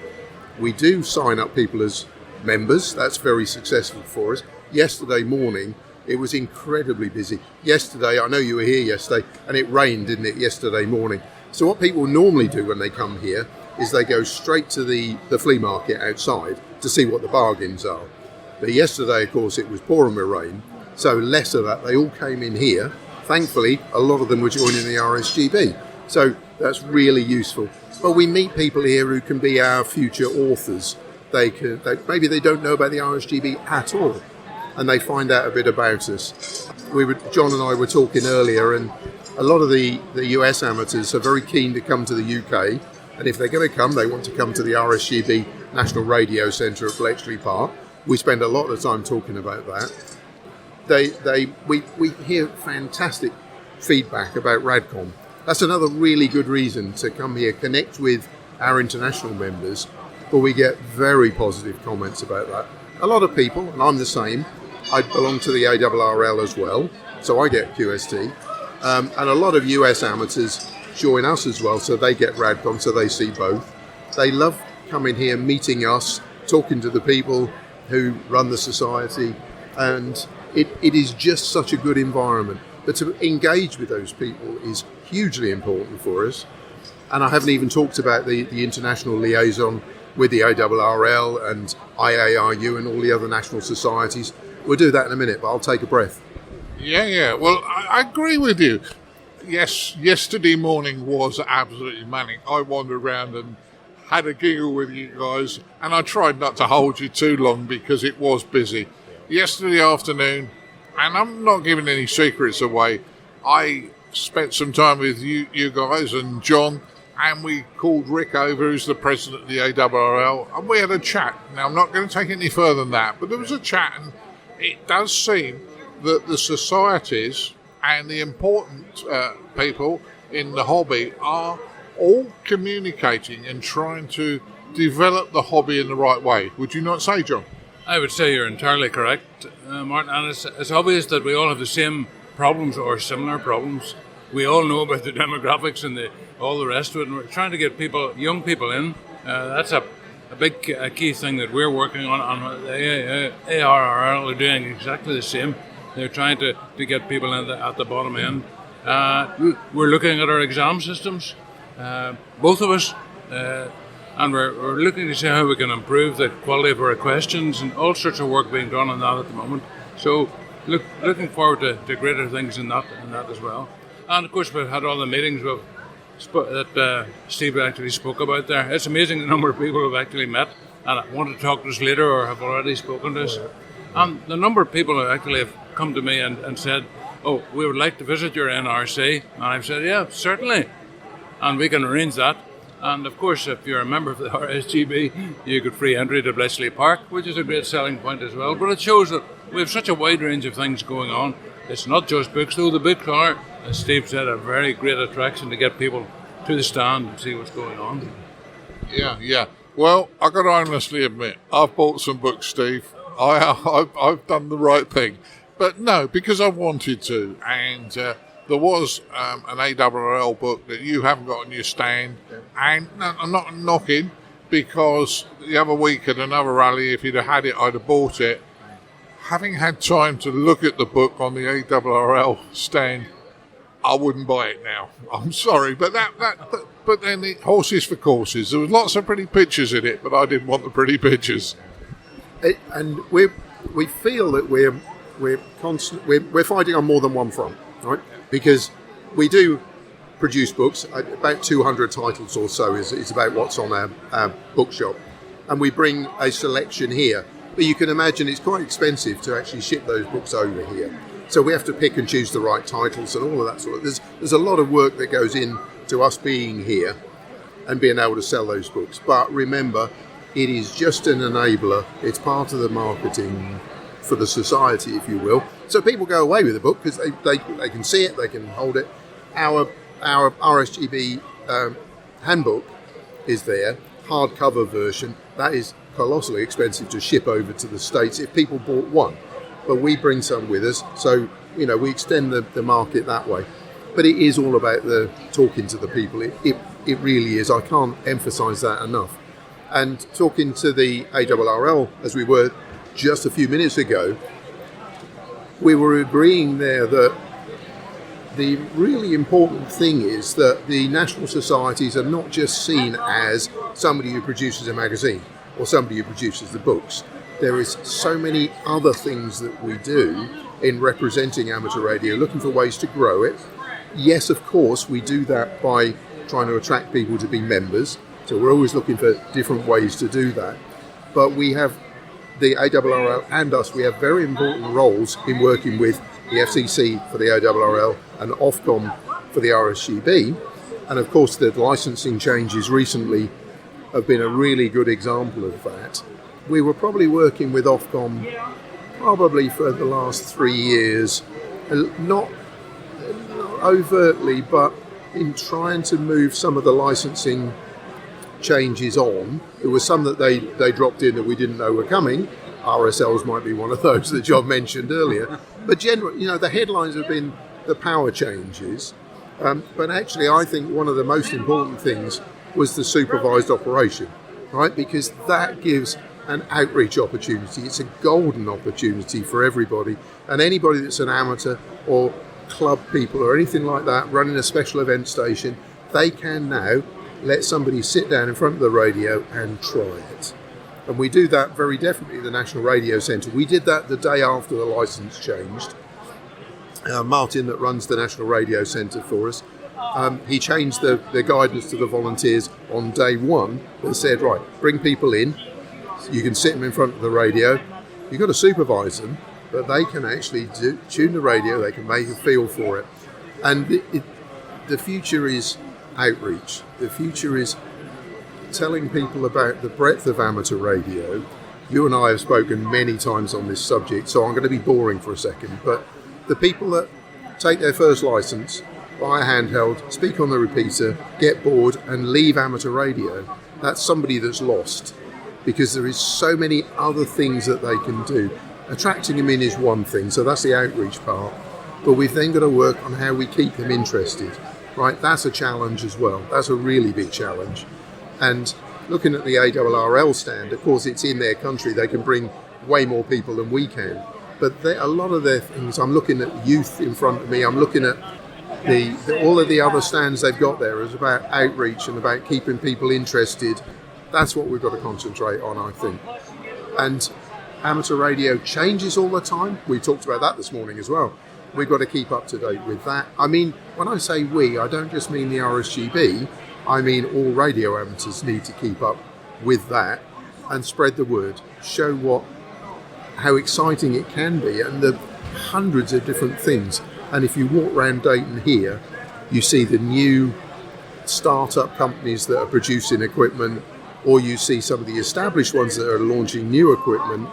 We do sign up people as members. That's very successful for us. Yesterday morning, it was incredibly busy. Yesterday, I know you were here yesterday, and it rained, didn't it, yesterday morning? So what people normally do when they come here is they go straight to the flea market outside to see what the bargains are. But yesterday, of course, it was pouring with rain, so less of that. They all came in here. Thankfully, a lot of them were joining the RSGB. So that's really useful. But we meet people here who can be our future authors. Maybe they don't know about the RSGB at all, and they find out a bit about us. John and I were talking earlier, and a lot of the US amateurs are very keen to come to the UK, and if they're going to come, they want to come to the RSGB National Radio Centre at Bletchley Park. We spend a lot of time talking about that. We hear fantastic feedback about Radcom. That's another really good reason to come here, connect with our international members, but we get very positive comments about that. A lot of people, and I'm the same, I belong to the ARRL as well, so I get QST, and a lot of US amateurs join us as well, so they get Radcom, so they see both. They love coming here, meeting us, talking to the people who run the society, and it is just such a good environment. But to engage with those people is hugely important for us. And I haven't even talked about the international liaison with the ARRL and IARU and all the other national societies. We'll do that in a minute, but I'll take a breath. Yeah. Well, I agree with you. Yes, yesterday morning was absolutely manic. I wandered around and had a giggle with you guys, and I tried not to hold you too long because it was busy. Yesterday afternoon, and I'm not giving any secrets away, I spent some time with you guys and John, and we called Rick over, who's the president of the ARRL, and we had a chat. Now, I'm not going to take it any further than that, but there was a chat, and it does seem that the societies and the important people in the hobby are all communicating and trying to develop the hobby in the right way. Would you not say, John? I would say you're entirely correct, Martin, and it's obvious that we all have the same problems or similar problems. We all know about the demographics and all the rest of it, and we're trying to get young people in. That's a big key thing that we're working on. The ARRL are doing exactly the same. They're trying to get people in at the bottom end. We're looking at our exam systems, both of us, and we're looking to see how we can improve the quality of our questions, and all sorts of work being done on that at the moment. So looking forward to greater things in that as well. And of course we've had all the meetings that Steve actually spoke about there. It's amazing the number of people who've actually met and want to talk to us later or have already spoken to us. And the number of people who actually have come to me and said, oh, we would like to visit your NRC. And I've said, yeah, certainly. And we can arrange that. And of course, if you're a member of the RSGB, you get free entry to Bletchley Park, which is a great selling point as well. But it shows that we have such a wide range of things going on. It's not just books, though. The books are, as Steve said, a very great attraction to get people to the stand and see what's going on. Yeah. Well, I got to honestly admit, I've bought some books, Steve. I've done the right thing. But no, because I wanted to. And there was an ARRL book that you haven't got on your stand. And no, I'm not knocking, because the other week at another rally, if you'd have had it, I'd have bought it. Having had time to look at the book on the ARRL stand, I wouldn't buy it now. I'm sorry, but but then horses for courses. There was lots of pretty pictures in it, but I didn't want the pretty pictures. And we feel that we're fighting on more than one front, right? Because we do produce books. About 200 titles or so is about what's on our bookshop, and we bring a selection here. But you can imagine it's quite expensive to actually ship those books over here. So we have to pick and choose the right titles and all of that sort of. There's a lot of work that goes into us being here and being able to sell those books. But remember, it is just an enabler. It's part of the marketing for the society, if you will. So people go away with the book because they can see it, they can hold it. Our RSGB handbook is there, hardcover version. That is colossally expensive to ship over to the States if people bought one. But we bring some with us, so we extend the market that way. But it is all about the talking to the people. It really is. I can't emphasise that enough. And talking to the ARRL, as we were just a few minutes ago, we were agreeing there that the really important thing is that the national societies are not just seen as somebody who produces a magazine or somebody who produces the books. There is so many other things that we do in representing amateur radio, looking for ways to grow it. Yes, of course, we do that by trying to attract people to be members. So we're always looking for different ways to do that. But we have the ARRL and us, we have very important roles in working with the FCC for the ARRL and Ofcom for the RSGB. And of course the licensing changes recently have been a really good example of that. We were probably working with Ofcom probably for the last 3 years, not overtly, but in trying to move some of the licensing changes on. There were some that they dropped in that we didn't know were coming. RSLs might be one of those that John mentioned earlier. But generally, the headlines have been the power changes. But actually, I think one of the most important things was the supervised operation, right? Because that gives an outreach opportunity. It's a golden opportunity for everybody. And anybody that's an amateur or club people or anything like that running a special event station, they can now let somebody sit down in front of the radio and try it. And we do that very definitely at the National Radio Centre. We did that the day after the licence changed. Martin, that runs the National Radio Centre for us, he changed the guidance to the volunteers on day one that said, right, bring people in, you can sit them in front of the radio, you've got to supervise them, but they can actually tune the radio, they can make a feel for it. And the future is outreach. The future is telling people about the breadth of amateur radio. You and I have spoken many times on this subject, so I'm going to be boring for a second, but the people that take their first licence, buy a handheld, speak on the repeater, get bored and leave amateur radio, that's somebody that's lost, because there is so many other things that they can do. Attracting them in is one thing, so that's the outreach part, but we've then got to work on how we keep them interested, right? That's a challenge as well. That's a really big challenge. And looking at the ARRL stand, of course it's in their country, they can bring way more people than we can, but a lot of their things, I'm looking at youth in front of me, I'm looking at all of the other stands they've got there is about outreach and about keeping people interested. That's what we've got to concentrate on, I think. And amateur radio changes all the time. We talked about that this morning as well. We've got to keep up to date with that. I mean, when I say we, I don't just mean the RSGB, I mean all radio amateurs need to keep up with that and spread the word, show how exciting it can be and the hundreds of different things. And if you walk around Dayton here, you see the new start-up companies that are producing equipment, or you see some of the established ones that are launching new equipment.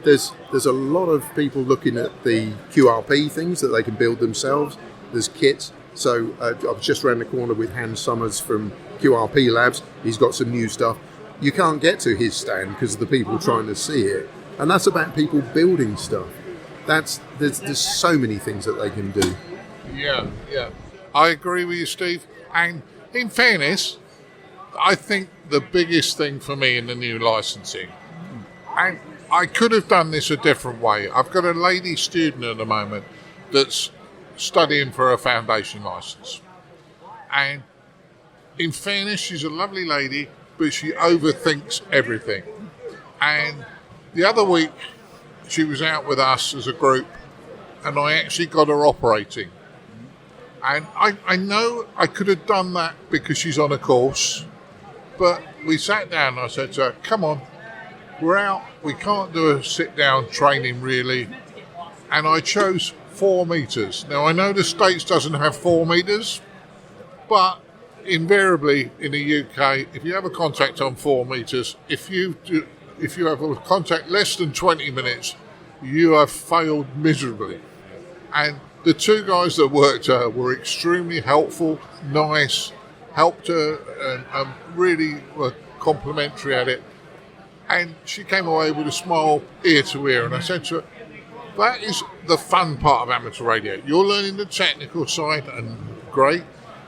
There's a lot of people looking at the QRP things that they can build themselves. There's kits. So I was just around the corner with Hans Summers from QRP Labs. He's got some new stuff. You can't get to his stand because of the people trying to see it. And that's about people building stuff. There's so many things that they can do. Yeah. I agree with you, Steve. And in fairness, I think the biggest thing for me in the new licensing, and I could have done this a different way. I've got a lady student at the moment that's studying for a foundation license. And in fairness, she's a lovely lady, but she overthinks everything. And the other week, she was out with us as a group, and I actually got her operating. And I know I could have done that because she's on a course, but we sat down and I said to her, come on, we're out, we can't do a sit-down training really. And I chose 4 meters. Now I know the States doesn't have 4 meters, but invariably in the UK, if you have a contact on 4 meters, if you have a contact less than 20 minutes, you have failed miserably. And the 2 guys that worked her were extremely helpful, nice, helped her and really were complimentary at it. And she came away with a smile ear to ear. And I said to her, that is the fun part of amateur radio. You're learning the technical side and great,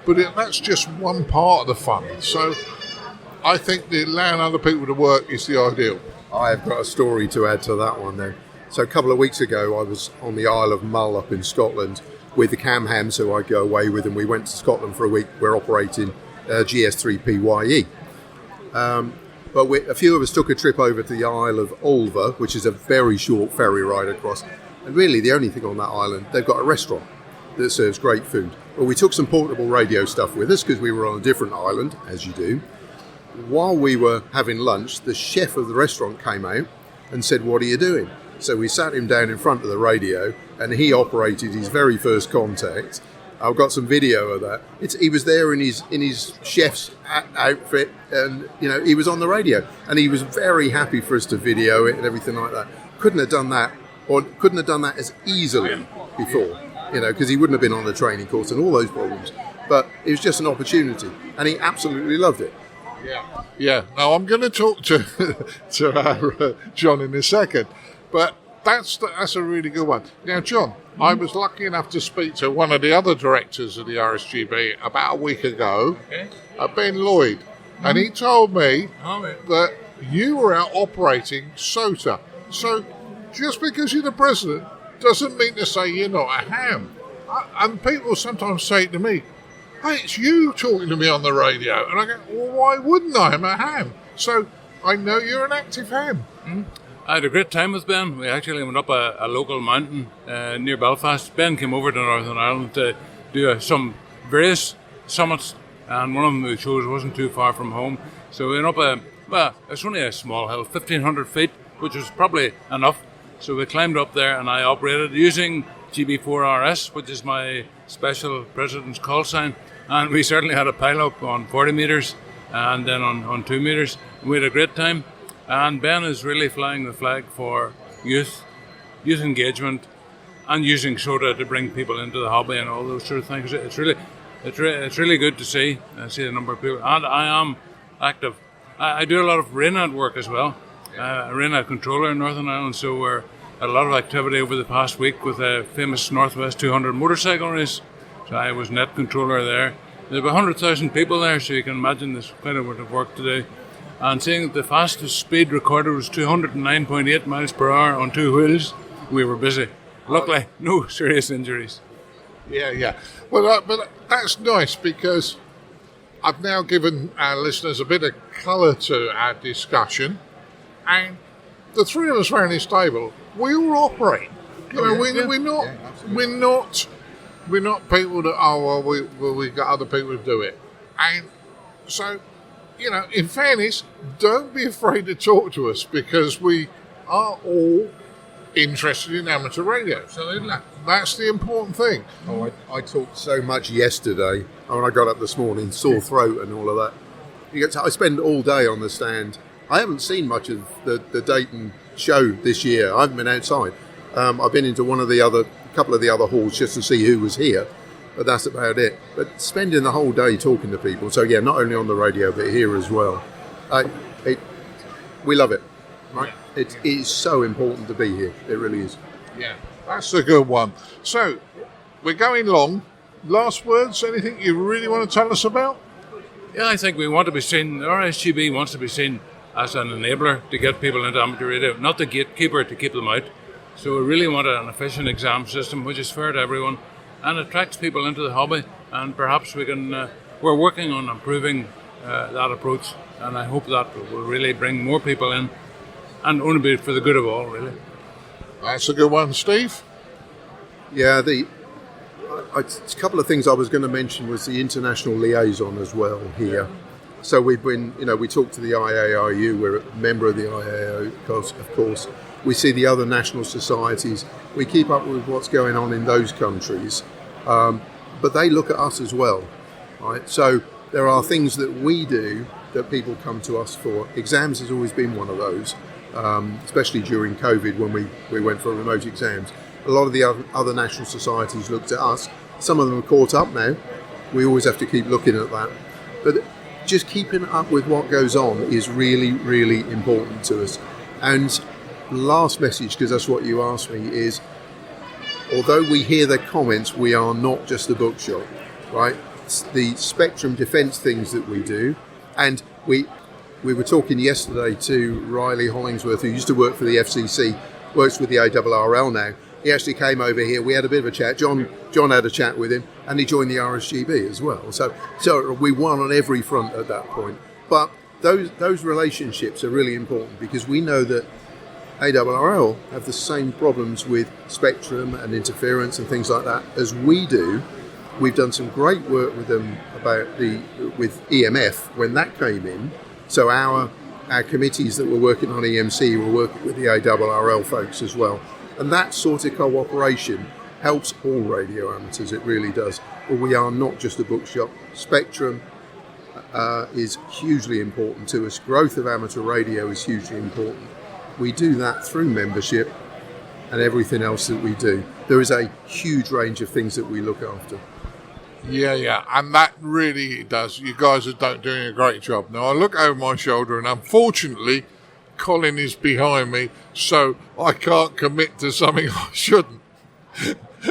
but that's just one part of the fun. So I think that allowing other people to work is the ideal. I've got a story to add to that one then. So a couple of weeks ago, I was on the Isle of Mull up in Scotland with the Cam Hams who I go away with, and we went to Scotland for a week. We're operating GS3PYE. But a few of us took a trip over to the Isle of Ulva, which is a very short ferry ride across. And really the only thing on that island, they've got a restaurant. that serves great food. Well, we took some portable radio stuff with us because we were on a different island, as you do. While we were having lunch, the chef of the restaurant came out and said, "What are you doing?" So we sat him down in front of the radio, and he operated his very first contact. I've got some video of that. He was there in his chef's outfit, and he was on the radio, and he was very happy for us to video it and everything like that. Couldn't have done that as easily before, because he wouldn't have been on the training course and all those problems. But it was just an opportunity, and he absolutely loved it. Yeah. Now I'm going to talk to John in a second, but that's a really good one. Now, John, I was lucky enough to speak to one of the other directors of the RSGB about a week ago, Ben Lloyd, and he told me that you were out operating SOTA. So just because you're the president doesn't mean to say you're not a ham. And people sometimes say to me, "Hey, it's you talking to me on the radio." And I go, "Well, why wouldn't I? I'm a ham." So I know you're an active ham. I had a great time with Ben. We actually went up a local mountain near Belfast. Ben came over to Northern Ireland to do some various summits, and one of them we chose wasn't too far from home. So we went up it's only a small hill, 1,500 feet, which was probably enough. So we climbed up there, and I operated using GB4RS, which is my special president's call sign. And we certainly had a pile-up on 40 metres and then on 2 metres. We had a great time. And Ben is really flying the flag for youth engagement, and using SOTA to bring people into the hobby and all those sort of things. It's really good to see the number of people. And I am active. I do a lot of RAINAD work as well. A RAINAD controller in Northern Ireland, so we're had a lot of activity over the past week with a famous Northwest 200 motorcycle race. So I was net controller there. There's about 100,000 people there, so you can imagine there's quite a bit of work to do. And seeing that the fastest speed recorded was 209.8 miles per hour on 2 wheels, we were busy. Luckily, no serious injuries. Yeah. Well, but that's nice, because I've now given our listeners a bit of colour to our discussion, and the three of us around this table, we all operate. We're not people that we got other people to do it, and so in fairness, don't be afraid to talk to us, because we are all interested in amateur radio. So that's the important thing. Oh, I talked so much yesterday when I got up this morning, sore throat and all of that. I spend all day on the stand. I haven't seen much of the Dayton show this year. I haven't been outside. I've been into couple of the other halls just to see who was here, but that's about it. But spending the whole day talking to people, so yeah, not only on the radio but here as well. We love it, right? It is so important to be here. It really is. Yeah, that's a good one. So we're going long. Last words? Anything you really want to tell us about? Yeah, I think we want to be seen. The RSGB wants to be seen as an enabler to get people into amateur radio, not the gatekeeper to keep them out. So we really want an efficient exam system which is fair to everyone and attracts people into the hobby. And perhaps we can. We're working on improving that approach, and I hope that will really bring more people in, and only be for the good of all, really. That's a good one, Steve. Yeah, a couple of things I was going to mention was the international liaison as well here. So we've been, we talked to the IARU, we're a member of the IARU, of course. We see the other national societies. We keep up with what's going on in those countries, but they look at us as well, right? So there are things that we do that people come to us for. Exams has always been one of those, especially during COVID when we went for remote exams. A lot of the other national societies looked at us. Some of them are caught up now. We always have to keep looking at that. But just keeping up with what goes on is really, really important to us. And last message, because that's what you asked me, is although we hear the comments, we are not just a bookshop, right? It's the spectrum defence things that we do. And we were talking yesterday to Riley Hollingsworth, who used to work for the FCC, works with the ARRL now. He actually came over here. We had a bit of a chat. John had a chat with him, and he joined the RSGB as well. So we won on every front at that point. But those relationships are really important, because we know that ARRL have the same problems with spectrum and interference and things like that as we do. We've done some great work with them with EMF when that came in. So our committees that were working on EMC were working with the ARRL folks as well. And that sort of cooperation helps all radio amateurs, it really does. But we are not just a bookshop. Spectrum is hugely important to us. Growth of amateur radio is hugely important. We do that through membership and everything else that we do. There is a huge range of things that we look after. Yeah, and that really does. You guys are doing a great job. Now, I look over my shoulder, and unfortunately, Colin is behind me, so I can't commit to something I shouldn't.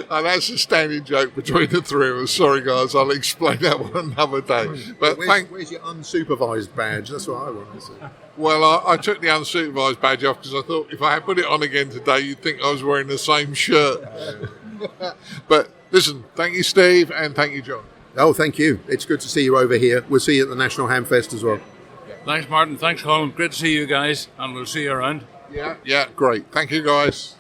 And that's a standing joke between the three of us. Sorry, guys, I'll explain that one another day. But where's your unsupervised badge? That's what I want to see. Well, I took the unsupervised badge off because I thought if I had put it on again today, you'd think I was wearing the same shirt. But listen, thank you, Steve, and thank you, John. Oh, thank you. It's good to see you over here. We'll see you at the National Ham Fest as well. Thanks, Martin. Thanks, Colin. Great to see you guys, and we'll see you around. Yeah, great. Thank you, guys.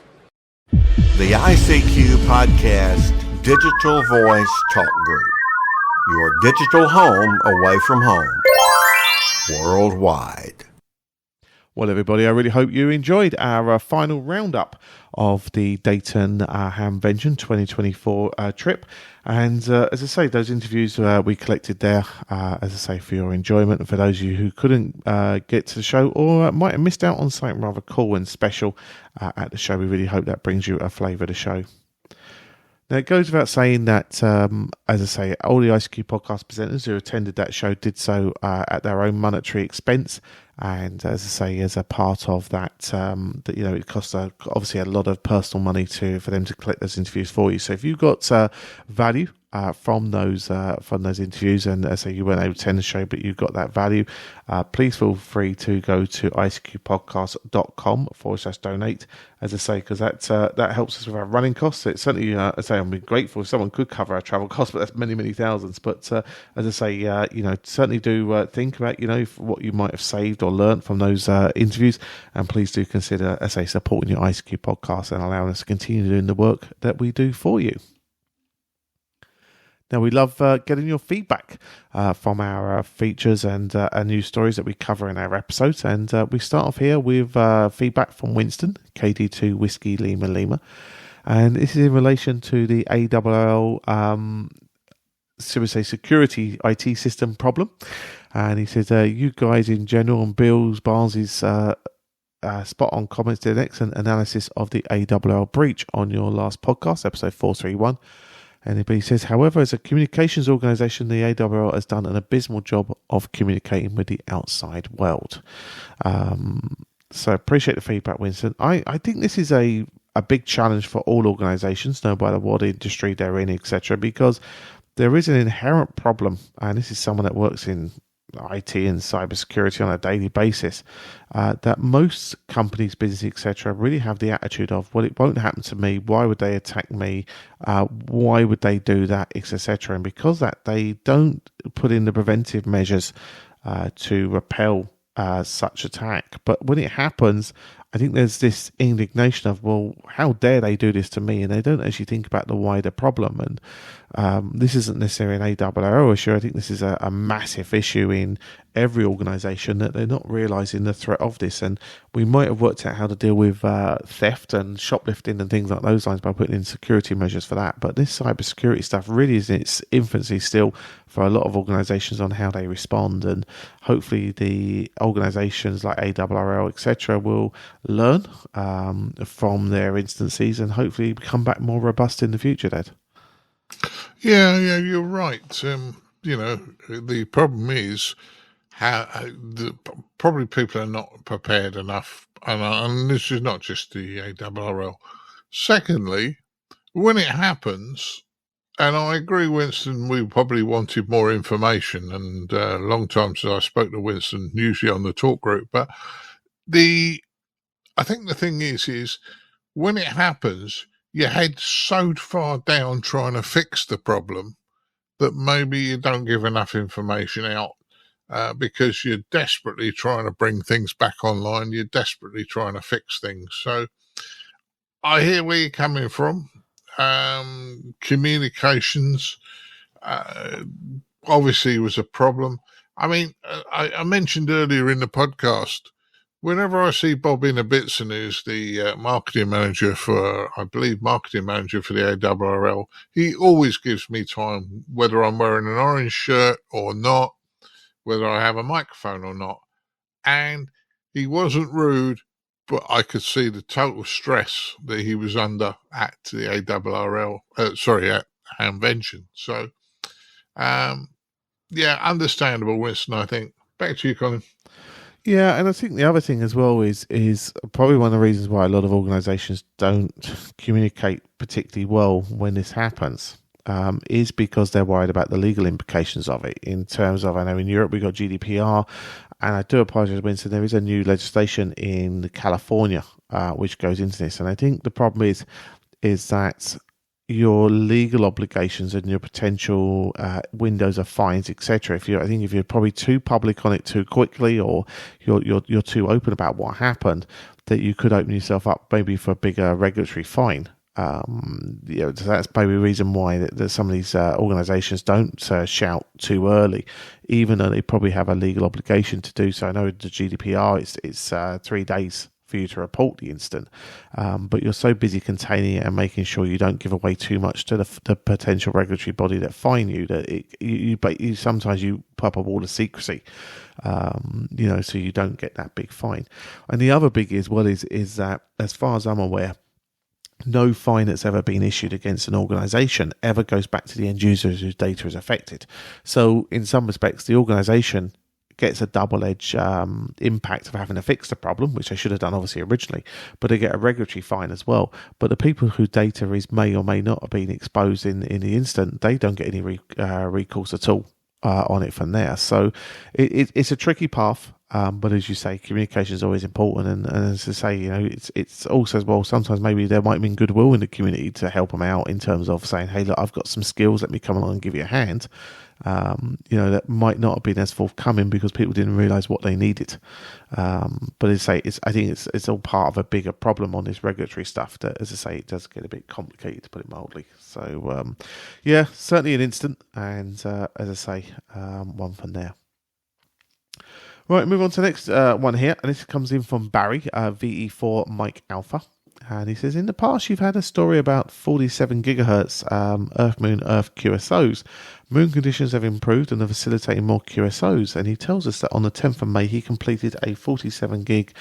The ICQ Podcast Digital Voice Talk Group. Your digital home away from home. Worldwide. Well, everybody, I really hope you enjoyed our final roundup of the Dayton Hamvention 2024 trip. And as I say, those interviews we collected there, as I say, for your enjoyment and for those of you who couldn't get to the show or might have missed out on something rather cool and special at the show. We really hope that brings you a flavour of the show. Now, it goes without saying that, as I say, all the ICQ podcast presenters who attended that show did so at their own monetary expense. And as I say, as a part of that, it costs obviously a lot of personal money for them to collect those interviews for you. So if you've got value from those interviews, and as I say, you weren't able to attend the show, but you got that value, please feel free to go to icqpodcast.com/donate. As I say, because that helps us with our running costs. It certainly, as I say, I'd be grateful if someone could cover our travel costs, but that's many, many thousands. But as I say, certainly do think about what you might have saved or learnt from those interviews, and please do consider, as I say, supporting your ICQ podcast and allowing us to continue doing the work that we do for you. Now, we love getting your feedback from our features and news stories that we cover in our episodes. And we start off here with feedback from Winston, KD2 Whiskey Lima Lima. And this is in relation to the ARRL security IT system problem. And he says, you guys in general and Bill's, Barnes' spot on comments did an excellent analysis of the ARRL breach on your last podcast, episode 431. And he says, however, as a communications organisation, the ARRL has done an abysmal job of communicating with the outside world. So appreciate the feedback, Winston. I think this is a big challenge for all organisations, no matter what industry they're in, etc., because there is an inherent problem, and this is someone that works in IT and cybersecurity on a daily basis, that most companies, business, etc., really have the attitude of, well, it won't happen to me. Why would they attack me? Why would they do that, etc.? And because that, they don't put in the preventive measures to repel such attack. But when it happens, I think there's this indignation of, well, how dare they do this to me? And they don't actually think about the wider problem. And this isn't necessarily an ARRL issue. I think this is a massive issue in every organisation, that they're not realising the threat of this. And we might have worked out how to deal with theft and shoplifting and things like those lines by putting in security measures for that. But this cybersecurity stuff really is in its infancy still for a lot of organisations on how they respond. And hopefully the organisations like ARRL, etc., will learn from their instances and hopefully come back more robust in the future, Ed. Yeah, you're right. The problem is probably people are not prepared enough, and this is not just the ARRL. Secondly, when it happens, and I agree, Winston, we probably wanted more information, and a long time since I spoke to Winston, usually on the talk group, but I think the thing is when it happens, your head's so far down trying to fix the problem that maybe you don't give enough information out. because you're desperately trying to bring things back online. You're desperately trying to fix things. So I hear where you're coming from. Communications obviously was a problem. I mean, I mentioned earlier in the podcast, whenever I see Bob Inabitson, who's the marketing manager for the ARRL, he always gives me time, whether I'm wearing an orange shirt or not, whether I have a microphone or not. And he wasn't rude, but I could see the total stress that he was under at the ARRL, at Hamvention. So, understandable, Winston, I think. Back to you, Colin. Yeah, and I think the other thing as well is probably one of the reasons why a lot of organisations don't communicate particularly well when this happens, is because they're worried about the legal implications of it. In terms of, I know in Europe we've got GDPR, and I do apologise, Winston, there is a new legislation in California which goes into this, and I think the problem is that your legal obligations and your potential windows of fines, etc. I think if you're probably too public on it too quickly, or you're too open about what happened, that you could open yourself up maybe for a bigger regulatory fine. So that's maybe a reason why that some of these organisations don't shout too early, even though they probably have a legal obligation to do so. I know the GDPR it's 3 days for you to report the incident, but you're so busy containing it and making sure you don't give away too much to the potential regulatory body that fine you, that you sometimes you pop up all the secrecy, so you don't get that big fine. And the other big is that, as far as I'm aware, no fine that's ever been issued against an organisation ever goes back to the end users whose data is affected. So in some respects, the organisation gets a double-edged impact of having to fix the problem, which they should have done obviously originally, but they get a regulatory fine as well. But the people whose data may or may not have been exposed in the incident, they don't get any recourse at all on it from there. So it's a tricky path. But as you say, communication is always important, and as I say, it's also as well. Sometimes maybe there might have been goodwill in the community to help them out in terms of saying, "Hey, look, I've got some skills. Let me come along and give you a hand." That might not have been as forthcoming because people didn't realise what they needed. But as I say, I think it's all part of a bigger problem on this regulatory stuff. That, as I say, it does get a bit complicated, to put it mildly. So, certainly an incident, and as I say, one from there. Right, move on to the next one here, and this comes in from Barry, VE4 Mike Alpha, and he says, in the past you've had a story about 47 gigahertz Earth QSOs. Moon conditions have improved and are facilitating more QSOs, and he tells us that on the 10th of May he completed a 47 gigahertz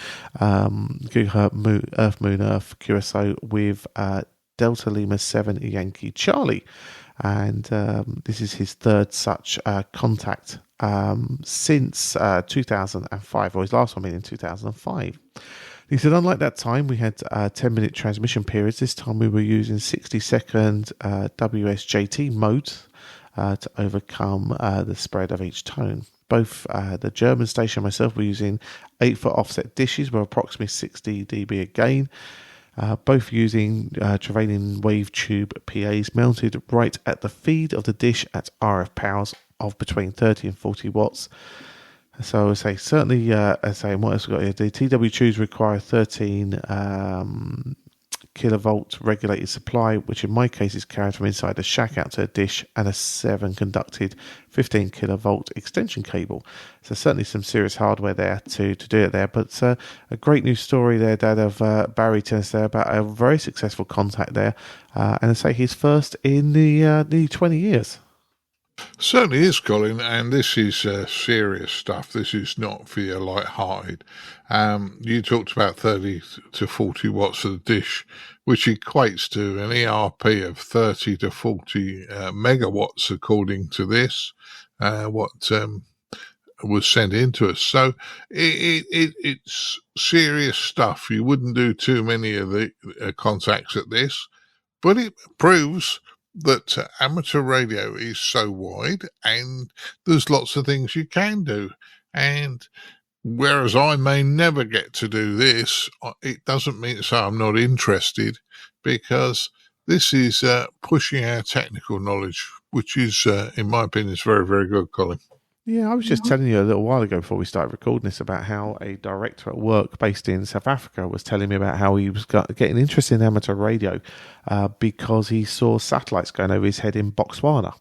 Earth QSO with Delta Lima 7 Yankee Charlie, and this is his third such contact since 2005, or his last one being in 2005. He said, unlike that time, we had 10-minute transmission periods. This time we were using 60-second WSJT modes to overcome the spread of each tone. Both the German station and myself were using 8-foot offset dishes with approximately 60 dB a gain. Both using Travailing wave tube PAs mounted right at the feed of the dish at RF powers of between 30 and 40 watts. So I would say certainly, what else we got here? The TW2s require 13 kilovolt regulated supply, which in my case is carried from inside the shack out to a dish, and a 7 conducted 15 kilovolt extension cable. So certainly some serious hardware there to do it there. But a great news story there, Dad, of Barry telling us there about a very successful contact there, and I say his first in the 20 years. Certainly is, Colin, and this is serious stuff. This is not for your light-hearted. You talked about 30 to 40 watts of the dish, which equates to an ERP of 30 to 40 megawatts, according to this, what was sent into us. So it's serious stuff. You wouldn't do too many of the contacts at this, but it proves that amateur radio is so wide, and there's lots of things you can do. And whereas I may never get to do this, it doesn't mean to say I'm not interested, because this is pushing our technical knowledge, which is, in my opinion, is very, very good, Colin. Yeah, I was just telling you a little while ago before we started recording this about how a director at work based in South Africa was telling me about how he was getting interested in amateur radio because he saw satellites going over his head in Botswana,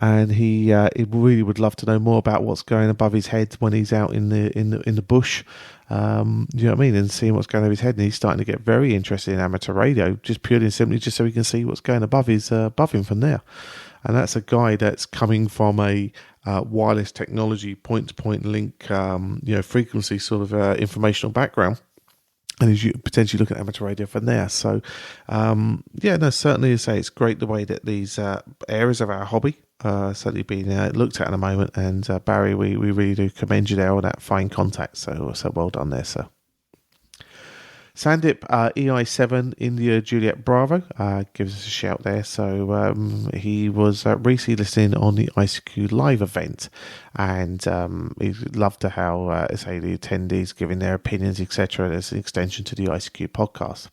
and he really would love to know more about what's going above his head when he's out in the bush. You know what I mean, and seeing what's going over his head, and he's starting to get very interested in amateur radio, just purely and simply just so he can see what's going above him from there. And that's a guy that's coming from a wireless technology, point-to-point link, frequency sort of informational background, and he's potentially looking at amateur radio from there. So, certainly I say it's great the way that these areas of our hobby certainly being looked at the moment. And Barry, we really do commend you there on that fine contact. So well done there, sir. Sandip EI7 India Juliet Bravo gives us a shout there. So he was recently listening on the ICQ live event, and he loved to how the attendees giving their opinions, etc. as an extension to the ICQ podcast.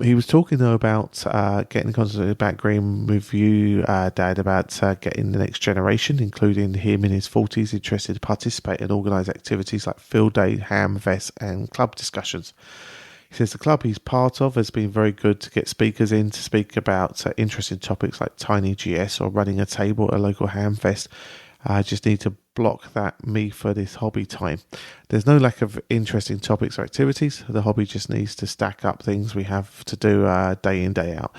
He was talking though about getting in contact about agreeing with you, Dad, about getting the next generation, including him in his 40s, interested to participate in organised activities like field day, Hamfest and club discussions. He says the club he's part of has been very good to get speakers in to speak about interesting topics like tiny GS or running a table at a local Hamfest. I just need to block me for this hobby time. There's no lack of interesting topics or activities. The hobby just needs to stack up things we have to do day in, day out.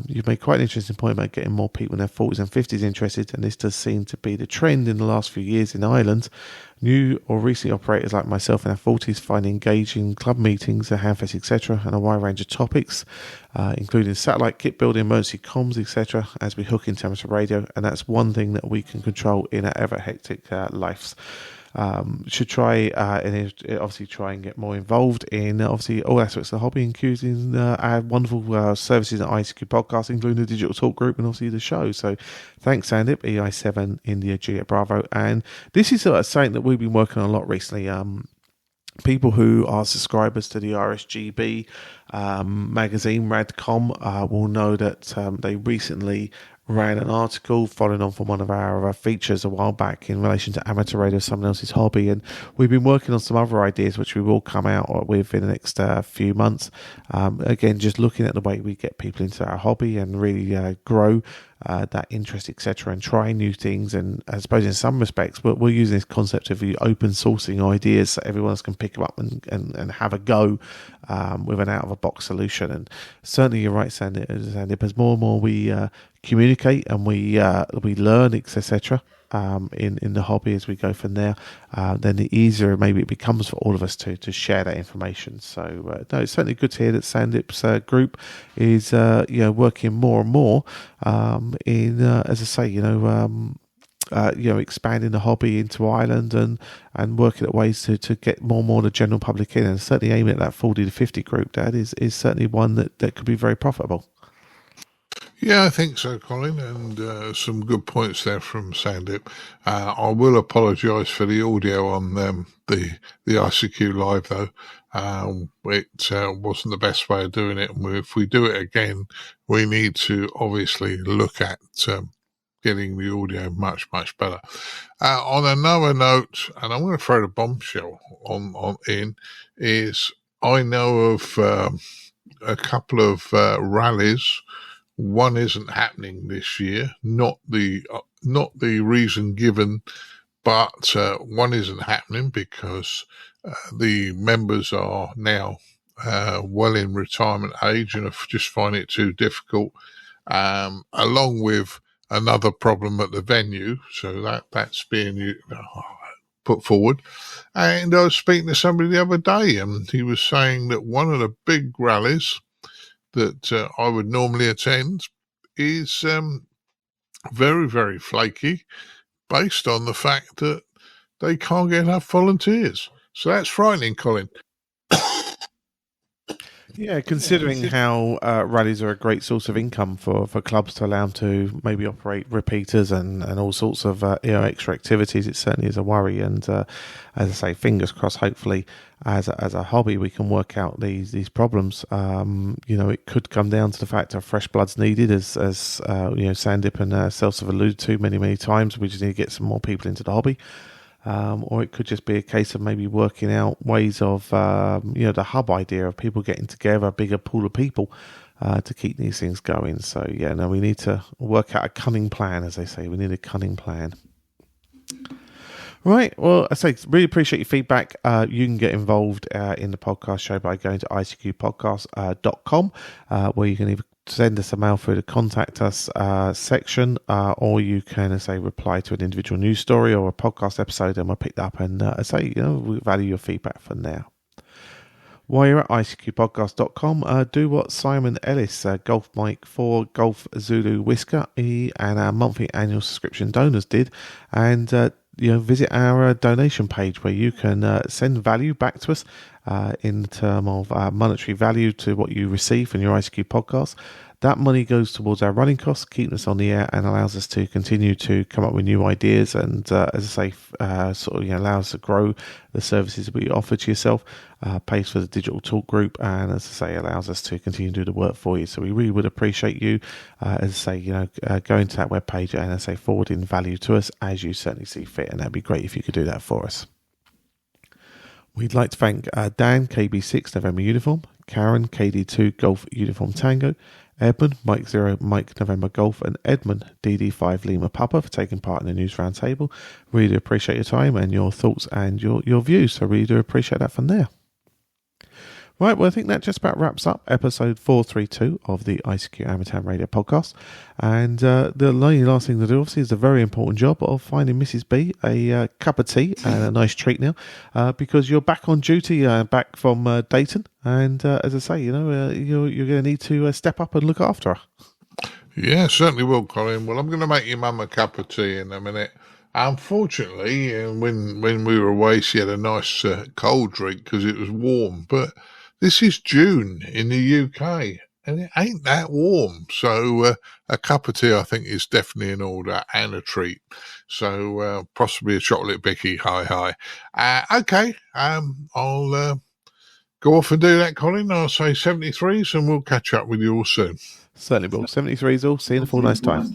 You've made quite an interesting point about getting more people in their 40s and 50s interested, and this does seem to be the trend in the last few years in Ireland. New or recent operators like myself in their 40s find engaging club meetings, a Hamfest, etc., and a wide range of topics, including satellite kit building, emergency comms, etc., as we hook into amateur radio, and that's one thing that we can control in our ever hectic lives. Should try and obviously try and get more involved in obviously all aspects of the hobby, including our wonderful services at ICQ Podcast, including the digital talk group and obviously the show. So thanks, Sandip, EI7 India Juliet Bravo. And this is something that we've been working on a lot recently. People who are subscribers to the RSGB magazine, Radcom, will know that they recently ran an article following on from one of our features a while back in relation to amateur radio, someone else's hobby, and we've been working on some other ideas which we will come out with in the next few months. Again, just looking at the way we get people into our hobby and really grow that interest, etc., and trying new things. And I suppose in some respects we're using this concept of open sourcing ideas so everyone else can pick them up and have a go with an out-of-a-box solution. And certainly you're right, Sandip, as more and more we communicate and we learn, etc., in the hobby as we go from there, then the easier maybe it becomes for all of us to share that information. So no, it's certainly good to hear that Sandip's group is working more and more in as I say, expanding the hobby into Ireland and working at ways to get more and more of the general public in, and certainly aiming at that 40 to 50 group. That is certainly one that could be very profitable. Yeah, I think so, Colin, and some good points there from Sandip. I will apologise for the audio on the ICQ Live, though. It wasn't the best way of doing it. And if we do it again, we need to obviously look at getting the audio much, much better. On another note, and I'm going to throw the bombshell in, is I know of a couple of rallies. One isn't happening this year, not the reason given, but one isn't happening because the members are now well in retirement age and just find it too difficult, along with another problem at the venue. So that's being put forward. And I was speaking to somebody the other day, and he was saying that one of the big rallies that I would normally attend is very, very flaky based on the fact that they can't get enough volunteers. So that's frightening, Colin. Yeah, considering how rallies are a great source of income for clubs to allow them to maybe operate repeaters and all sorts of extra activities, it certainly is a worry. And as I say, fingers crossed. Hopefully, as a hobby, we can work out these problems. It could come down to the fact that fresh blood's needed, as Sandip and Seltz have alluded to many times. We just need to get some more people into the hobby. Or it could just be a case of maybe working out ways of, the hub idea of people getting together, a bigger pool of people to keep these things going. So, we need to work out a cunning plan, as they say. We need a cunning plan. Right. Well, I say, really appreciate your feedback. You can get involved in the podcast show by going to ICQpodcast.com, where you can either send us a mail through the contact us section, or you can reply to an individual news story or a podcast episode, and we'll pick that up and we value your feedback from there. While you're at ICQpodcast.com, do what Simon Ellis, Golf Mike 4 Golf Zulu Whisker, and our monthly annual subscription donors did, and visit our donation page where you can send value back to us in terms of monetary value to what you receive from your ICQ podcast. That money goes towards our running costs, keeping us on the air, and allows us to continue to come up with new ideas. And as I say, allows us to grow the services we offer to yourself, pays for the digital talk group, and as I say, allows us to continue to do the work for you. So we really would appreciate you, as I say, going to that webpage and as I say, forwarding value to us as you certainly see fit. And that'd be great if you could do that for us. We'd like to thank Dan, KB6 November Uniform, Caryn, KD2 Golf Uniform Tango, Edmund, Mike 0 Mike November Golf, and Edmund DD5 Lima Papa for taking part in the News Roundtable. Really appreciate your time and your thoughts and your views. So really do appreciate that from there. Right, well, I think that just about wraps up episode 432 of the ICQ Amateur Radio Podcast. And the only last thing to do, obviously, is the very important job of finding Mrs. B a cup of tea and a nice treat now, because you're back on duty, back from Dayton. And as I say, you're going to need to step up and look after her. Yeah, certainly will, Colin. Well, I'm going to make your mum a cup of tea in a minute. Unfortunately, when we were away, she had a nice cold drink because it was warm. But this is June in the UK, and it ain't that warm. So a cup of tea, I think, is definitely in order, and a treat. So possibly a chocolate bicky. Hi. Okay, I'll go off and do that, Colin. I'll say 73s, and we'll catch up with you all soon. Certainly will. 73s all. See you in a full nice time.